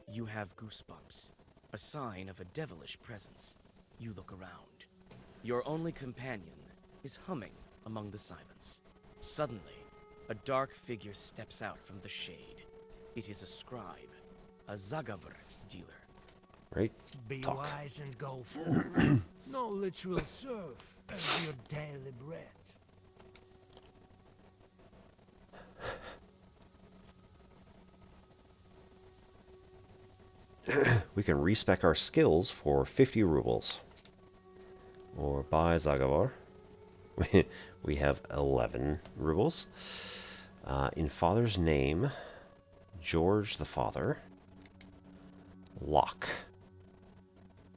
You have goosebumps, a sign of a devilish presence. You look around. Your only companion is humming among the silence. Suddenly, a dark figure steps out from the shade. It is a scribe, a Zagavr dealer. Right? Be Talk. wise and go forth. No literal serve as your daily bread. we can respec our skills for 50 rubles. Or buy Zagavar. We have 11 rubles. In father's name, George the father. Lock.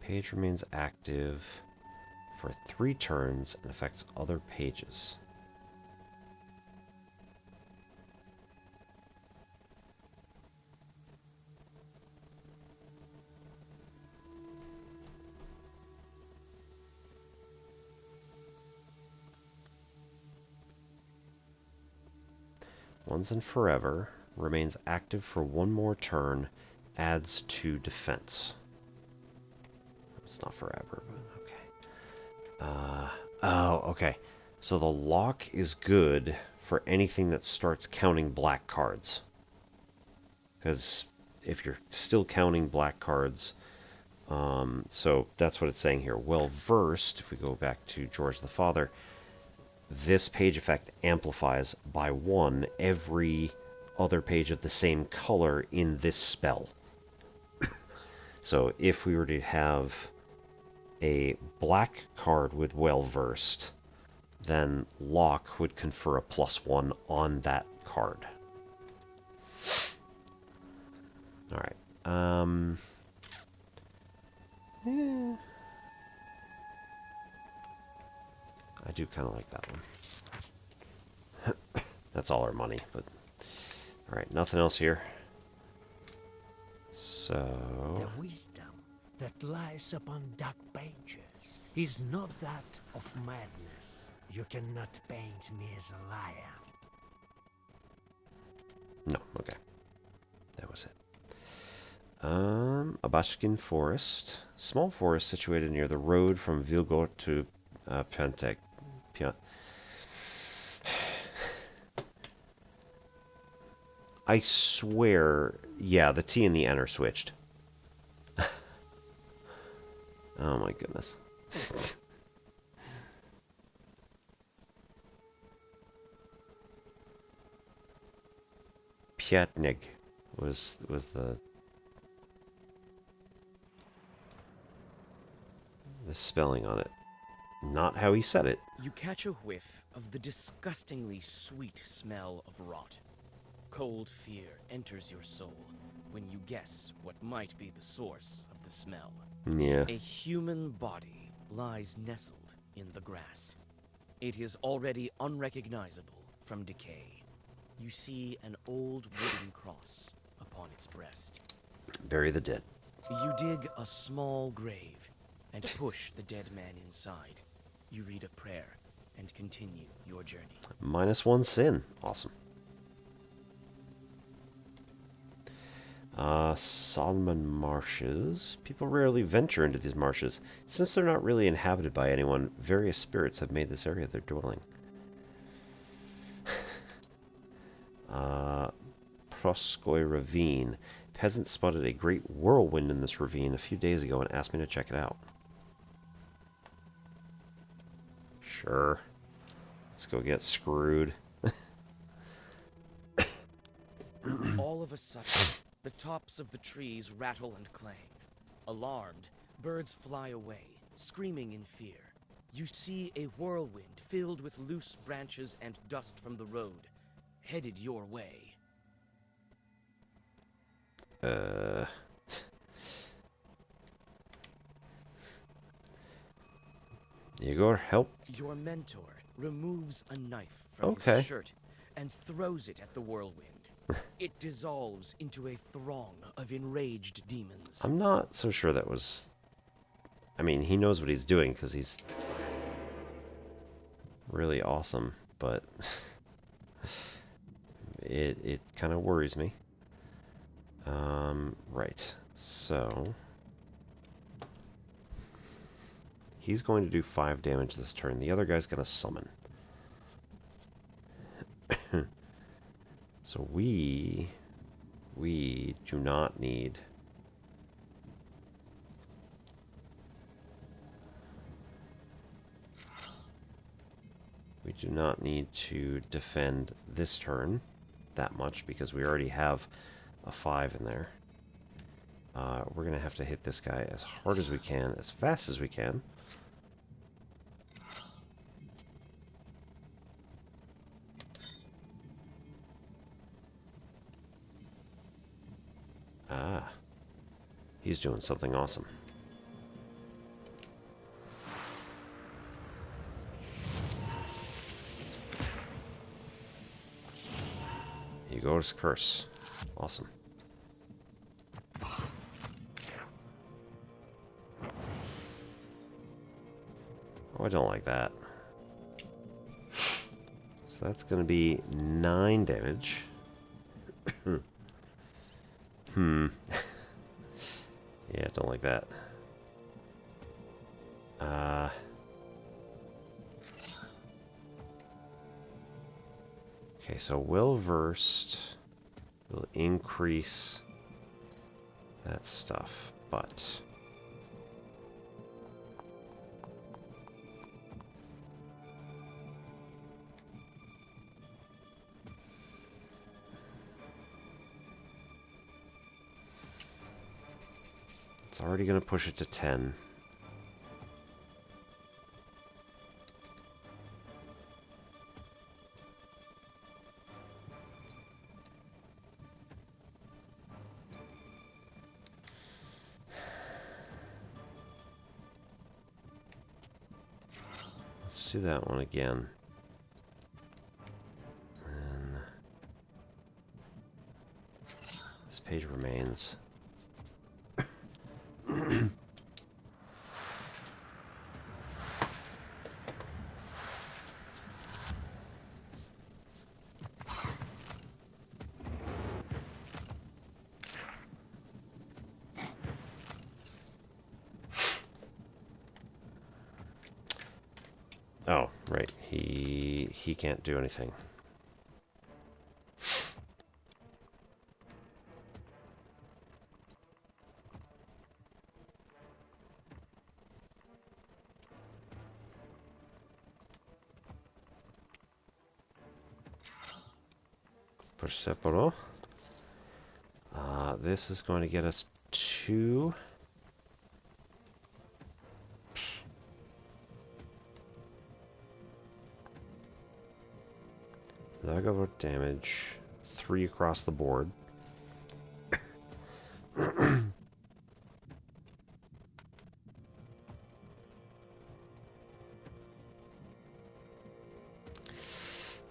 Page remains active for 3 turns and affects other pages. Once and forever, remains active for 1 more turn, adds to defense. It's not forever, but okay. Oh, okay. So the lock is good for anything that starts counting black cards. Because if you're still counting black cards, so that's what it's saying here. Well versed, if we go back to George the Father, this page effect amplifies by 1 every other page of the same color in this spell. So if we were to have a black card with well versed, then lock would confer a +1 on that card. Alright. Yeah. I do kind of like that one. That's all our money, but... Alright, nothing else here. So... The wisdom that lies upon dark pages is not that of madness. You cannot paint me as a liar. No, okay. That was it. Abashkin Forest. Small forest situated near the road from Vilgort to Piantek. I swear, yeah, the T and the N are switched. Oh my goodness. Piatnig was the spelling on it. Not how he said it. You catch a whiff of the disgustingly sweet smell of rot. Cold fear enters your soul when you guess what might be the source of the smell. Yeah. A human body lies nestled in the grass. It is already unrecognizable from decay. You see an old wooden cross upon its breast. Bury the dead. You dig a small grave and push the dead man inside. You read a prayer and continue your journey. -1 sin. Awesome. Solomon Marshes. People rarely venture into these marshes. Since they're not really inhabited by anyone, various spirits have made this area their dwelling. Proskoy Ravine. Peasants spotted a great whirlwind in this ravine a few days ago and asked me to check it out. Sure. Let's go get screwed. All of a sudden, the tops of the trees rattle and clang. Alarmed, birds fly away, screaming in fear. You see a whirlwind filled with loose branches and dust from the road, headed your way. Igor, help. Your mentor removes a knife from Okay. his shirt and throws it at the whirlwind. It dissolves into a throng of enraged demons. I'm not so sure that was... I mean, he knows what he's doing because he's really awesome, but it kind of worries me. Right, so he's going to do 5 damage this turn. The other guy's going to summon. So we do not need... We do not need to defend this turn that much because we already have a 5 in there. we're going to have to hit this guy as hard as we can, as fast as we can. Ah, he's doing something awesome. Igor's curse. Awesome. Oh, I don't like that. So that's going to be 9 damage. Yeah, don't like that. Okay, so well-versed will increase that stuff, but... it's already going to push it to 10. Let's do that one again. And this page remains. Oh, right. He can't do anything. Percepolo. This is going to get us 2. Lagavort damage, 3 across the board.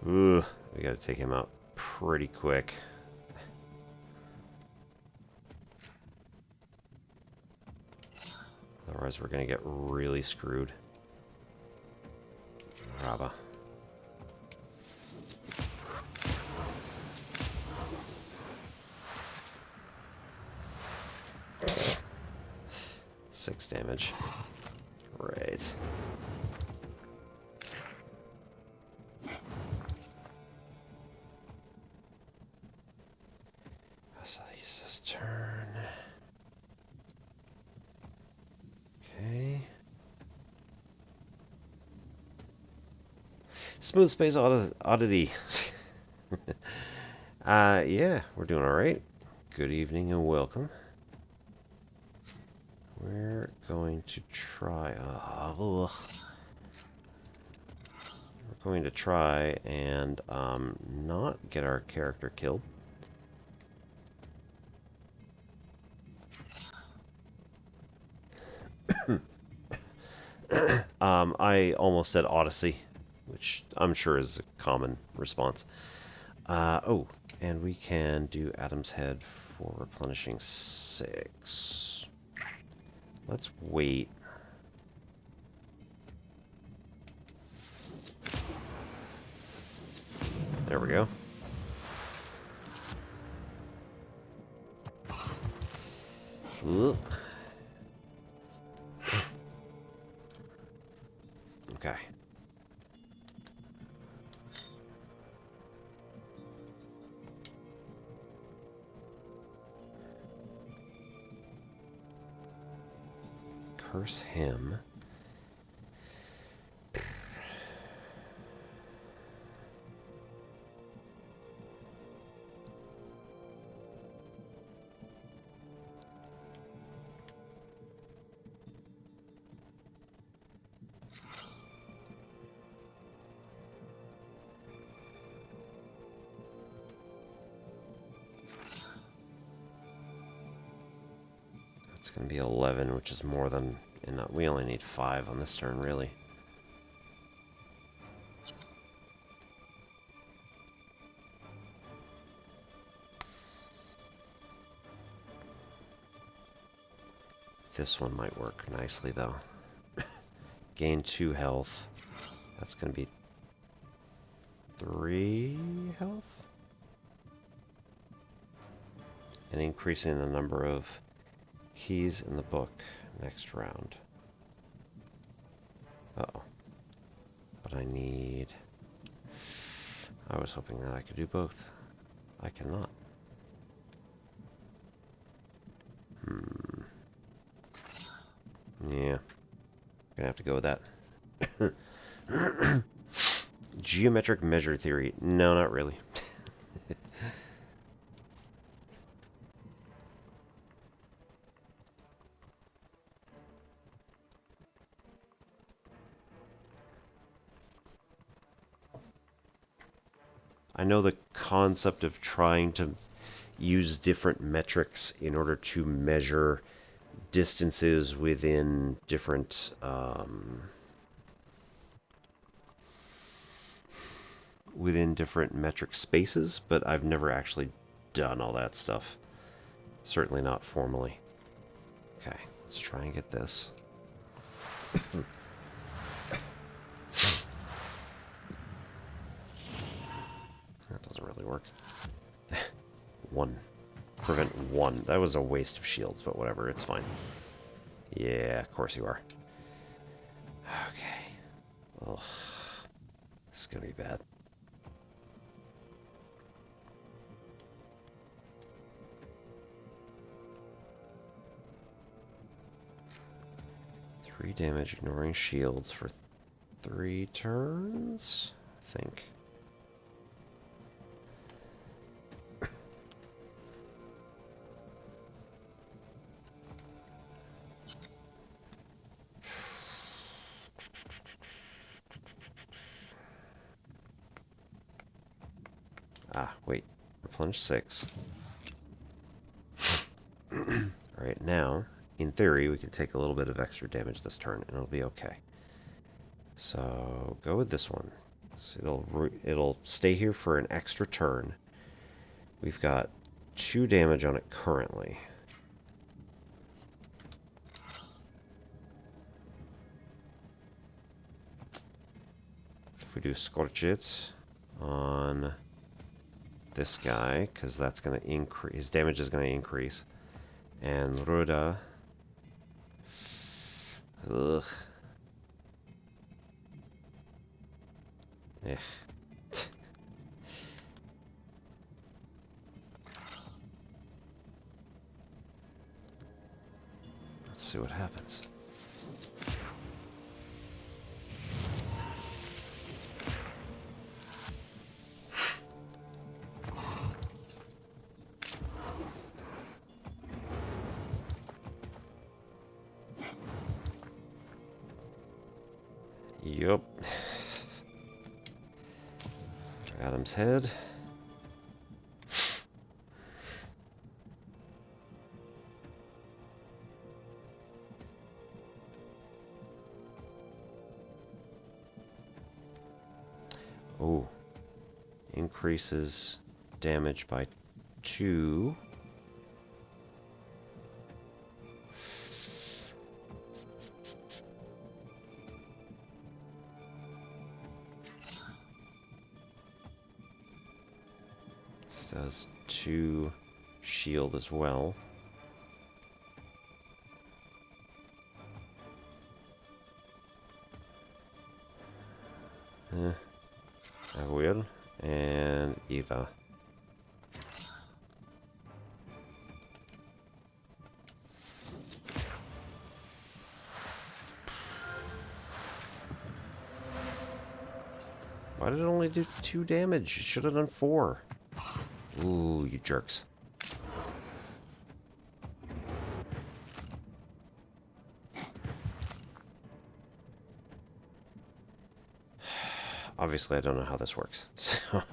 Ooh, we gotta take him out pretty quick. Otherwise we're gonna get really screwed. Raba. Six damage. Right. Vasalisa's turn. Okay. Smooth space oddity. Yeah, we're doing alright. Good evening and welcome. We're going to try... we're going to try and not get our character killed. I almost said Odyssey, which I'm sure is a common response. Oh, and we can do Adam's Head for replenishing 6. Let's wait. There we go. Ugh. Okay. Curse him. going to be 11, which is more than enough. We only need 5 on this turn, really. This one might work nicely, though. Gain 2 health. That's going to be 3 health? And increasing the number of keys in the book next round. Uh-oh. But I need... I was hoping that I could do both. I cannot. Yeah. Gonna have to go with that. Geometric measure theory. No, not really. I know the concept of trying to use different metrics in order to measure distances within different metric spaces, but I've never actually done all that stuff. Certainly not formally. Okay, let's try and get this. That doesn't really work. 1. Prevent 1. That was a waste of shields, but whatever, it's fine. Yeah, of course you are. Okay. Ugh. This is gonna be bad. Three damage, ignoring shields for 3 turns, I think. Ah, wait. Replenish 6. Alright, now, in theory, we can take a little bit of extra damage this turn, and it'll be okay. So, go with this one. So it'll stay here for an extra turn. We've got 2 damage on it currently. If we do Scorch It on this guy, because that's going to increase, his damage is going to increase. And Ruda. Ugh. Eh. Let's see what happens. Yup. Adam's head. Oh. Increases damage by 2. Does 2 shield as well. I will. And Eva. Why did it only do 2 damage? It should have done 4. Ooh, you jerks. Obviously, I don't know how this works. So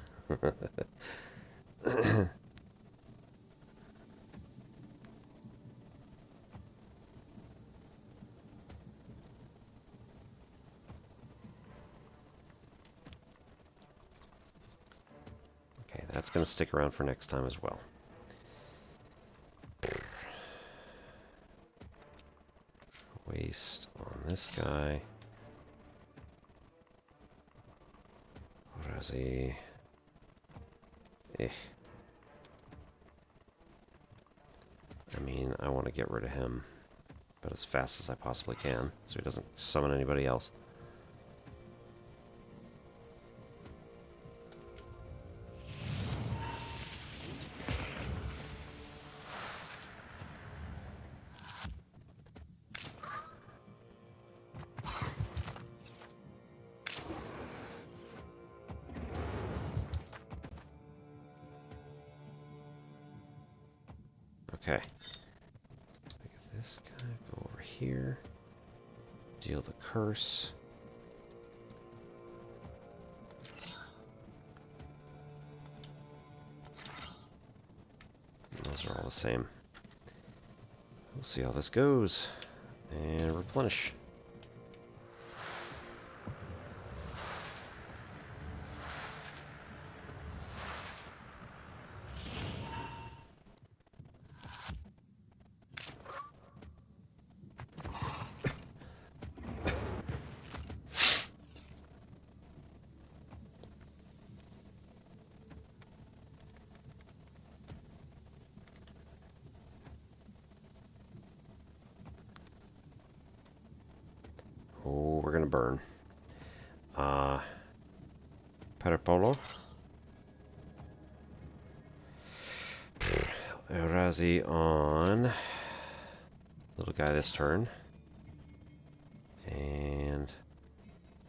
That's going to stick around for next time as well. Waste on this guy. Where is he? I mean, I want to get rid of him, but as fast as I possibly can, so he doesn't summon anybody else. Okay. Take this guy, go over here. Deal the curse. Those are all the same. We'll see how this goes. And replenish. Oh, we're gonna burn. Peripolo. Erazi on little guy this turn. And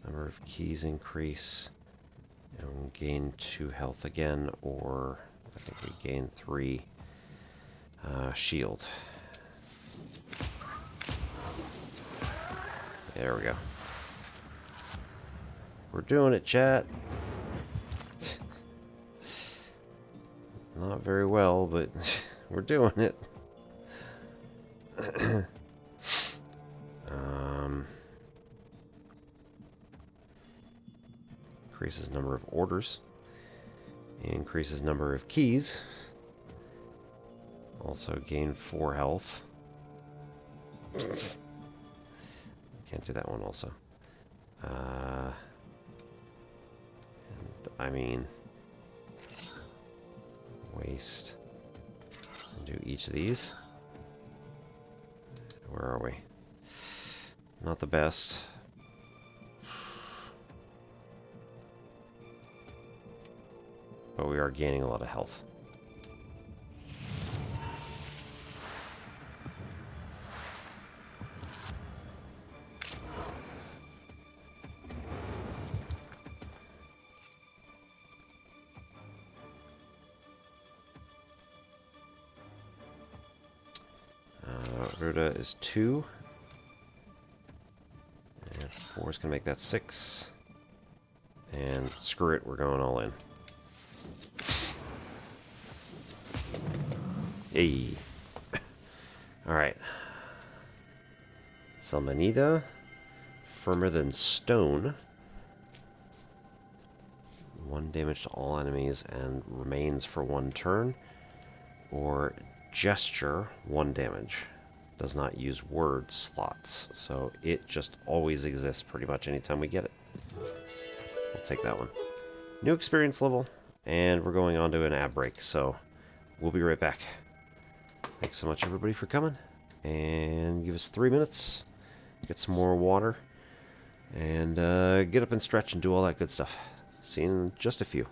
number of keys increase. And we'll gain 2 health again, or I think we gain 3 shield. There we go. We're doing it, chat. Not very well, but we're doing it. Increases number of orders. Increases number of keys. Also gain 4 health. Can't do that one also. And, I mean, waste. And do each of these. Where are we? Not the best. But we are gaining a lot of health. Ruda is 2. And 4 is going to make that 6. And screw it, we're going all in. Hey. Alright. Salmonida. Firmer than stone. 1 damage to all enemies and remains for 1 turn. Or gesture, 1 damage. Does not use word slots, so it just always exists pretty much anytime we get it. We'll take that one. New experience level, and we're going on to an ad break, so we'll be right back. Thanks so much, everybody, for coming, and give us 3 minutes, get some more water, and get up and stretch and do all that good stuff. See you in just a few.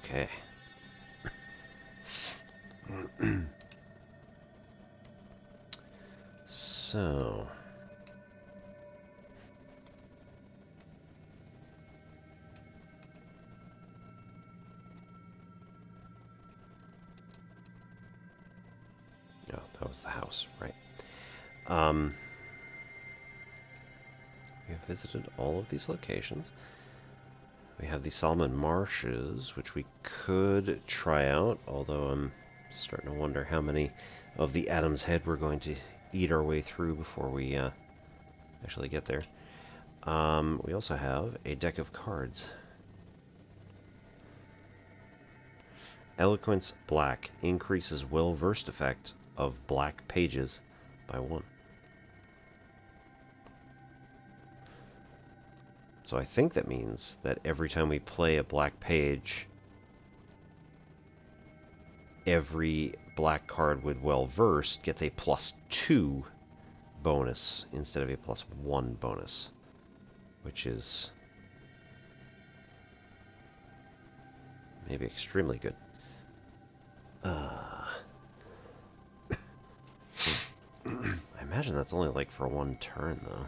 Okay. So... Oh, that was the house, right. We have visited all of these locations. We have the Solomon Marshes, which we could try out, although I'm starting to wonder how many of the Adam's Head we're going to eat our way through before we actually get there. We also have a deck of cards. Eloquence Black increases well-versed effect of black pages by 1. So I think that means that every time we play a black page, every black card with well-versed gets a +2 bonus instead of a +1 bonus, which is maybe extremely good. I imagine that's only like for 1 turn, though.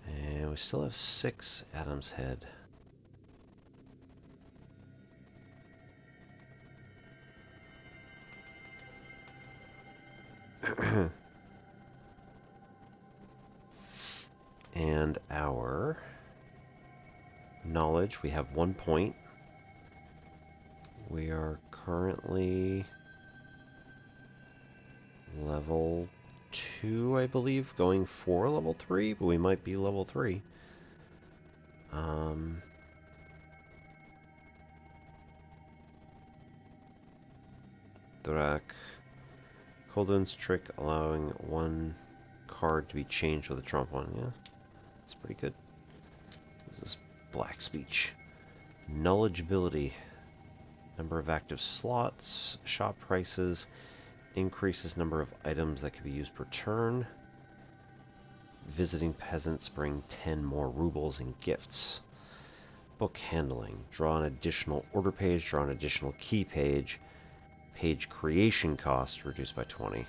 And we still have 6 Adam's Head. And our knowledge, we have 1 point. We are currently level 2, I believe, going for level 3, but we might be level 3. Drak. Colden's trick allowing 1 card to be changed with a trump one, yeah. That's pretty good. This is black speech. Knowledgeability. Number of active slots, shop prices, increases number of items that can be used per turn. Visiting peasants bring 10 more rubles in gifts. Book handling. Draw an additional order page, draw an additional key page. Page creation cost reduced by 20.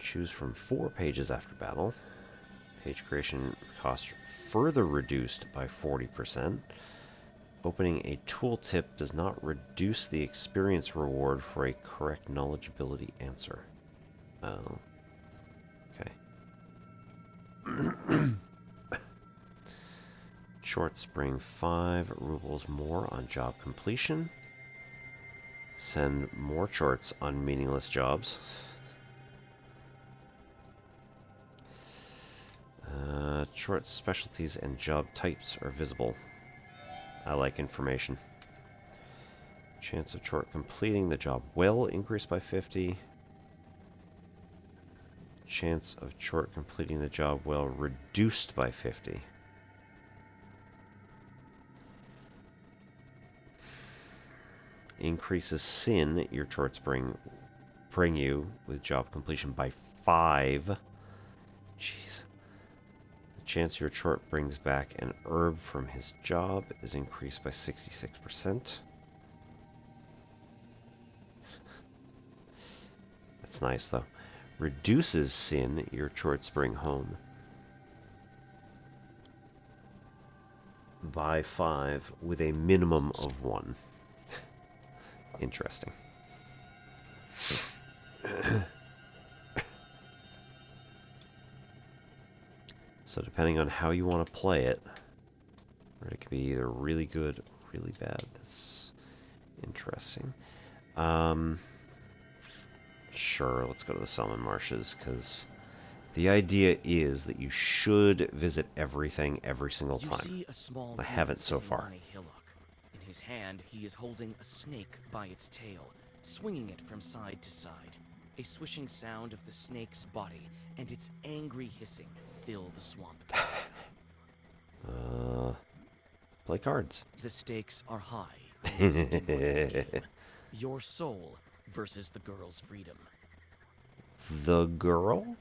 Choose from 4 pages after battle. Page creation cost further reduced by 40%. Opening a tooltip does not reduce the experience reward for a correct knowledgeability answer. Oh. Okay. Shorts bring 5 rubles more on job completion. Send more shorts on meaningless jobs. Short specialties and job types are visible. I like information. Chance of short completing the job well increased by 50. Chance of short completing the job well reduced by 50. Increases sin your shorts bring you with job completion by 5. Jeez. The chance your short brings back an herb from his job is increased by 66%. That's nice, though. Reduces sin your shorts bring home by 5 with a minimum of 1. Interesting. So depending on how you want to play it, it could be either really good or really bad. That's interesting. Sure, let's go to the Solomon Marshes, because the idea is that you should visit everything every single time. You see a small I haven't so sitting far. on a hillock. In his hand, he is holding a snake by its tail, swinging it from side to side. A swishing sound of the snake's body and its angry hissing fill the swamp. Play cards. The stakes are high in this dim-witted game. Your soul versus the girl's freedom. the girl?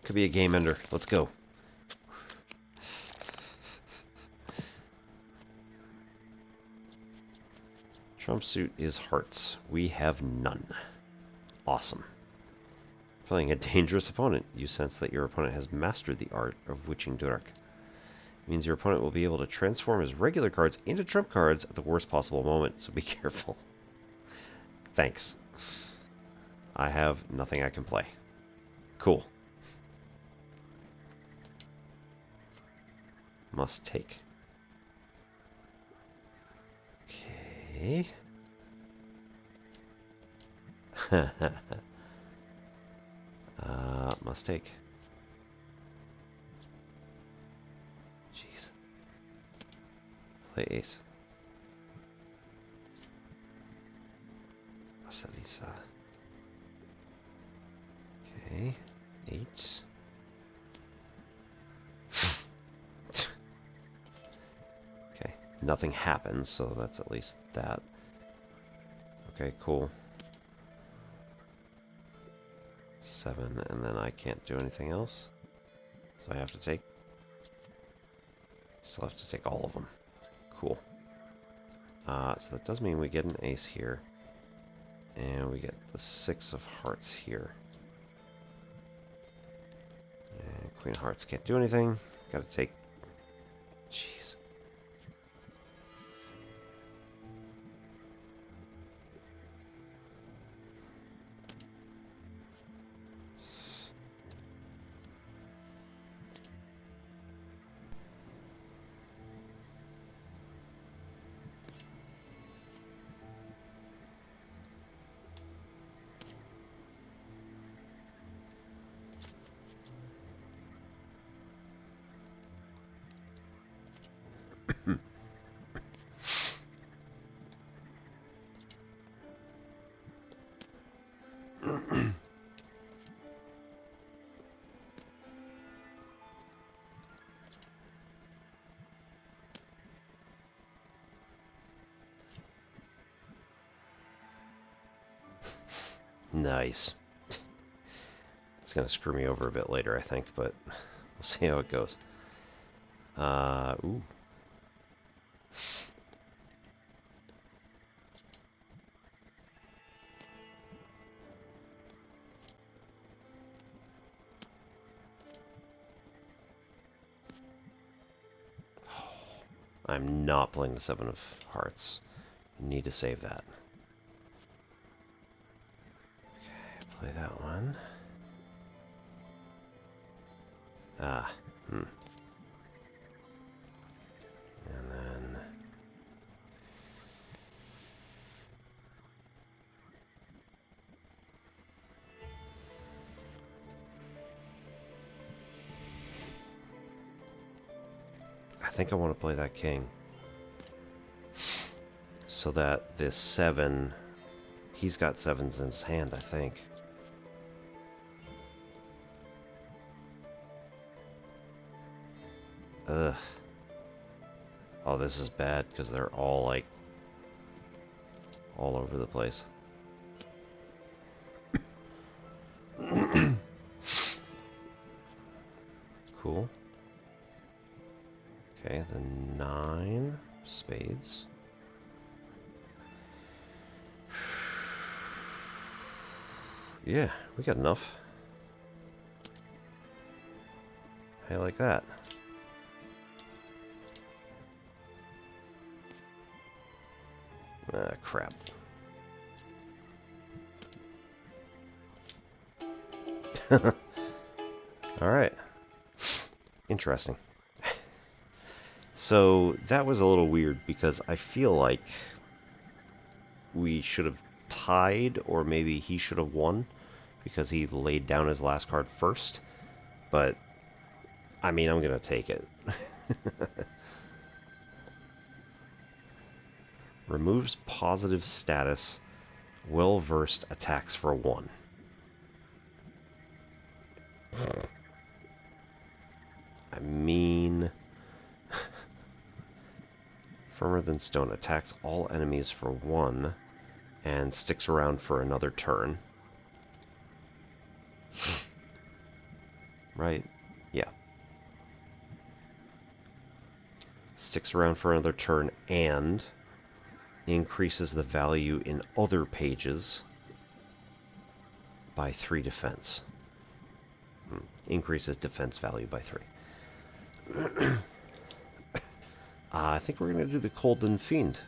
Could be a game ender. Let's go. Trump suit is hearts. We have none. Awesome. Playing a dangerous opponent. You sense that your opponent has mastered the art of witching Durak. It means your opponent will be able to transform his regular cards into trump cards at the worst possible moment, so be careful. Thanks. I have nothing I can play. Cool. Must take. Okay. Must take. Jeez. Play ace. Lisa. Okay. 8. Okay. Nothing happens, so that's at least that. Okay, cool. 7, and then I can't do anything else. So I have to take. Still have to take all of them. Cool. So that does mean we get an ace here. And we get the 6 of hearts here. And Queen of Hearts can't do anything. Gotta take. Jeez. Nice. It's gonna screw me over a bit later, I think, but we'll see how it goes. Ooh. I'm not playing the 7 of hearts. Need to save that. Play that one. And then... I think I want to play that king. So that this 7... He's got 7s in his hand, I think. Ugh. Oh, this is bad because they're all like all over the place. Cool. Okay, the 9 spades. Yeah, we got enough. How you like that? Ah, crap. Alright. Interesting. So, that was a little weird because I feel like we should have tied, or maybe he should have won because he laid down his last card first. But, I mean, I'm gonna take it. Removes positive status. Well-versed attacks for 1. I mean... Firmer than stone. Attacks all enemies for 1. and sticks around for another turn. Right? Yeah. Sticks around for another turn and increases the value in other pages by 3 defense. Increases defense value by 3. I think we're going to do the Colden Fiend.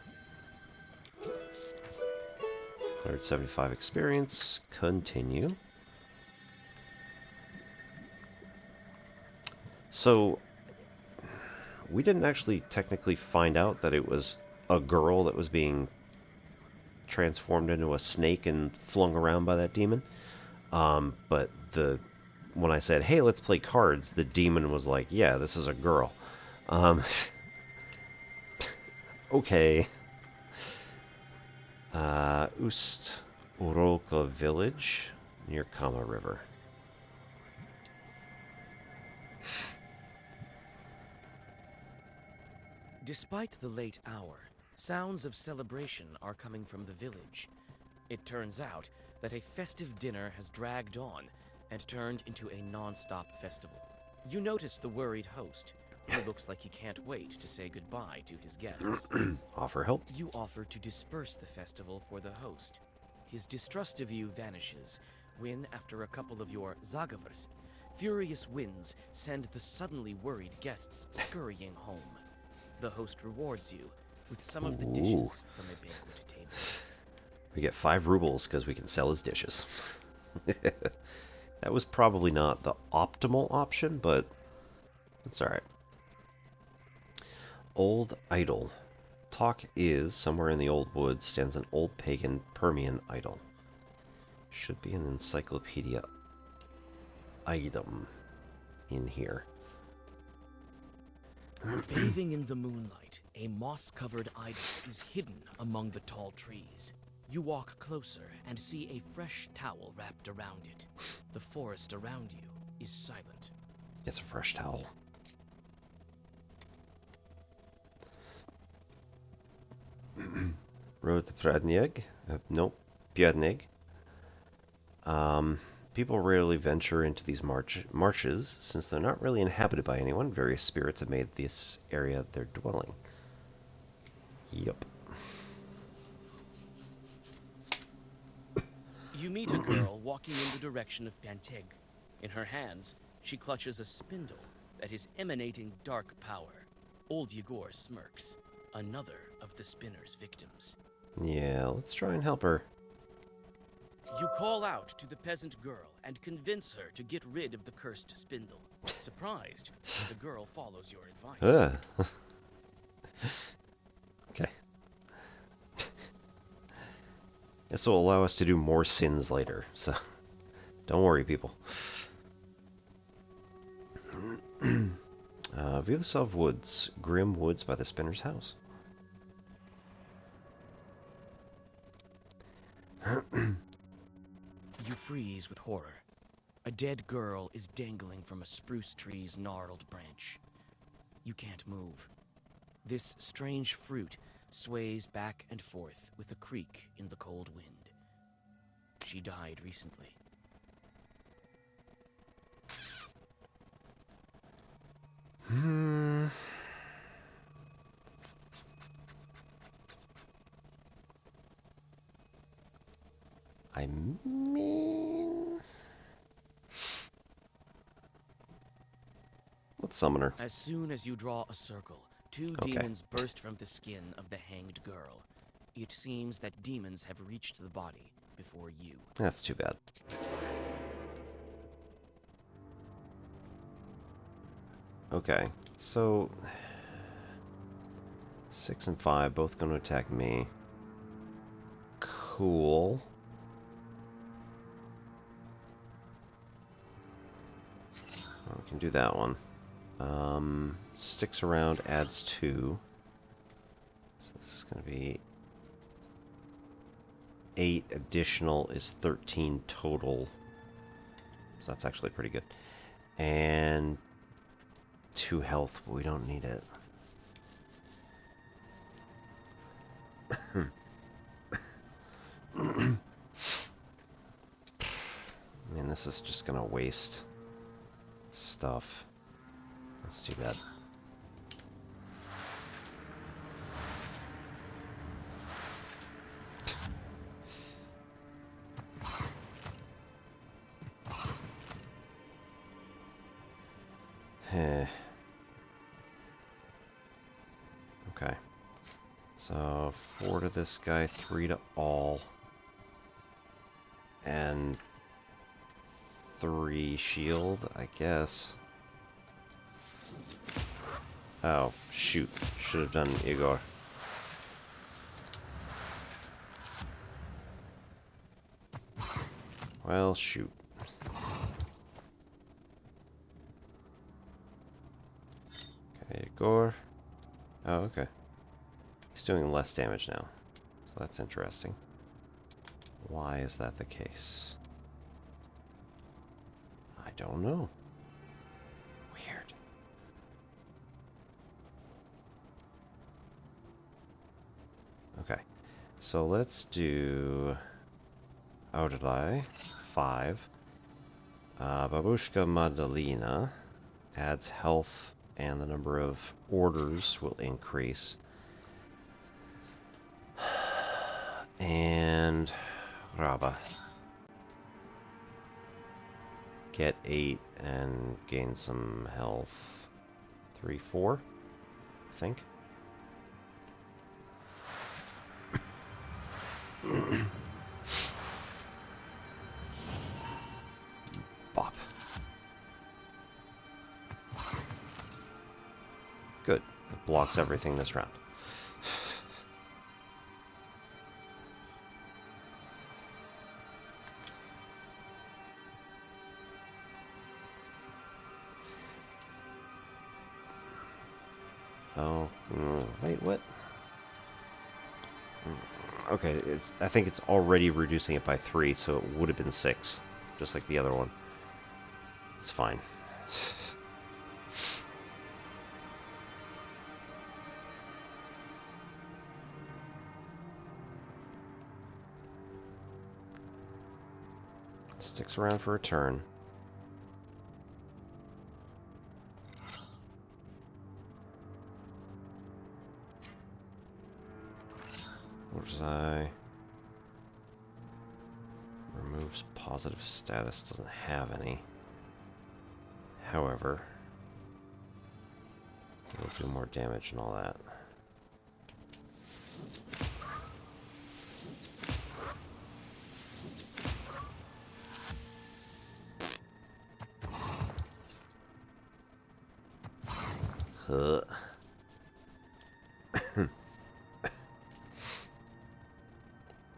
175 experience. Continue. So, we didn't actually technically find out that it was a girl that was being transformed into a snake and flung around by that demon. But when I said, hey, let's play cards, the demon was like, yeah, this is a girl. Okay. Ust Urolka village near Kama River. Despite the late hour, sounds of celebration are coming from the village. It turns out that a festive dinner has dragged on and turned into a non-stop festival. You notice the worried host, who looks like he can't wait to say goodbye to his guests. Offer help. You offer to disperse the festival for the host. His distrust of you vanishes when, after a couple of your zagavers, furious winds send the suddenly worried guests scurrying home. The host rewards you with some of the dishes from a banquet table. We get 5 rubles because we can sell his dishes. That was probably not the optimal option, but it's alright. Old idol. Talk is, somewhere in the old woods stands an old pagan Permian idol. Should be an encyclopedia item in here. Bathing in the moonlight, a moss-covered idol is hidden among the tall trees. You walk closer and see a fresh towel wrapped around it. The forest around you is silent. It's a fresh towel. Road to Pradnieg? Nope. Piadnig. People rarely venture into these marshes, since they're not really inhabited by anyone. Various spirits have made this area their dwelling. Yup. You meet a girl walking in the direction of Panteg. In her hands, she clutches a spindle that is emanating dark power. Old Yegor smirks, another of the spinner's victims. Yeah, let's try and help her. You call out to the peasant girl and convince her to get rid of the cursed spindle. Surprised, the girl follows your advice. Okay. This will allow us to do more sins later, so don't worry, people. Vilsov Woods, Grim Woods by the Spinner's house. You freeze with horror. A dead girl is dangling from a spruce tree's gnarled branch. You can't move. This strange fruit sways back and forth with a creak in the cold wind. She died recently. I mean... Let's summon her. As soon as you draw a circle, two demons burst from the skin of the hanged girl. It seems that demons have reached the body before you. That's too bad. Okay, so 6 and 5 both going to attack me. Cool. We can do that one. Sticks around, adds 2. So this is going to be 8 additional is 13 total. So that's actually pretty good. And 2 health, but we don't need it. this is just gonna waste stuff. That's too bad. Okay. So 4 to this guy, 3 to all, and 3 shield, I guess. Oh, shoot. Should have done Igor. Well, shoot. Okay, Igor. Oh, okay. He's doing less damage now. So that's interesting. Why is that the case? I don't know. Weird. Okay. So let's do... Outlie. 5. Babushka Madalina adds health, and the number of orders will increase. And Raba. Get 8 and gain some health. 3, 4, I think. Bop. Good. It blocks everything this round. Oh, wait, what? Okay, I think it's already reducing it by 3, so it would have been 6, just like the other one. It's fine. Sticks around for a turn. I removes positive status, doesn't have any. However, it'll do more damage and all that. Huh.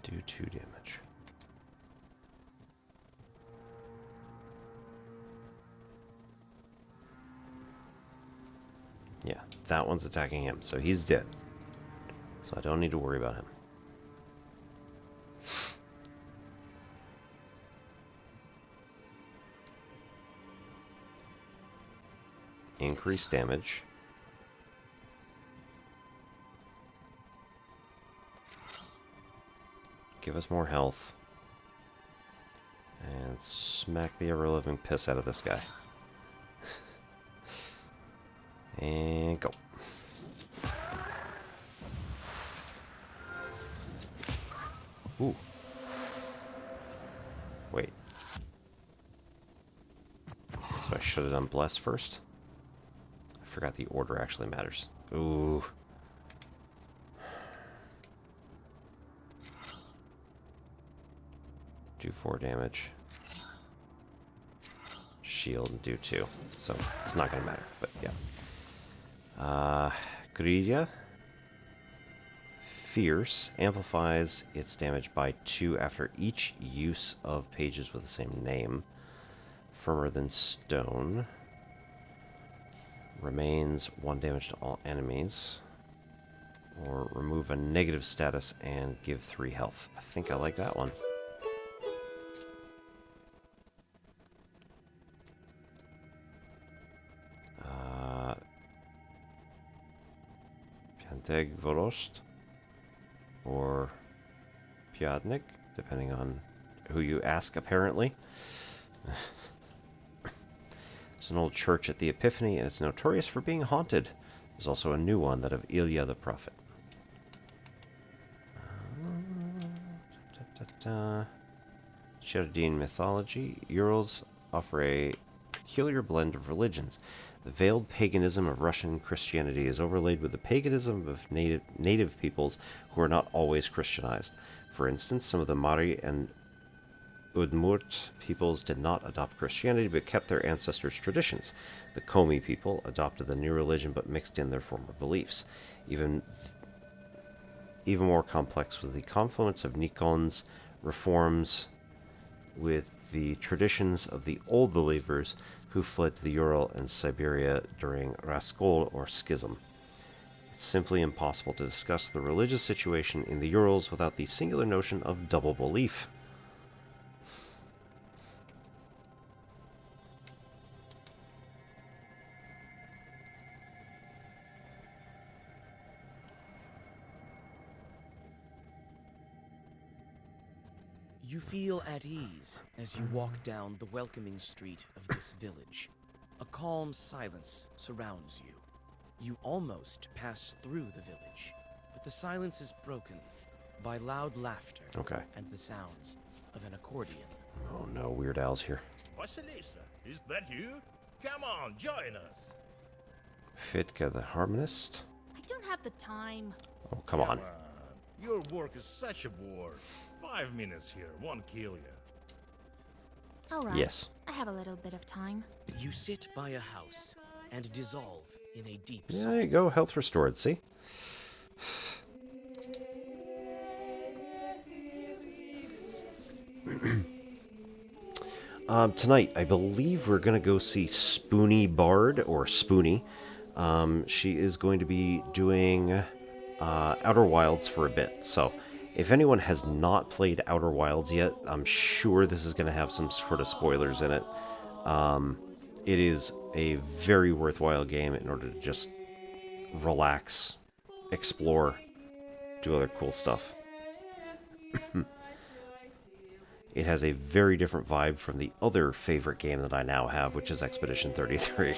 Do 2 damage. Yeah, that one's attacking him, so he's dead. So I don't need to worry about him. Increase damage. Give us more health. And smack the ever-living piss out of this guy. And go. Ooh. Wait. So I should have done Bless first? I forgot the order actually matters. Ooh. Do 4 damage. Shield and do 2. So it's not going to matter, but yeah. Gridia. Fierce amplifies its damage by 2 after each use of pages with the same name. Firmer than stone. Remains 1 damage to all enemies. Or remove a negative status and give 3 health. I think I like that one. Pianteg Vorost. Or Piadnik, depending on who you ask, apparently. an old church at the Epiphany, and it's notorious for being haunted. There's also a new one, that of Ilya the Prophet. Sheridin mythology. Urals offer a peculiar blend of religions. The veiled paganism of Russian Christianity is overlaid with the paganism of native peoples who are not always Christianized. For instance, some of the Mari and Udmurt peoples did not adopt Christianity but kept their ancestors' traditions. The Komi people adopted the new religion but mixed in their former beliefs. Even more complex was the confluence of Nikon's reforms with the traditions of the old believers who fled to the Ural and Siberia during Raskol or Schism. It's simply impossible to discuss the religious situation in the Urals without the singular notion of double belief. You feel at ease as you walk down the welcoming street of this village. A calm silence surrounds you. You almost pass through the village, but the silence is broken by loud laughter and the sounds of an accordion. Oh no, Weird Al's here. Vasilisa, is that you? Come on, join us. Fitka the Harmonist. I don't have the time. Oh, come on. Your work is such a bore. 5 minutes here won't kill you. All right. Yes. I have a little bit of time. You sit by a house and dissolve in a deep Yeah, sleep. there you go. Health restored, see? Tonight, I believe we're going to go see Spoony Bard, or Spoony. She is going to be doing Outer Wilds for a bit, so if anyone has not played Outer Wilds yet, I'm sure this is going to have some sort of spoilers in it. It is a very worthwhile game in order to just relax, explore, do other cool stuff. It has a very different vibe from the other favorite game that I now have, which is Expedition 33.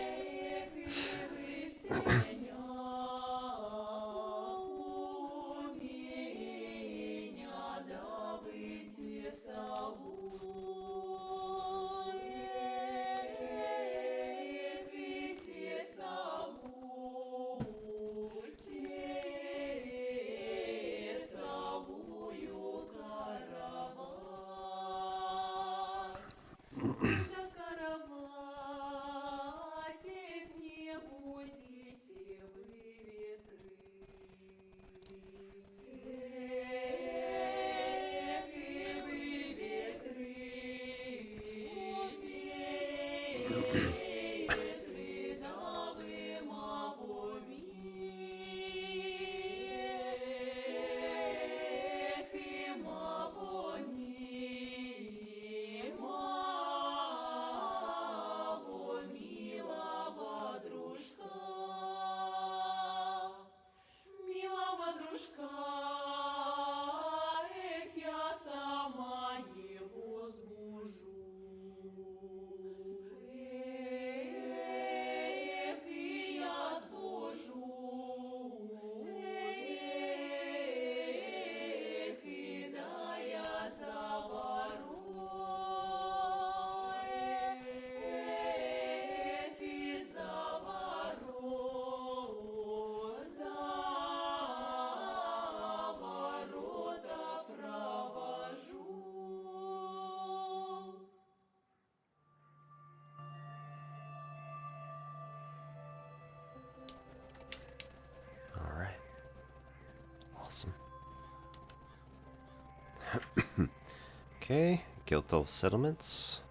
Okay, Guildhall settlements.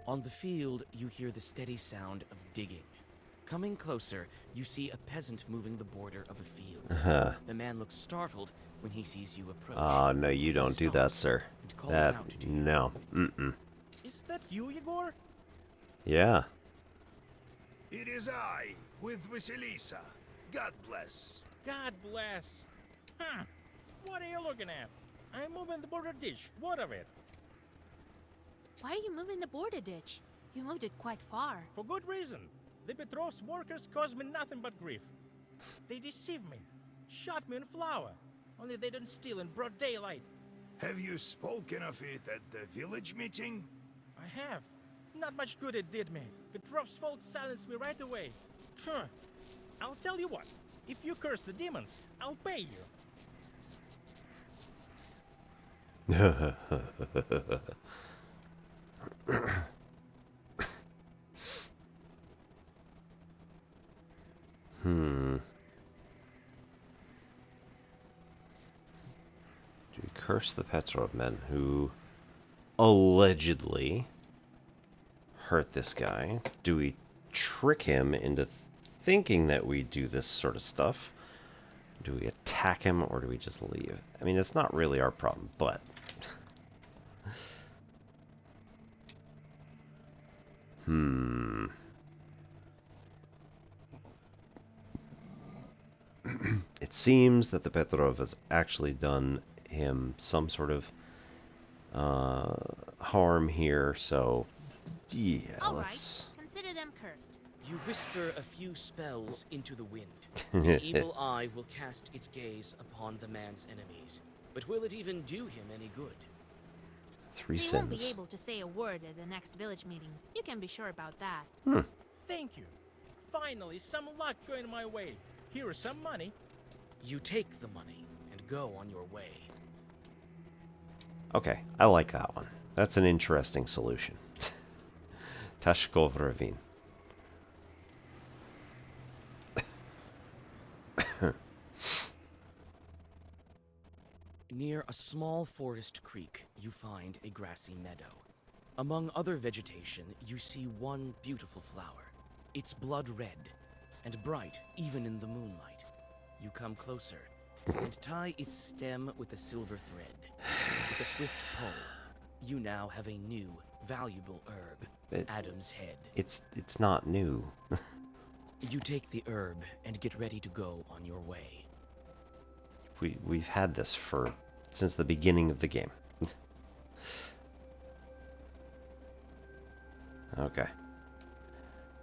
On the field, you hear the steady sound of digging. Coming closer, you see a peasant moving the border of a field. The man looks startled when he sees you approach. Oh, no, you don't do that, sir. That, no. Mm-mm. Is that you, Yegor? Yeah. It is I, with Vasilisa. God bless. God bless. What are you looking at? I'm moving the border ditch. What of it? Why are you moving the border ditch? You moved it quite far. For good reason. The Petrov's workers caused me nothing but grief. They deceived me, shot me in flour. Only they didn't steal in broad daylight. Have you spoken of it at the village meeting? I have. Not much good it did me. Petrov's folks silenced me right away. Huh. I'll tell you what. If you curse the demons, I'll pay you. Do we curse the Petrov men who allegedly hurt this guy? Do we trick him into thinking that we do this sort of stuff? Do we attack him or do we just leave? I mean, it's not really our problem, but... It seems that the Petrov has actually done him some sort of harm here, so yeah, let's... Alright, consider them cursed. You whisper a few spells into the wind. The evil eye will cast its gaze upon the man's enemies. But will it even do him any good? 3 They sins. won't be able to say a word at the next village meeting. You can be sure about that. Thank you. Finally, some luck going my way. Here is some money. You take the money and go on your way. Okay, I like that one. That's an interesting solution. Tashkov Ravine. Near a small forest creek, you find a grassy meadow. Among other vegetation, you see one beautiful flower. It's blood red and bright even in the moonlight. You come closer and tie its stem with a silver thread. With a swift pull, you now have a new, valuable herb, Adam's head. It's not new. You take the herb and get ready to go on your way. We've had this since the beginning of the game. Okay.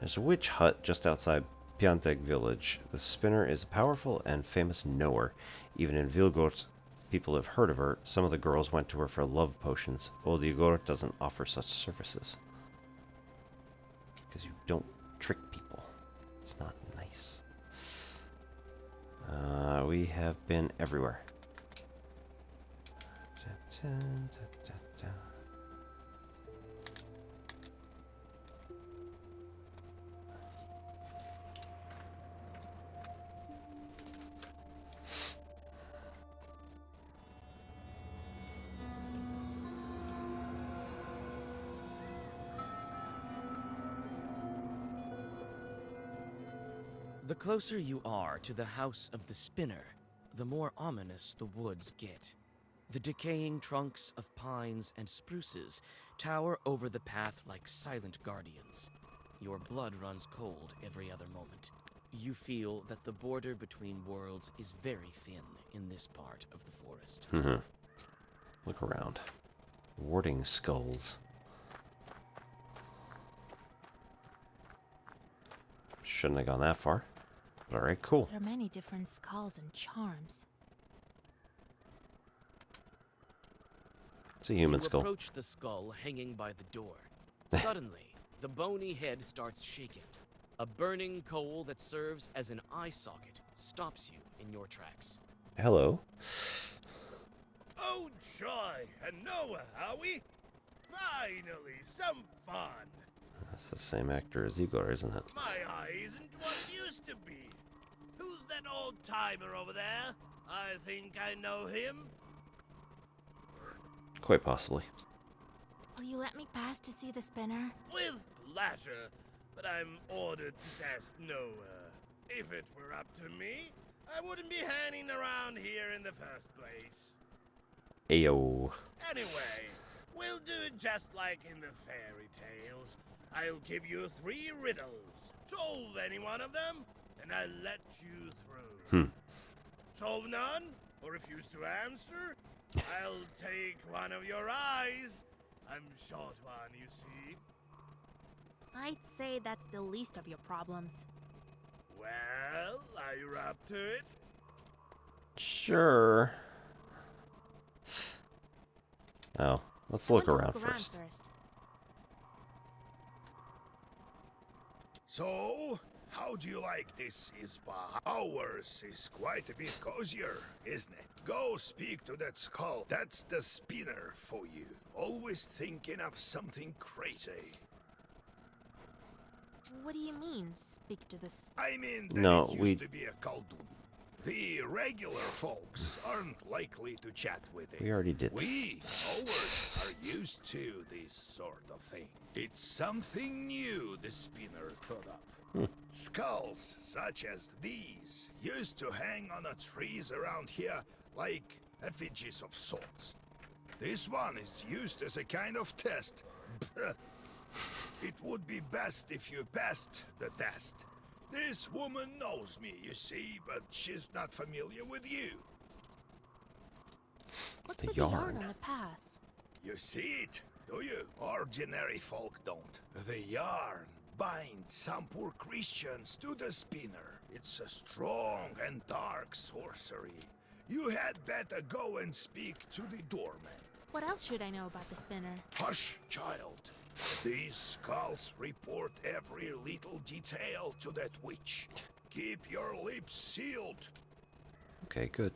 There's a witch hut just outside Piantek village. The spinner is a powerful and famous knower. Even in Vilgort, people have heard of her. Some of the girls went to her for love potions. Old Igor doesn't offer such services. Because you don't trick people. It's not nice. We have been everywhere. The closer you are to the house of the spinner, the more ominous the woods get. The decaying trunks of pines and spruces tower over the path like silent guardians. Your blood runs cold every other moment. You feel that the border between worlds is very thin in this part of the forest. Look around. Warding skulls. Shouldn't have gone that far. But alright, cool. There are many different skulls and charms. It's a human You skull. approach the skull hanging by the door. Suddenly, the bony head starts shaking. A burning coal that serves as an eye socket stops you in your tracks. Hello. Oh, joy! And Noah, are we? Finally, some fun! That's the same actor as Igor, isn't it? My eye isn't what it used to be. Who's that old timer over there? I think I know him. Quite possibly. Will you let me pass to see the spinner? With pleasure, but I'm ordered to test Noah. If it were up to me, I wouldn't be hanging around here in the first place. Ayo. Anyway, we'll do it just like in the fairy tales. I'll give you 3 riddles. Solve any one of them, and I'll let you through. Solve none? or refuse to answer, I'll take one of your eyes. I'm short one, you see. I'd say that's the least of your problems. Well, are you up to it? Sure. Oh, let's look around first. So, how do you like this Isba? Ours is quite a bit cozier, isn't it? Go speak to that skull. That's the spinner for you. Always thinking up something crazy. What do you mean, speak to this? I mean that No, it used to be a Khaldun. The regular folks aren't likely to chat with it. We already did this. We, ours, are used to this sort of thing. It's something new the spinner thought up. Skulls such as these used to hang on the trees around here like effigies of sorts. This one is used as a kind of test. It would be best if you passed the test. This woman knows me, you see, but she's not familiar with you. What's The with yarn. the yarn on the paths? You see it, do you? Ordinary folk don't. The yarn binds some poor Christians to the spinner. It's a strong and dark sorcery. You had better go and speak to the doorman. What else should I know about the spinner? Hush, child. These skulls report every little detail to that witch. Keep your lips sealed. Okay, good.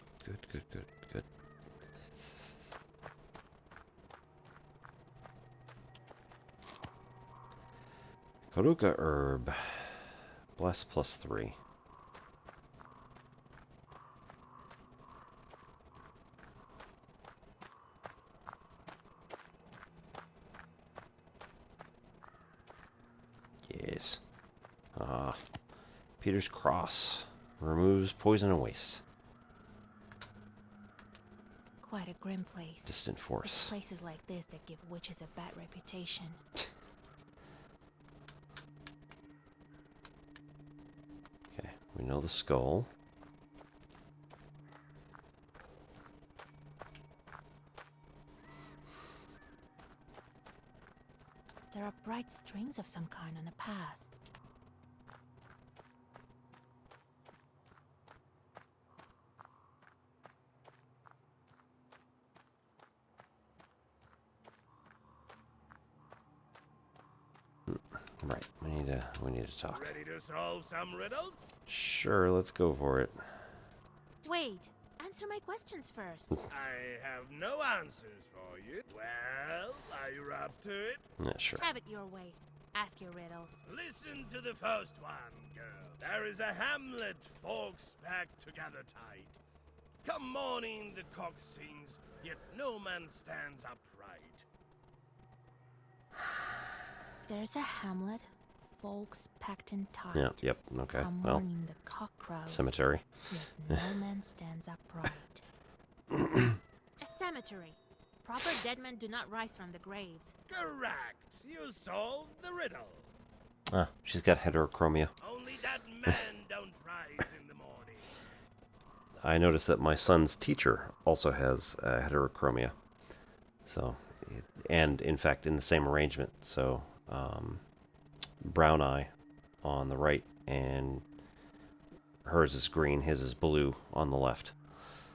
Koruka herb. Bless +3. Yes. Peter's Cross. Removes poison and waste. Quite a grim place. Distant It's force. places like this that give witches a bad reputation. Okay, we know the skull. There are bright strings of some kind on the path. Right, we need to talk. Ready to solve some riddles? Sure, let's go for it. Wait, answer my questions first. I have no answers for you. Well, are you up to it? Yeah, sure. Have it your way. Ask your riddles. Listen to the first one, girl. There is a hamlet, folks packed together tight. Come morning, the cock sings, yet no man stands upright. There's a hamlet, folks packed in tight. Yeah, yep, okay. Come Well, morning the cock crows, cemetery. yet no man stands upright. A cemetery. Proper dead men do not rise from the graves. Correct. You solved the riddle. Ah, she's got heterochromia. Only that man don't rise in the morning. I noticed that my son's teacher also has heterochromia. So, and in fact, in the same arrangement. So, brown eye on the right, and hers is green, his is blue on the left.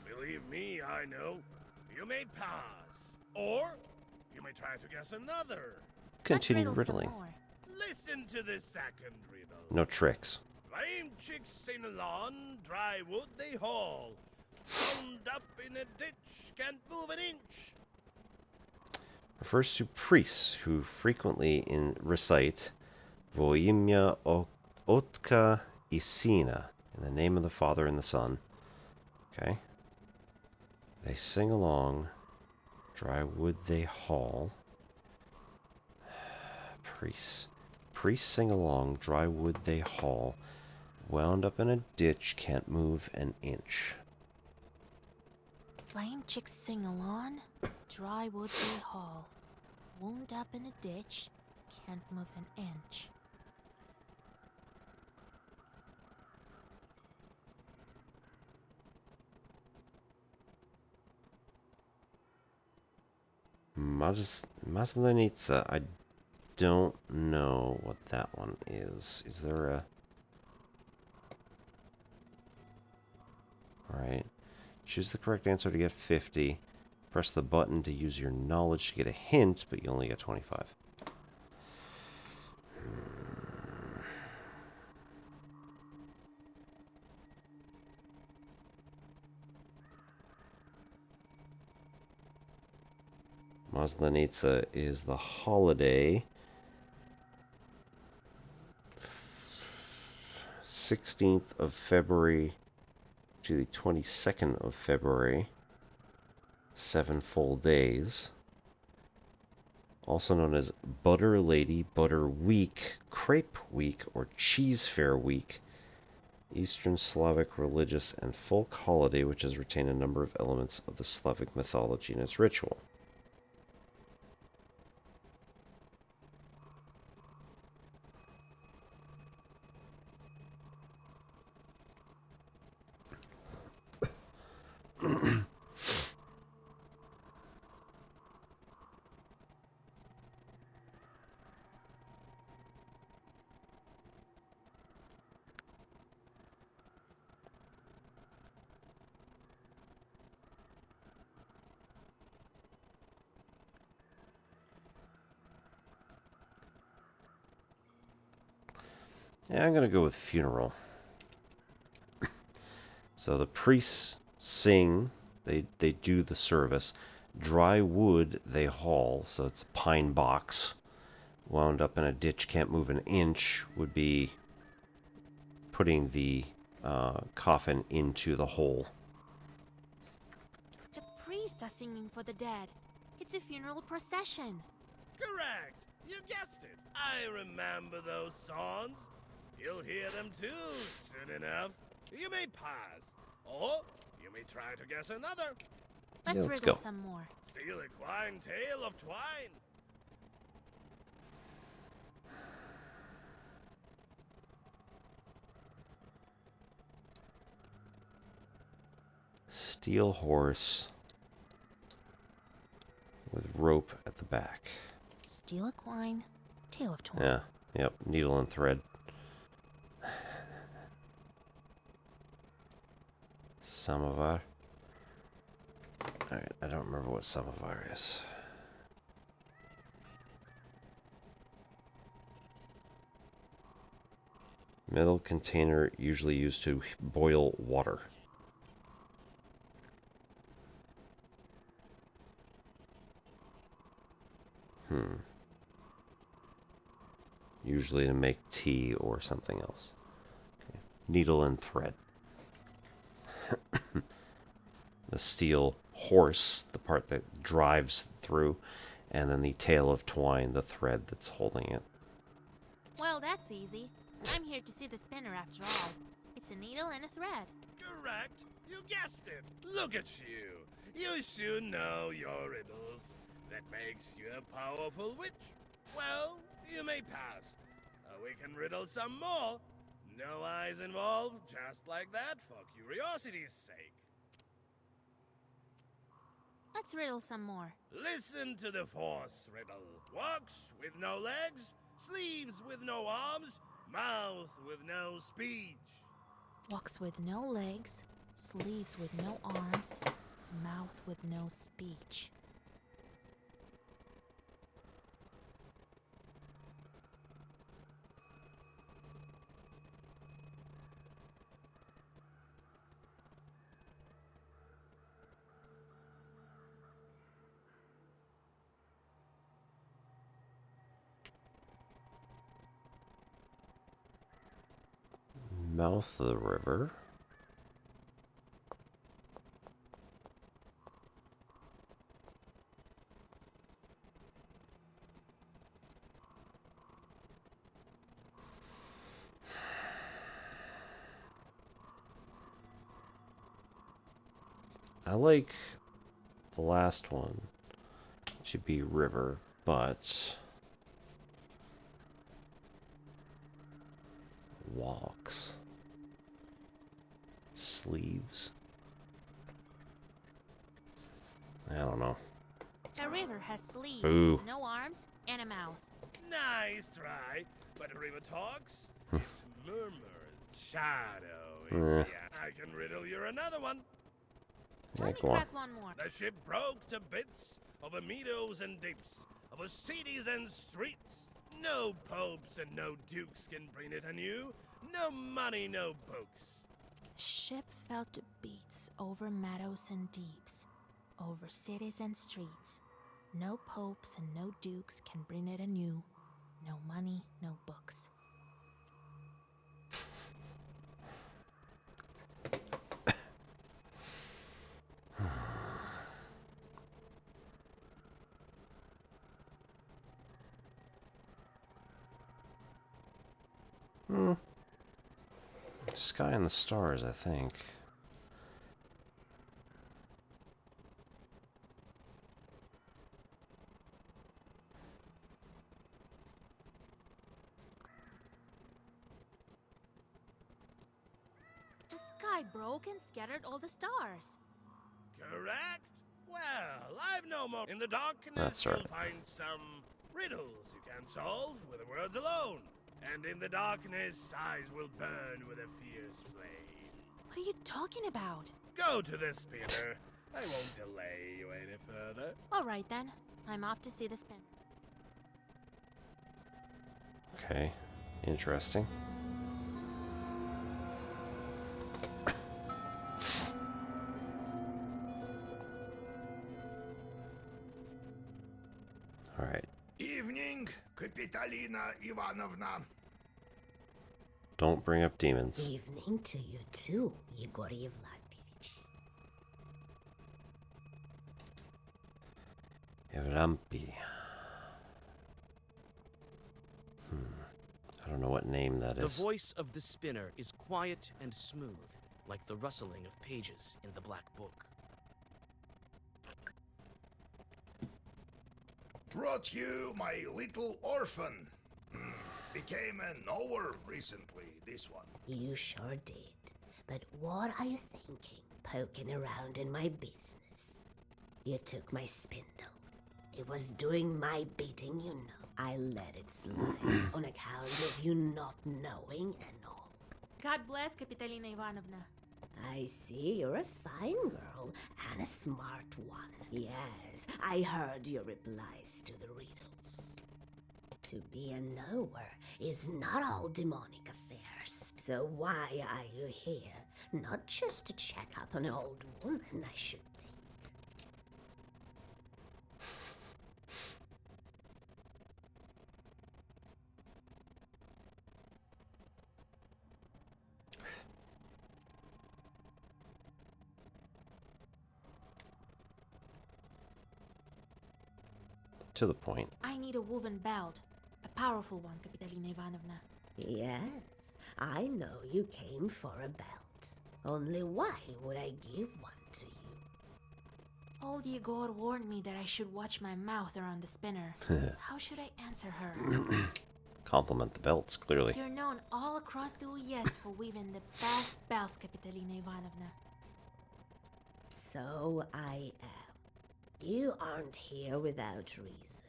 Believe me, I know. You may pass. Or you may try to guess another. Continue Let's riddle some riddling. more. Listen to this second riddle. No tricks. Lame chicks sing along, dry wood they haul. Wound up in a ditch, can't move an inch. Refers to priests who frequently recite Voimia Otka Isina in the name of the Father and the Son. Okay. They sing along. Dry wood they haul. Priests. Priests sing along. Dry wood they haul. Wound up in a ditch. Can't move an inch. Lame chicks sing along, dry wood they haul. Wound up in a ditch, can't move an inch. Maslenica. I don't know what that one is. Is there a... Alright. Choose the correct answer to get 50. Press the button to use your knowledge to get a hint, but you only get 25. Maslenica is the holiday. 16th of February to the 22nd of February. 7 full days. Also known as Butter Lady, Butter Week, Crepe Week, or Cheese Fair Week. Eastern Slavic religious and folk holiday which has retained a number of elements of the Slavic mythology in its ritual. Yeah, I'm going to go with funeral. So the priests sing, they do the service. Dry wood they haul, so it's a pine box. Wound up in a ditch, can't move an inch, would be putting the coffin into the hole. The priests are singing for the dead. It's a funeral procession. Correct! You guessed it! I remember those songs. You'll hear them too soon enough. You may pass, or you may try to guess another. Let's riddle go. Some more. Steal a quine tale of twine. Steel horse with rope at the back. Steal a quine, tale of twine. Yeah, yep, needle and thread. Samovar. Alright, I don't remember what samovar is. Metal container usually used to boil water. Usually to make tea or something else. Okay. Needle and thread. The steel horse, the part that drives through, and then the tail of twine, the thread that's holding it. Well, that's easy. I'm here to see the spinner after all. It's a needle and a thread. Correct. You guessed it. Look at you. You should know your riddles. That makes you a powerful witch. Well, you may pass. We can riddle some more. No eyes involved, just like that, for curiosity's sake. Let's riddle some more. Listen to the force riddle. Walks with no legs, sleeves with no arms, mouth with no speech. Walks with no legs, sleeves with no arms, mouth with no speech. Mouth of the river. I like the last one. It should be river, but walks. Sleeves. I don't know. A river has sleeves Ooh. with no arms and a mouth. Nice try, but a river talks, it murmurs. Shadow is the I can riddle you another one. Yeah, Let me go on. crack one more. The ship broke to bits over meadows and deeps, over cities and streets. No popes and no dukes can bring it anew. No money, no books. Ship fell to bits over meadows and deeps, over cities and streets. No popes and no dukes can bring it anew. No money, no books. Sky and the stars, I think. The sky broke and scattered all the stars. Correct? Well, I've no more. In the darkness, That's you'll right. find some riddles you can solve with the words alone. And in the darkness, eyes will burn with a fierce flame. What are you talking about? Go to the spinner. I won't delay you any further. All right then. I'm off to see the spin. Okay, interesting. Alright, Evening, Kapitalina Ivanovna. don't bring up demons. Evening to you too, Yegor Yevlakovich. Evrampi. I don't know what name that The is. voice of the spinner is quiet and smooth, like the rustling of pages in the Black Book. Brought you my little orphan. Became a knower recently, this one. You sure did. But what are you thinking, poking around in my business? You took my spindle. It was doing my bidding, you know. I let it slide on account of you not knowing and all. God bless, Kapitalina Ivanovna. I see you're a fine girl and a smart one. Yes, I heard your replies to the riddles. To be a knower is not all demonic affairs. So why are you here? Not just to check up on an old woman, I should think. To the point. I need a woven belt. A powerful one, Kapitalina Ivanovna. Yes, I know you came for a belt. Only why would I give one to you? Old Yegor warned me that I should watch my mouth around the spinner. How should I answer her? Compliment the belts, clearly. You're known all across the Uyezd for weaving the best belts, Kapitalina Ivanovna. So I am. You aren't here without reason.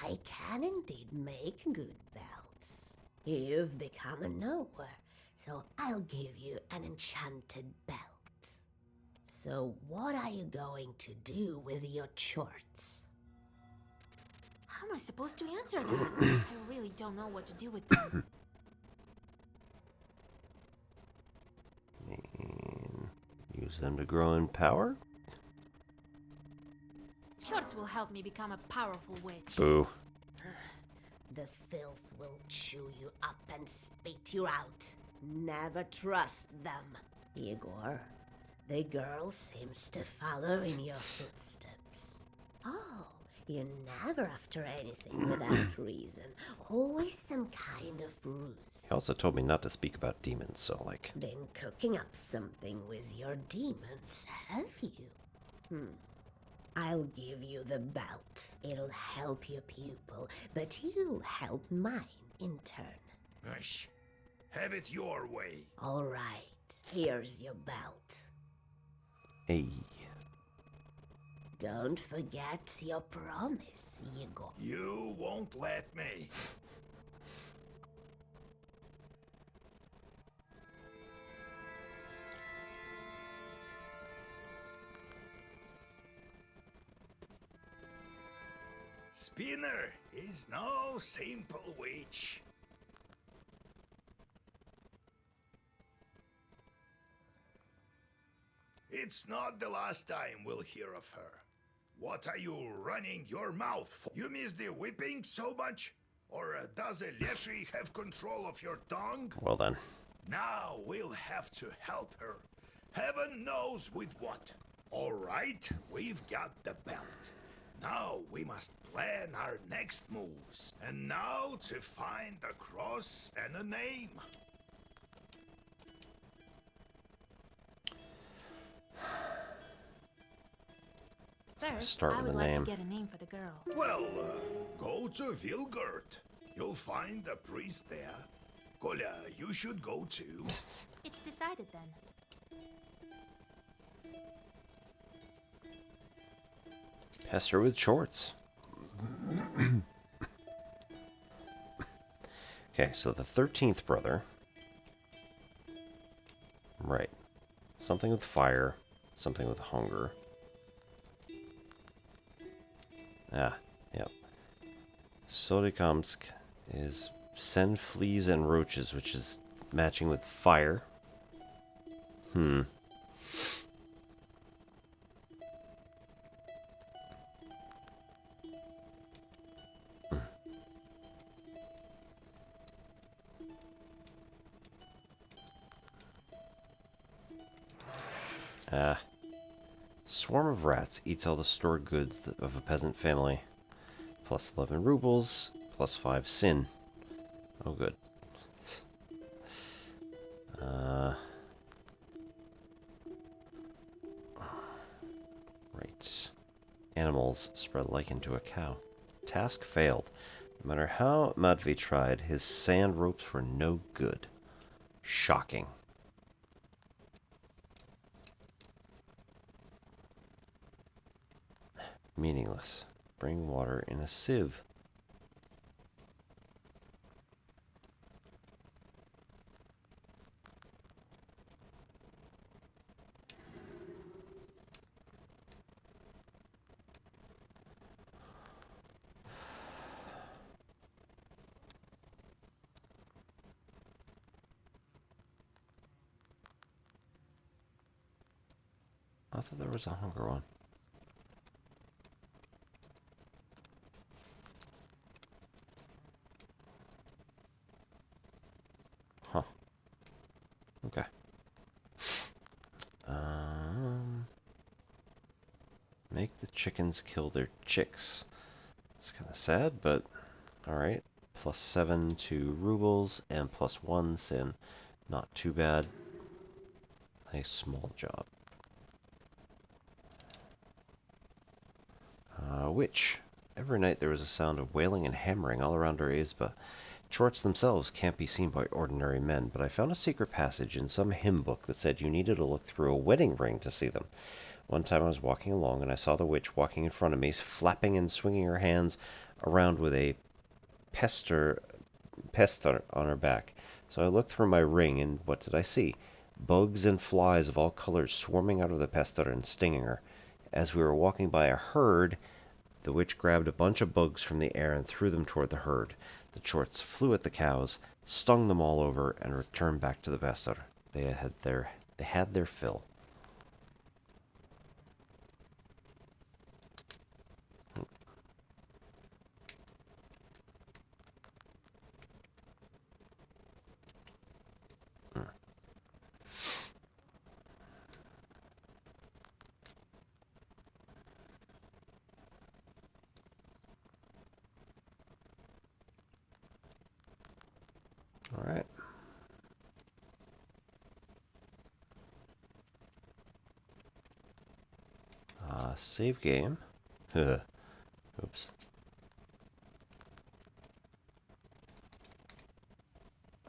I can indeed make good belts. You've become a knower, so I'll give you an enchanted belt. So what are you going to do with your chorts? How am I supposed to answer that? I really don't know what to do with them. Use them to grow in power? Shorts will help me become a powerful witch. Boo. The filth will chew you up and spit you out. Never trust them. Yegor, the girl seems to follow in your footsteps. Oh, you're never after anything without reason. Always some kind of ruse. He also told me not to speak about demons, so like... Been cooking up something with your demons, have you? I'll give you the belt. It'll help your pupil, but you'll help mine in turn. Hush. Have it your way. All right, here's your belt. Hey. Don't forget your promise, Igor. You won't let me. Spinner is no simple witch. It's not the last time we'll hear of her. What are you running your mouth for? You miss the whipping so much? Or does a Leshy have control of your tongue? Well then. Now we'll have to help her. Heaven knows with what. All right, we've got the belt. Now we must plan our next moves. And now to find a cross and a name. First, Start I with would a like name. to get a name for the girl. Well, go to Vilgert. You'll find the priest there. Kolya, you should go too. It's decided then. Pester with shorts. Okay, so the 13th brother. Right. Something with fire. Something with hunger. Ah, yep. Solikamsk is send fleas and roaches, which is matching with fire. Ah. Swarm of rats eats all the stored goods of a peasant family. Plus 11 rubles, plus 5 sin. Oh, good. Right. Animals spread lichen to a cow. Task failed. No matter how Matvey tried, his sand ropes were no good. Shocking. Meaningless. Bring water in a sieve. I thought there was a hunger one. Huh. Okay. Make the chickens kill their chicks. It's kind of sad, but alright. Plus 7 to rubles and plus 1 sin. Not too bad. A small job. Witch. Every night there was a sound of wailing and hammering all around our izba. Chorts themselves can't be seen by ordinary men, but I found a secret passage in some hymn book that said you needed to look through a wedding ring to see them. One time I was walking along and I saw the witch walking in front of me, flapping and swinging her hands around with a pester on her back. So I looked through my ring and what did I see? Bugs and flies of all colors swarming out of the pester and stinging her. As we were walking by a herd, the witch grabbed a bunch of bugs from the air and threw them toward the herd. The chorts flew at the cows, stung them all over, and returned back to the pester. They had their fill. Alright. Save game. Oops.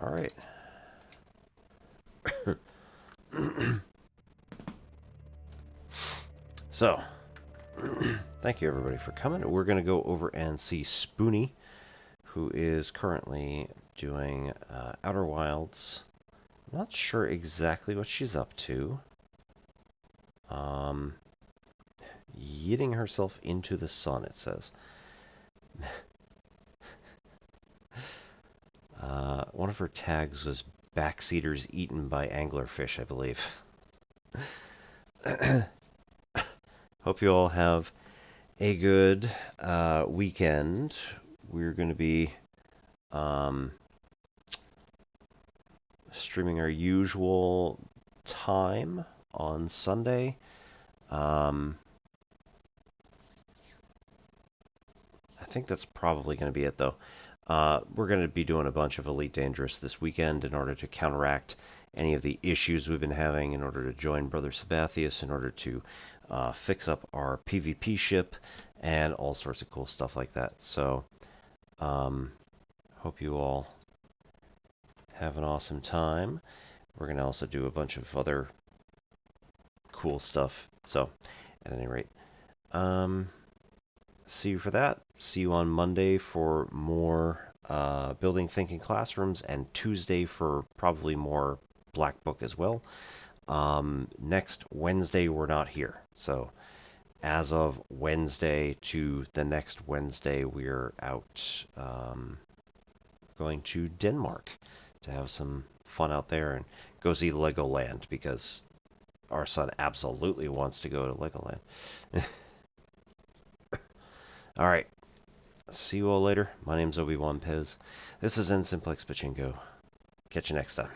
Alright. So. thank you everybody for coming. We're going to go over and see Spoonie, who is currently doing Outer Wilds. I'm not sure exactly what she's up to. Yeeting herself into the sun, it says. One of her tags was backseaters eaten by anglerfish, I believe. Hope you all have a good weekend. We're going to be streaming our usual time on Sunday. I think that's probably going to be it, though. We're going to be doing a bunch of Elite Dangerous this weekend in order to counteract any of the issues we've been having, in order to join Brother Sabathius, in order to fix up our PvP ship, and all sorts of cool stuff like that. So, hope you all have an awesome time. We're going to also do a bunch of other cool stuff. So, at any rate, see you for that. See you on Monday for more Building Thinking Classrooms, and Tuesday for probably more Black Book as well. Next Wednesday, we're not here. So, as of Wednesday to the next Wednesday, we're out going to Denmark to have some fun out there and go see Legoland, because our son absolutely wants to go to Legoland. Alright, see you all later. My name's Obi-Wan Pez. This is N Simplex Pachinko. Catch you next time.